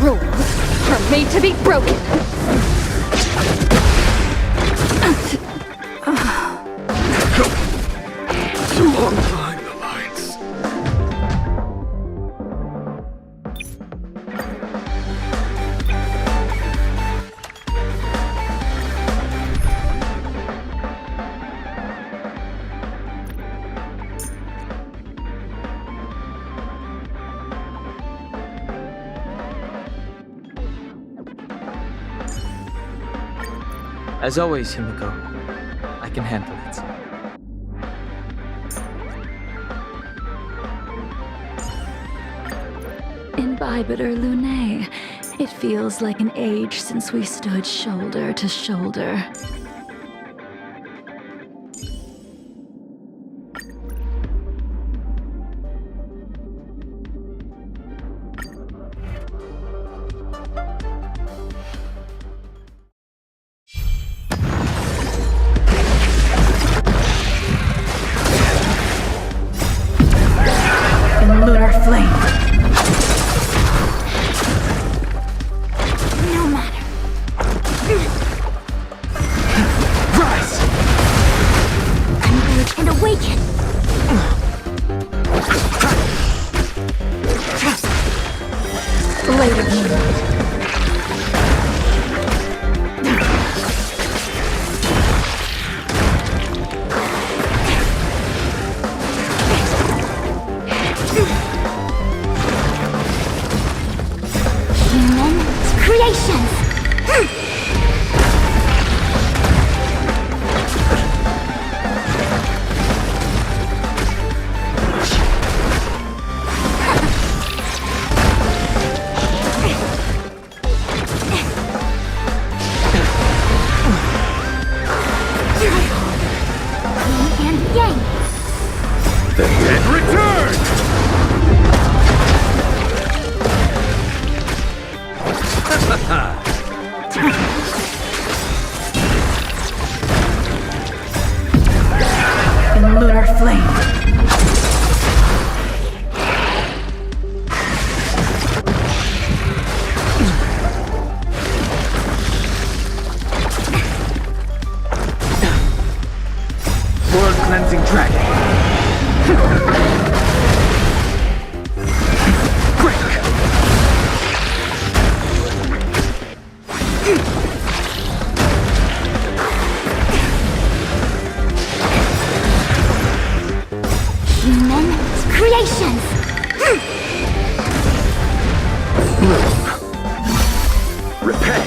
Rules are made to be broken. It's a long time, the lines. As always, Himiko, I can handle it. Imbibitor Lunae. It feels like an age since we stood shoulder to shoulder. In lunar flame. No matter. Rise! Converge and awaken. Blade of moonlight. Human creations. Yin and yang. The dead return! In lunar flame. World cleansing dragon. Break. Human creations. Bloom. Repay.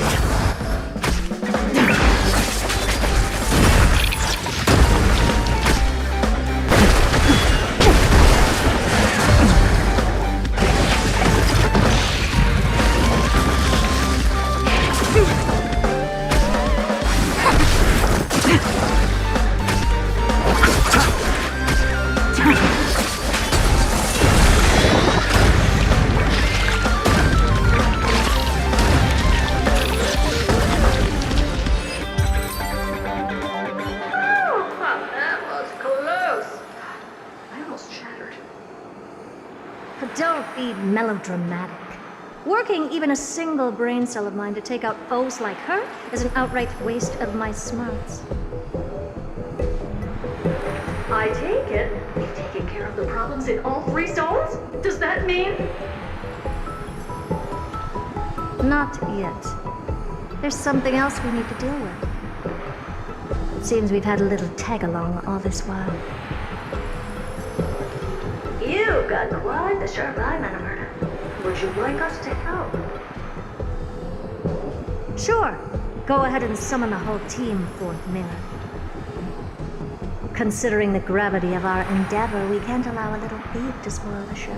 be melodramatic. Working even a single brain cell of mine to take out foes like her is an outright waste of my smarts. I take it we've taken care of the problems in all 3 zones? Does that mean? Not yet. There's something else we need to deal with. It seems we've had a little tag-along all this while. You've got quite the sharp eye, Manamurda. Would you like us to help? Sure. Go ahead and summon the whole team, Fourth Mirror. Considering the gravity of our endeavor, we can't allow a little thief to spoil the show.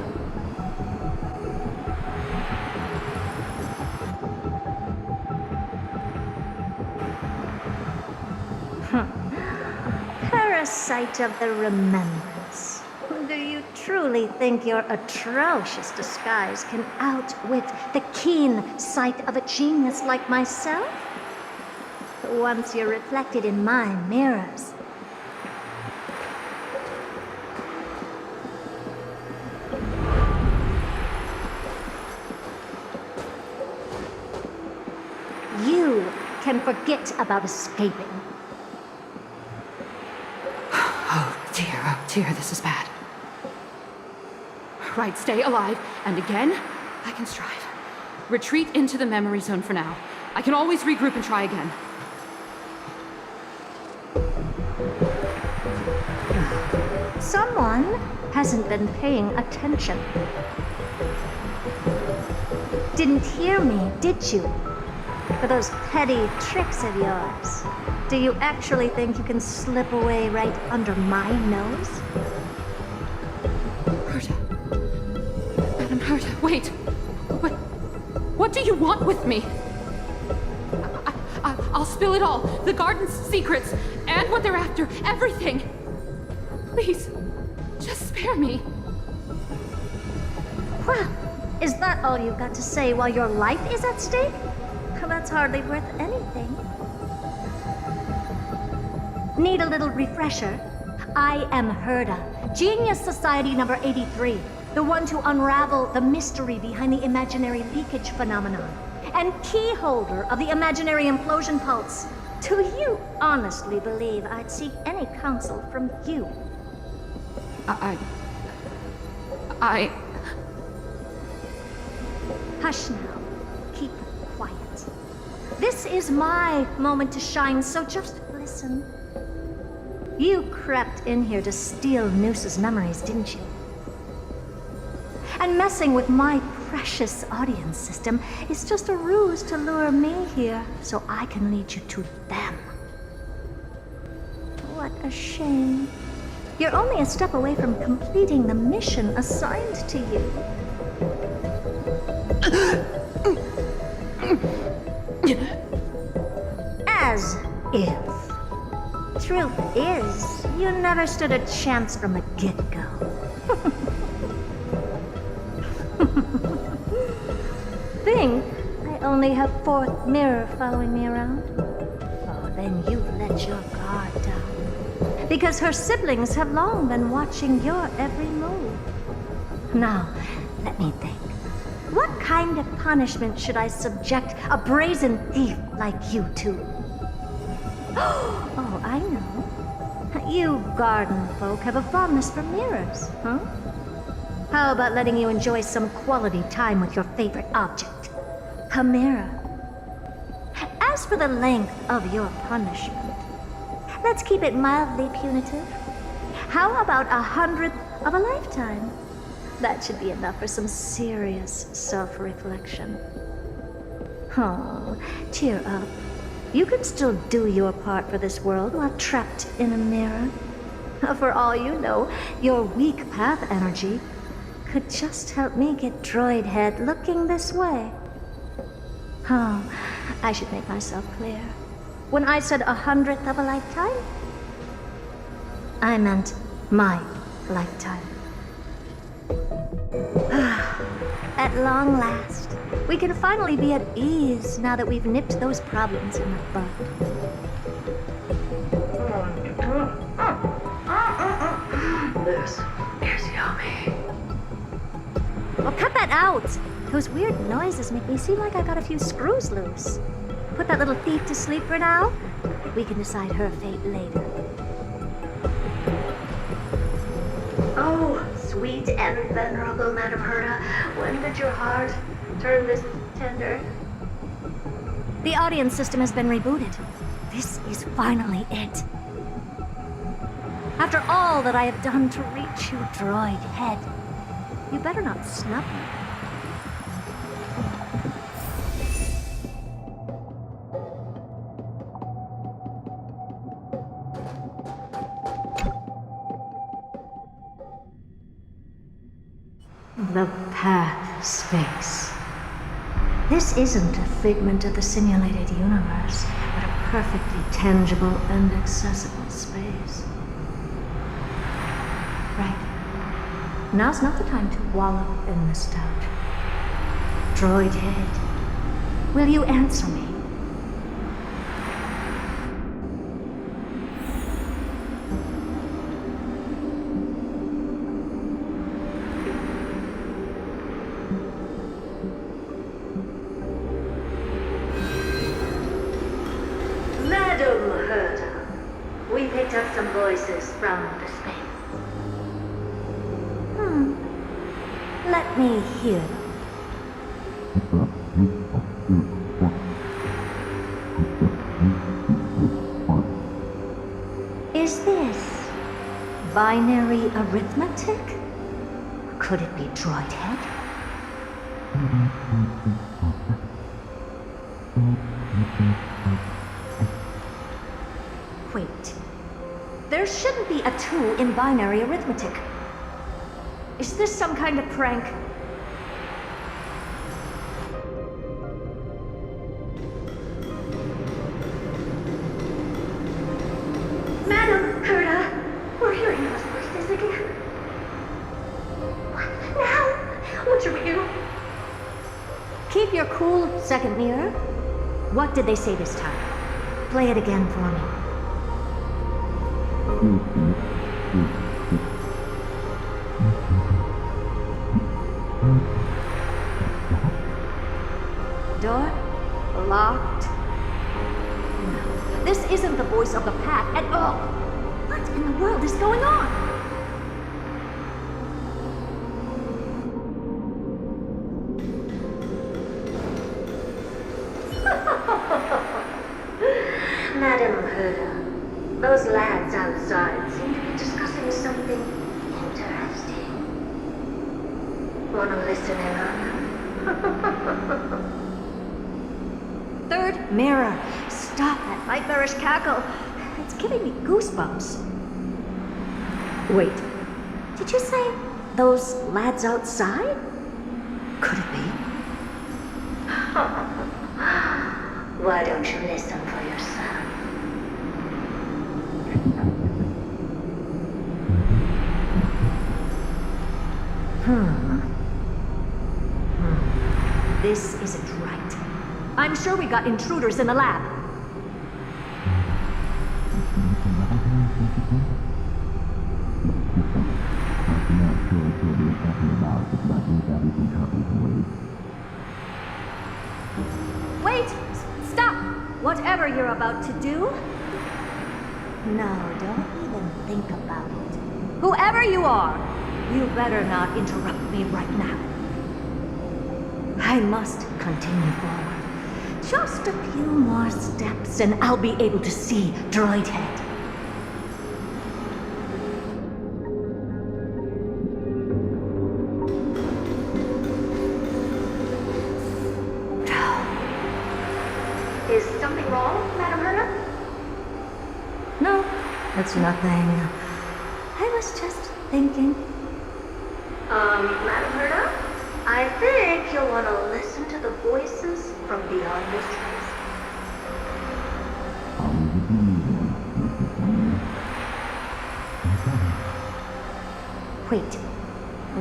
Parasite of the Remembrance. Do you truly think your atrocious disguise can outwit the keen sight of a genius like myself? Once you're reflected in my mirrors, you can forget about escaping. Oh dear, this is bad. Right, stay alive, and again, I can strive. Retreat into the memory zone for now. I can always regroup and try again. Someone hasn't been paying attention. Didn't hear me, did you? For those petty tricks of yours. Do you actually think you can slip away right under my nose? Madam Herta, wait. What do you want with me? I'll spill it all. The garden's secrets, and what they're after, everything. Please, just spare me. Well, is that all you've got to say while your life is at stake? That's hardly worth anything. Need a little refresher? I am Herta, Genius Society number 83, the one to unravel the mystery behind the imaginary leakage phenomenon, and key holder of the imaginary implosion pulse. Do you honestly believe I'd seek any counsel from you? Hush now. Keep quiet. This is my moment to shine, so just listen. You crept in here to steal Noose's memories, didn't you? And messing with my precious audience system is just a ruse to lure me here so I can lead you to them. What a shame. You're only a step away from completing the mission assigned to you. As if. Truth is, you never stood a chance from the get-go. Think I only have Fourth Mirror following me around? Oh, then you've let your guard down. Because her siblings have long been watching your every move. Now, let me think. What kind of punishment should I subject a brazen thief like you to? Oh, I know. You garden folk have a fondness for mirrors, huh? How about letting you enjoy some quality time with your favorite object? A mirror. As for the length of your punishment, let's keep it mildly punitive. How about 100th of a lifetime? That should be enough for some serious self-reflection. Oh, cheer up. You can still do your part for this world while trapped in a mirror. For all you know, your weak path energy could just help me get Droid Head looking this way. Oh, I should make myself clear. When I said 100th of a lifetime, I meant my lifetime. At long last, we can finally be at ease now that we've nipped those problems in the bud. This is yummy. Oh, cut that out! Those weird noises make me seem like I got a few screws loose. Put that little thief to sleep for now. We can decide her fate later. Oh, sweet and venerable Madam Herta, when did your heart turn this tender? The audience system has been rebooted. This is finally it. After all that I have done to reach you, droid head, you better not snub me. The path of space. This isn't a figment of the simulated universe, but a perfectly tangible and accessible space. Right. Now's not the time to wallow in nostalgia. Droid head, will you answer me? Madam Herta, we picked up some voices from the space. Let me hear them. Is this binary arithmetic? Could it be droid head? Wait. There shouldn't be a 2 in binary arithmetic. Is this some kind of prank? Madam Herta, we're hearing those voices again. What now? What should we do? Keep your cool, second mirror. What did they say this time? Play it again for me. Door locked. No, this isn't the voice of the path at all. What in the world is going on? Madam Herta, those lads outside seem to be discussing something interesting. Wanna listen in on them? Third mirror. Stop that nightmarish cackle. It's giving me goosebumps. Wait, did you say those lads outside? Could it be? Why don't you listen for yourself? This isn't right. I'm sure we got intruders in the lab. Wait! Stop! Whatever you're about to do. No, don't even think about it. Whoever you are, you better not interrupt me right now. I must continue forward. Just a few more steps and I'll be able to see Droid Head. Is something wrong, Madam Herta? No, it's nothing. I was just thinking. Madam Herta? I think you'll want to listen to the voices from beyond this space. Wait,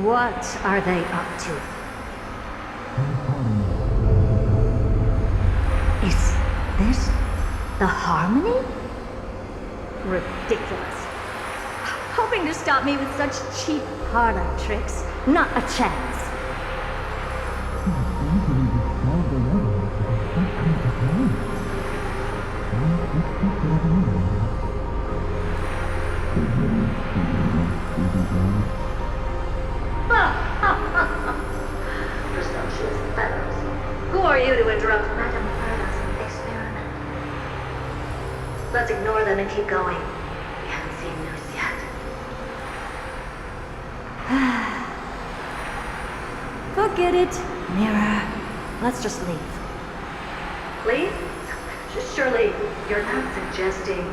what are they up to? Is this the Harmony? Ridiculous. Hoping to stop me with such cheap parlor tricks. Not a chance. Presumptuous fellows. Who are you to interrupt Madame Perla's experiment? Let's ignore them and keep going. We haven't seen news yet. Forget it, Mirror. Let's just leave. Leave? Surely you're not suggesting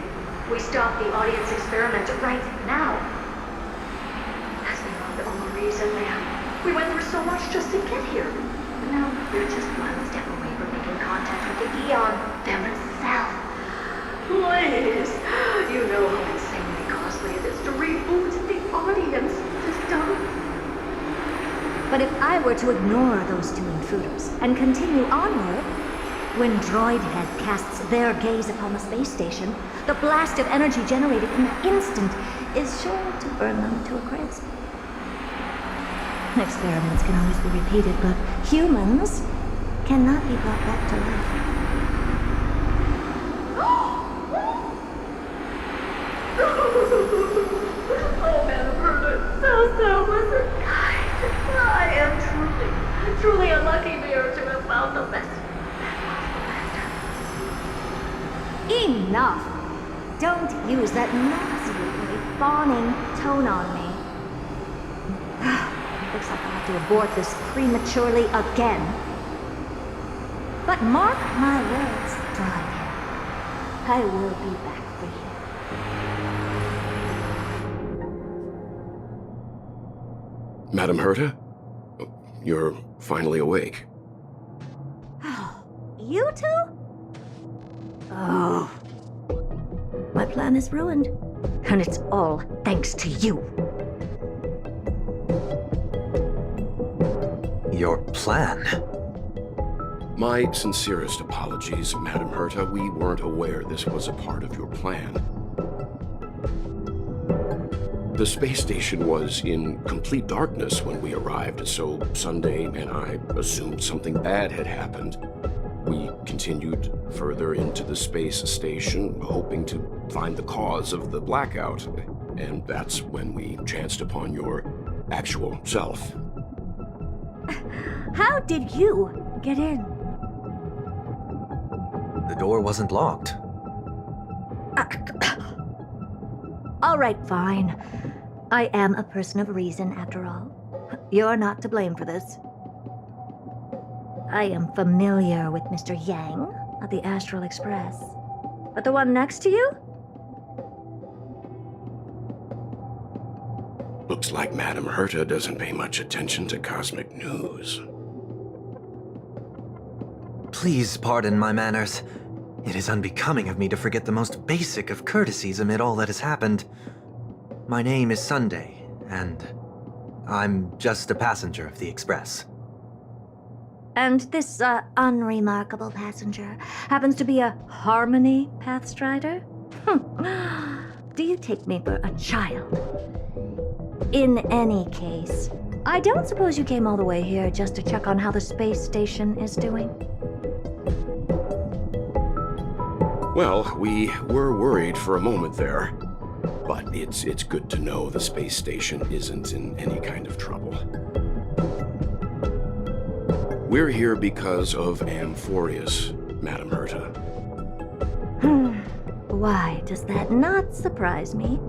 we stop the audience experiment right now. That's beyond all reason, ma'am. We went through so much just to get here. And now we're just one step away from making contact with the Eon themselves. Please, you know how insanely costly it is to reboot the audience system. But if I were to ignore those two intruders and continue onward, when Droidhead casts their gaze upon the space station, the blast of energy generated in an instant is sure to burn them to a crisp. Experiments can always be repeated, but humans cannot be brought back to life. Oh, Madam Herder, so listen. I am truly a lucky mirror to have found the best. Enough! Don't use that nauseatingly fawning tone on me. Looks like I'll have to abort this prematurely again. But mark my words, Droidhead. I will be back for you. Madam Herta? You're finally awake. You two? Oh. My plan is ruined. And it's all thanks to you. Your plan? My sincerest apologies, Madam Herta. We weren't aware this was a part of your plan. The space station was in complete darkness when we arrived, so Sunday and I assumed something bad had happened. We continued further into the space station, hoping to find the cause of the blackout, and that's when we chanced upon your actual self. How did you get in? The door wasn't locked. All right, fine. I am a person of reason, after all. You're not to blame for this. I am familiar with Mr. Yang of the Astral Express. But the one next to you? Looks like Madam Herta doesn't pay much attention to cosmic news. Please pardon my manners. It is unbecoming of me to forget the most basic of courtesies amid all that has happened. My name is Sunday, and I'm just a passenger of the Express. And this, unremarkable passenger happens to be a Harmony Pathstrider? Do you take me for a child? In any case, I don't suppose you came all the way here just to check on how the space station is doing? Well, we were worried for a moment there, but it's good to know the space station isn't in any kind of trouble. We're here because of Amphorius, Madam Herta. Why does that not surprise me?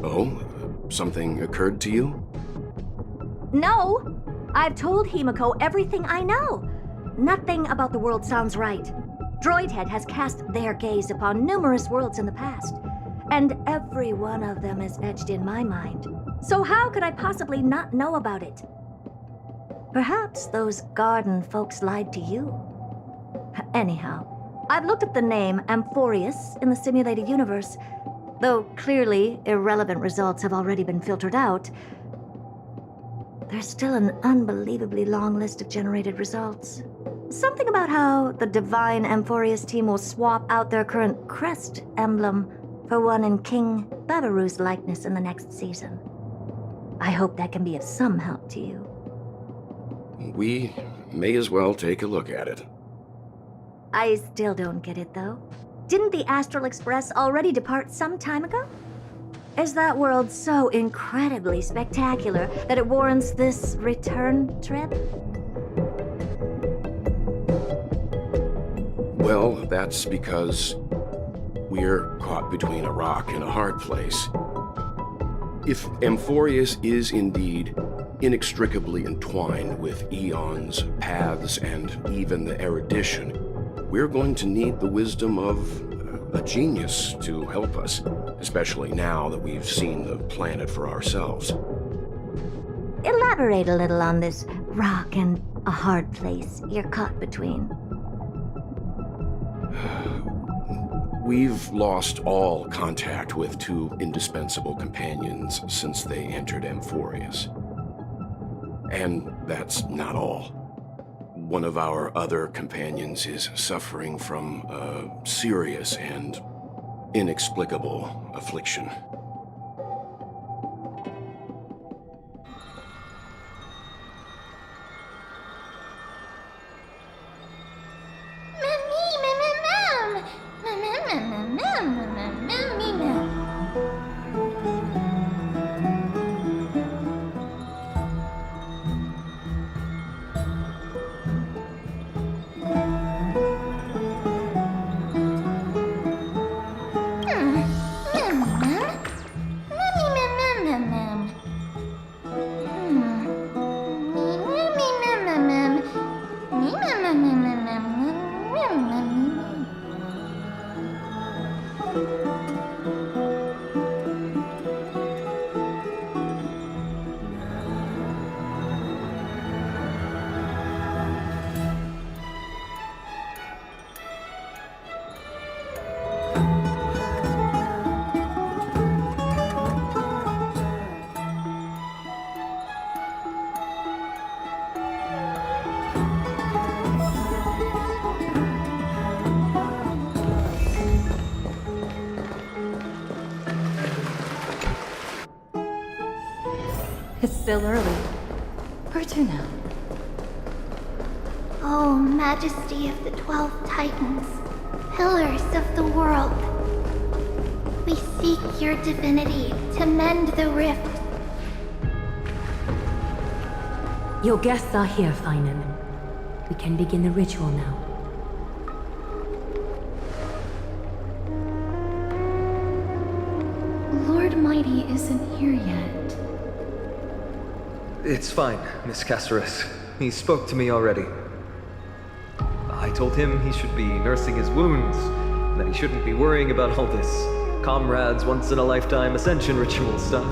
Oh? Something occurred to you? No! I've told Himiko everything I know. Nothing about the world sounds right. Droidhead has cast their gaze upon numerous worlds in the past, and every one of them is etched in my mind. So how could I possibly not know about it? Perhaps those garden folks lied to you. Anyhow, I've looked up the name Amphorius in the simulated universe. Though clearly irrelevant results have already been filtered out, there's still an unbelievably long list of generated results. Something about how the Divine Amphorius team will swap out their current crest emblem for one in King Babaru's likeness in the next season. I hope that can be of some help to you. We may as well take a look at it. I still don't get it, though. Didn't the Astral Express already depart some time ago? Is that world so incredibly spectacular that it warrants this return trip? Well, that's because we're caught between a rock and a hard place. If Amphorius is indeed inextricably entwined with eons, paths, and even the erudition, we're going to need the wisdom of a genius to help us, especially now that we've seen the planet for ourselves. Elaborate a little on this rock and a hard place you're caught between. We've lost all contact with two indispensable companions since they entered Amphorius. And that's not all. One of our other companions is suffering from a serious and inexplicable affliction. It's still early. Where to now? O Majesty of the 12 Titans, pillars of the world, we seek your divinity to mend the rift. Your guests are here, Finan. We can begin the ritual now. Lord Mighty isn't here yet. It's fine, Miss Caceres. He spoke to me already. I told him he should be nursing his wounds, and that he shouldn't be worrying about all this comrades once-in-a-lifetime ascension ritual stuff.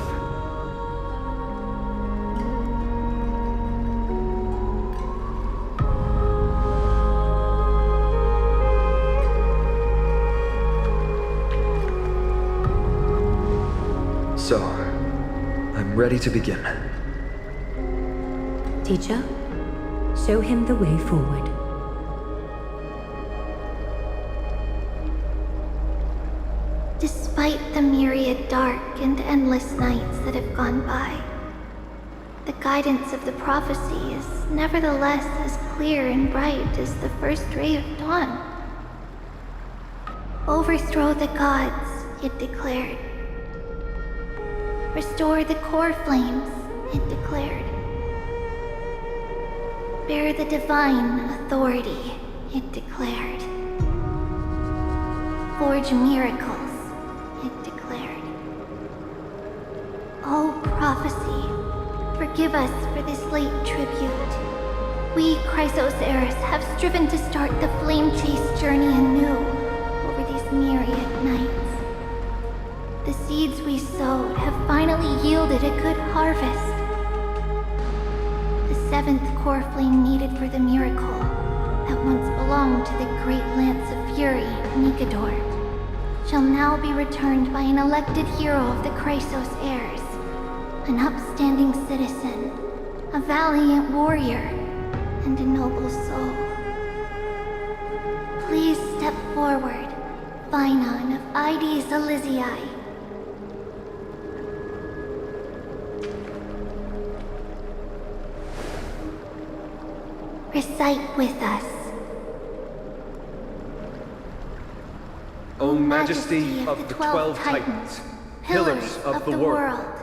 So, I'm ready to begin. Teacher, show him the way forward. Despite the myriad dark and endless nights that have gone by, the guidance of the prophecy is nevertheless as clear and bright as the first ray of dawn. Overthrow the gods, it declared. Restore the Coreflames, it declared. Bear the divine authority, it declared. Forge miracles, it declared. O prophecy, forgive us for this late tribute. We, Chrysos Eris, have striven to start the flame chase journey anew over these myriad nights. The seeds we sowed have finally yielded a good harvest. The 7th Coreflame needed for the miracle that once belonged to the great Lance of Fury, Nikador, shall now be returned by an elected hero of the Chrysos heirs, an upstanding citizen, a valiant warrior, and a noble soul. Please step forward, Finan of Ides Elysiae. Recite with us. O Majesty of the 12 Titans, pillars of the world,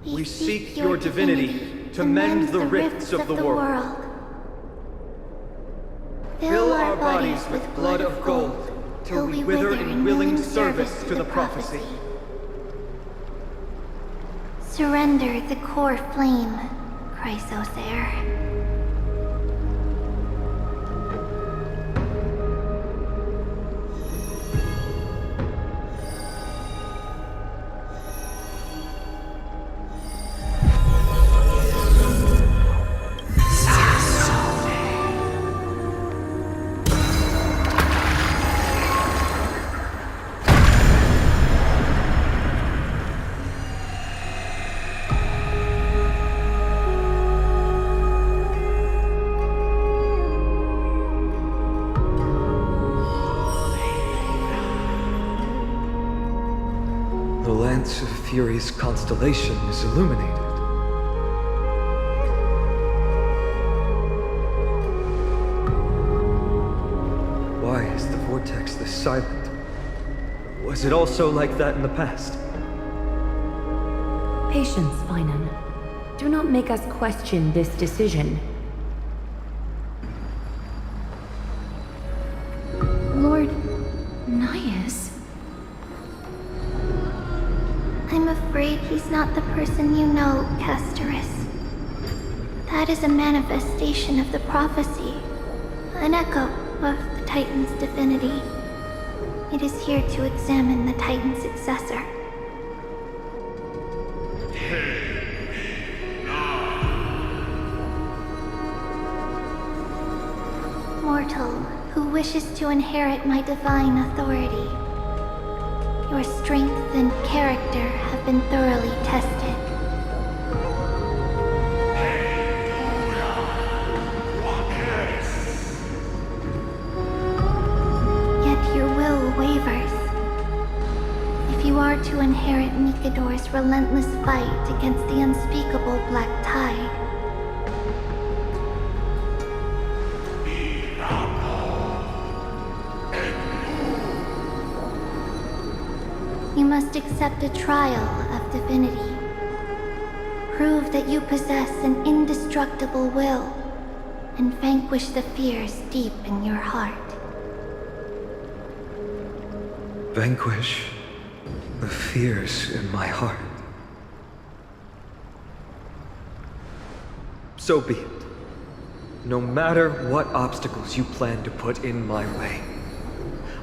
we seek your divinity to mend the rifts of the world. Fill our bodies with blood of gold, till we wither in willing service to the prophecy. Surrender the Coreflame, Chrysosair. The Lance of Fury's constellation is illuminated. Why is the vortex this silent? Was it also like that in the past? Patience, Finan. Do not make us question this decision. Lord Nias? I'm afraid he's not the person you know, Casterus. That is a manifestation of the prophecy, an echo of the Titan's divinity. It is here to examine the Titan's successor. Mortal, who wishes to inherit my divine authority. Your strength and character have been thoroughly tested. Yet your will wavers. If you are to inherit Mikador's relentless fight against the unspeakable Black Tide, you must accept a trial of divinity. Prove that you possess an indestructible will, and vanquish the fears deep in your heart. Vanquish the fears in my heart. So be it. No matter what obstacles you plan to put in my way,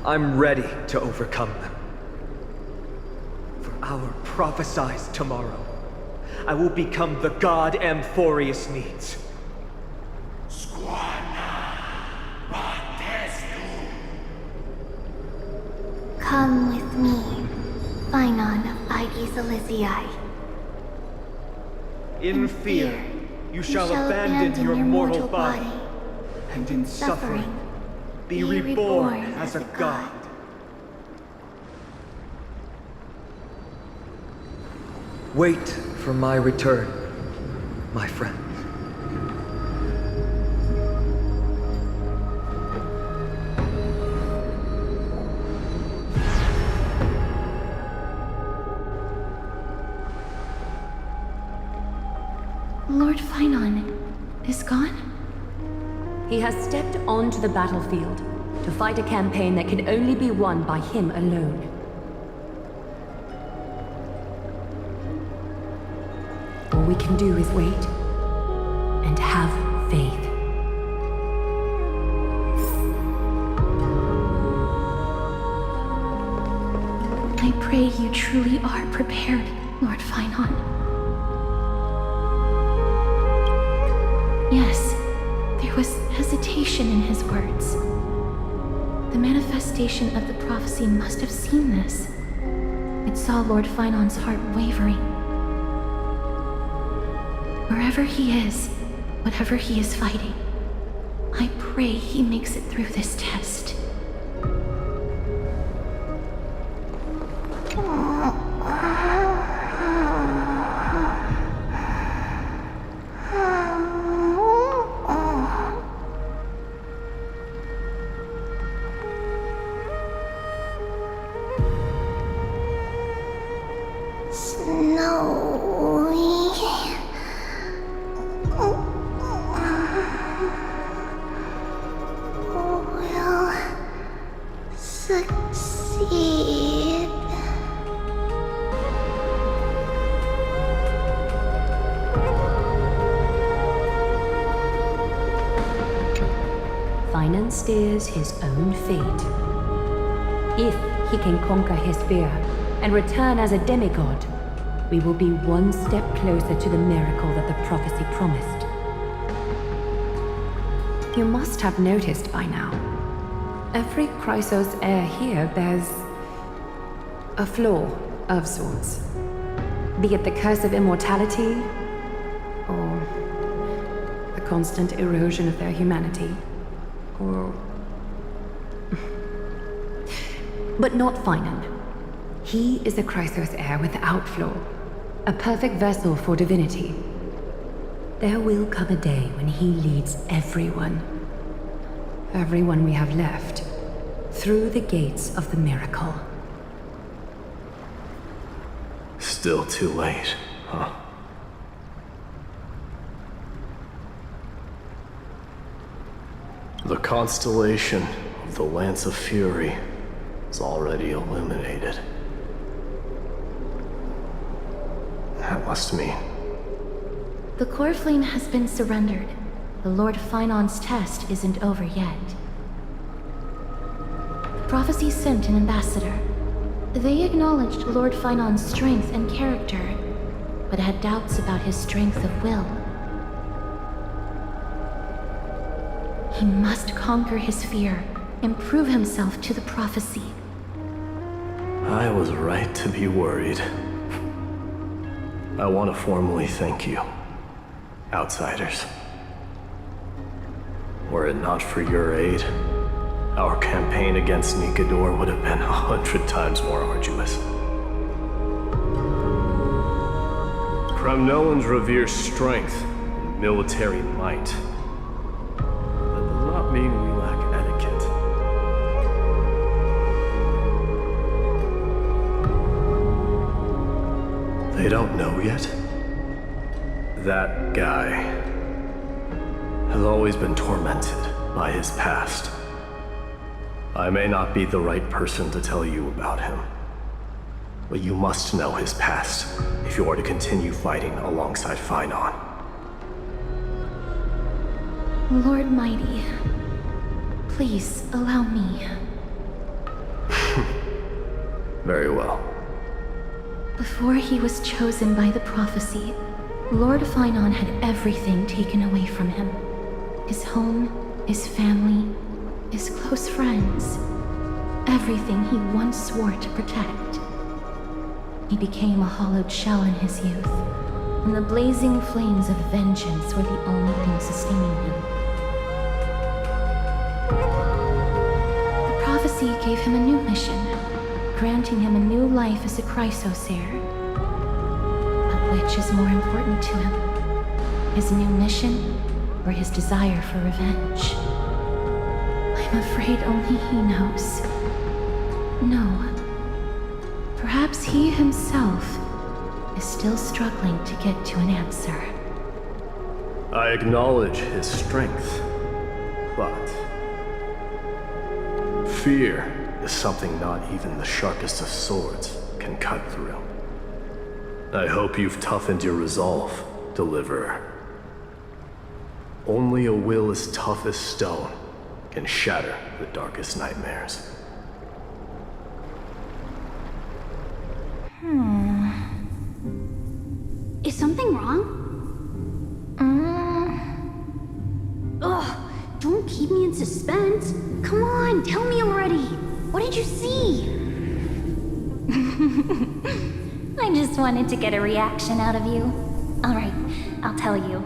I'm ready to overcome them. For our prophesied tomorrow, I will become the god Amphorius needs. Come with me, Finan of Aegis Elysiae. In fear, you shall abandon your mortal body, and in suffering, be reborn as a god. Wait for my return, my friend. Lord Finan is gone? He has stepped onto the battlefield to fight a campaign that can only be won by him alone. All we can do is wait and have faith. I pray you truly are prepared, Lord Finan. Yes, there was hesitation in his words. The manifestation of the prophecy must have seen this. It saw Lord Finan's heart wavering. Wherever he is, whatever he is fighting, I pray he makes it through this test. succeed. Finan steers his own fate. If he can conquer his fear and return as a demigod, we will be one step closer to the miracle that the prophecy promised. You must have noticed by now, every Chrysos heir here bears a flaw of sorts. Be it the curse of immortality, or the constant erosion of their humanity, or... But not Finan. He is a Chrysos heir without flaw, a perfect vessel for divinity. There will come a day when he leads everyone we have left, through the gates of the miracle. Still too late, huh? The constellation of the Lance of Fury is already illuminated. That must mean... The Coreflame has been surrendered. The Lord Finan's test isn't over yet. The prophecy sent an ambassador. They acknowledged Lord Finan's strength and character, but had doubts about his strength of will. He must conquer his fear and prove himself to the prophecy. I was right to be worried. I want to formally thank you, outsiders. Were it not for your aid, our campaign against Nikador would have been 100 times more arduous. Kremnoans revere strength and military might. That does not mean we lack etiquette. They don't know yet? That guy has always been tormented by his past. I may not be the right person to tell you about him, but you must know his past if you are to continue fighting alongside Finan. Lord Mighty, please allow me. Very well. Before he was chosen by the prophecy, Lord Finan had everything taken away from him. His home, his family, his close friends. Everything he once swore to protect. He became a hollowed shell in his youth, and the blazing flames of vengeance were the only thing sustaining him. The prophecy gave him a new mission, granting him a new life as a Chrysos heir. But which is more important to him? His new mission, or his desire for revenge? I'm afraid only he knows. No. Perhaps he himself is still struggling to get to an answer. I acknowledge his strength, but fear is something not even the sharpest of swords can cut through. I hope you've toughened your resolve, Deliverer. Only a will as tough as stone can shatter the darkest nightmares. Is something wrong? Ugh, don't keep me in suspense. Come on, tell me already. What did you see? I just wanted to get a reaction out of you. Alright, I'll tell you.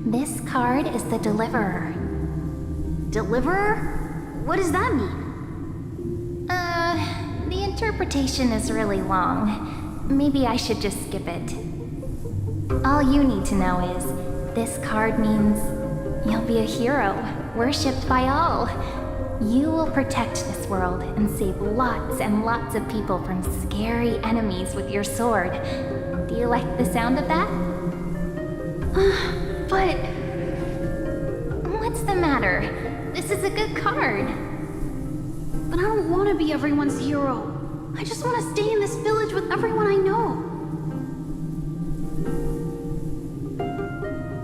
This card is the Deliverer. Deliverer? What does that mean? The interpretation is really long. Maybe I should just skip it. All you need to know is, this card means you'll be a hero, worshipped by all. You will protect this world and save lots and lots of people from scary enemies with your sword. Do you like the sound of that? But... What's the matter? This is a good card. but I don't want to be everyone's hero. I just want to stay in this village with everyone I know.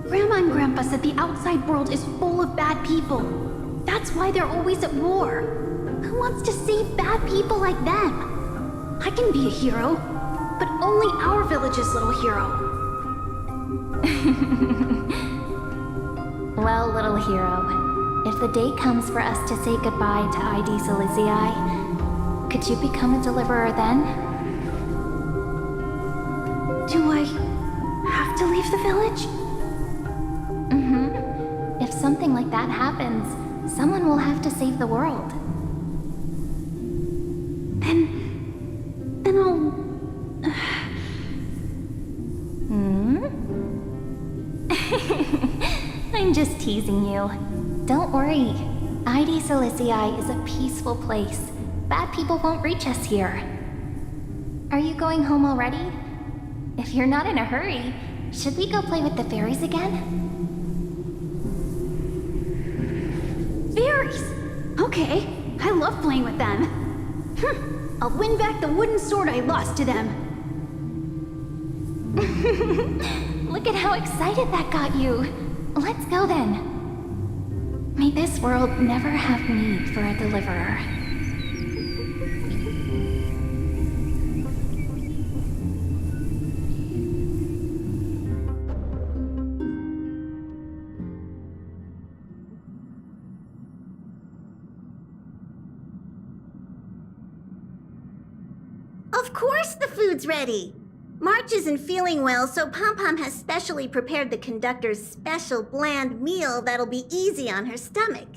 Grandma and Grandpa said the outside world is full of bad people. That's why they're always at war. Who wants to save bad people like them? I can be a hero, but only our village's little hero. Well, little hero, if the day comes for us to say goodbye to ID Silicii, could you become a deliverer then? Do I have to leave the village? If something like that happens, someone will have to save the world. Then I'll... I'm just teasing you. Don't worry. ID Silicii is a peaceful place. Bad people won't reach us here. Are you going home already? If you're not in a hurry, should we go play with the fairies again? Fairies! Okay, I love playing with them. I'll win back the wooden sword I lost to them. Look at how excited that got you. Let's go then. May this world never have need for a deliverer. Of course the food's ready! March isn't feeling well, so Pom-Pom has specially prepared the conductor's special bland meal that'll be easy on her stomach.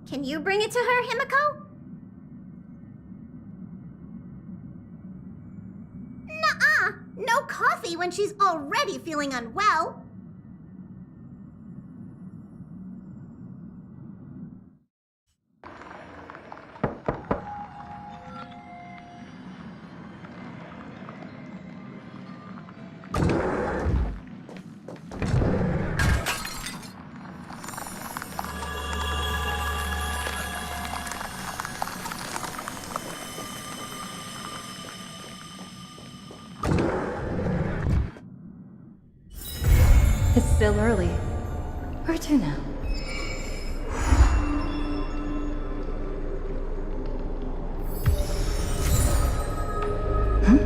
Can you bring it to her, Himiko? Nuh-uh! No coffee when she's already feeling unwell! It's still early. Where to now? Hmm?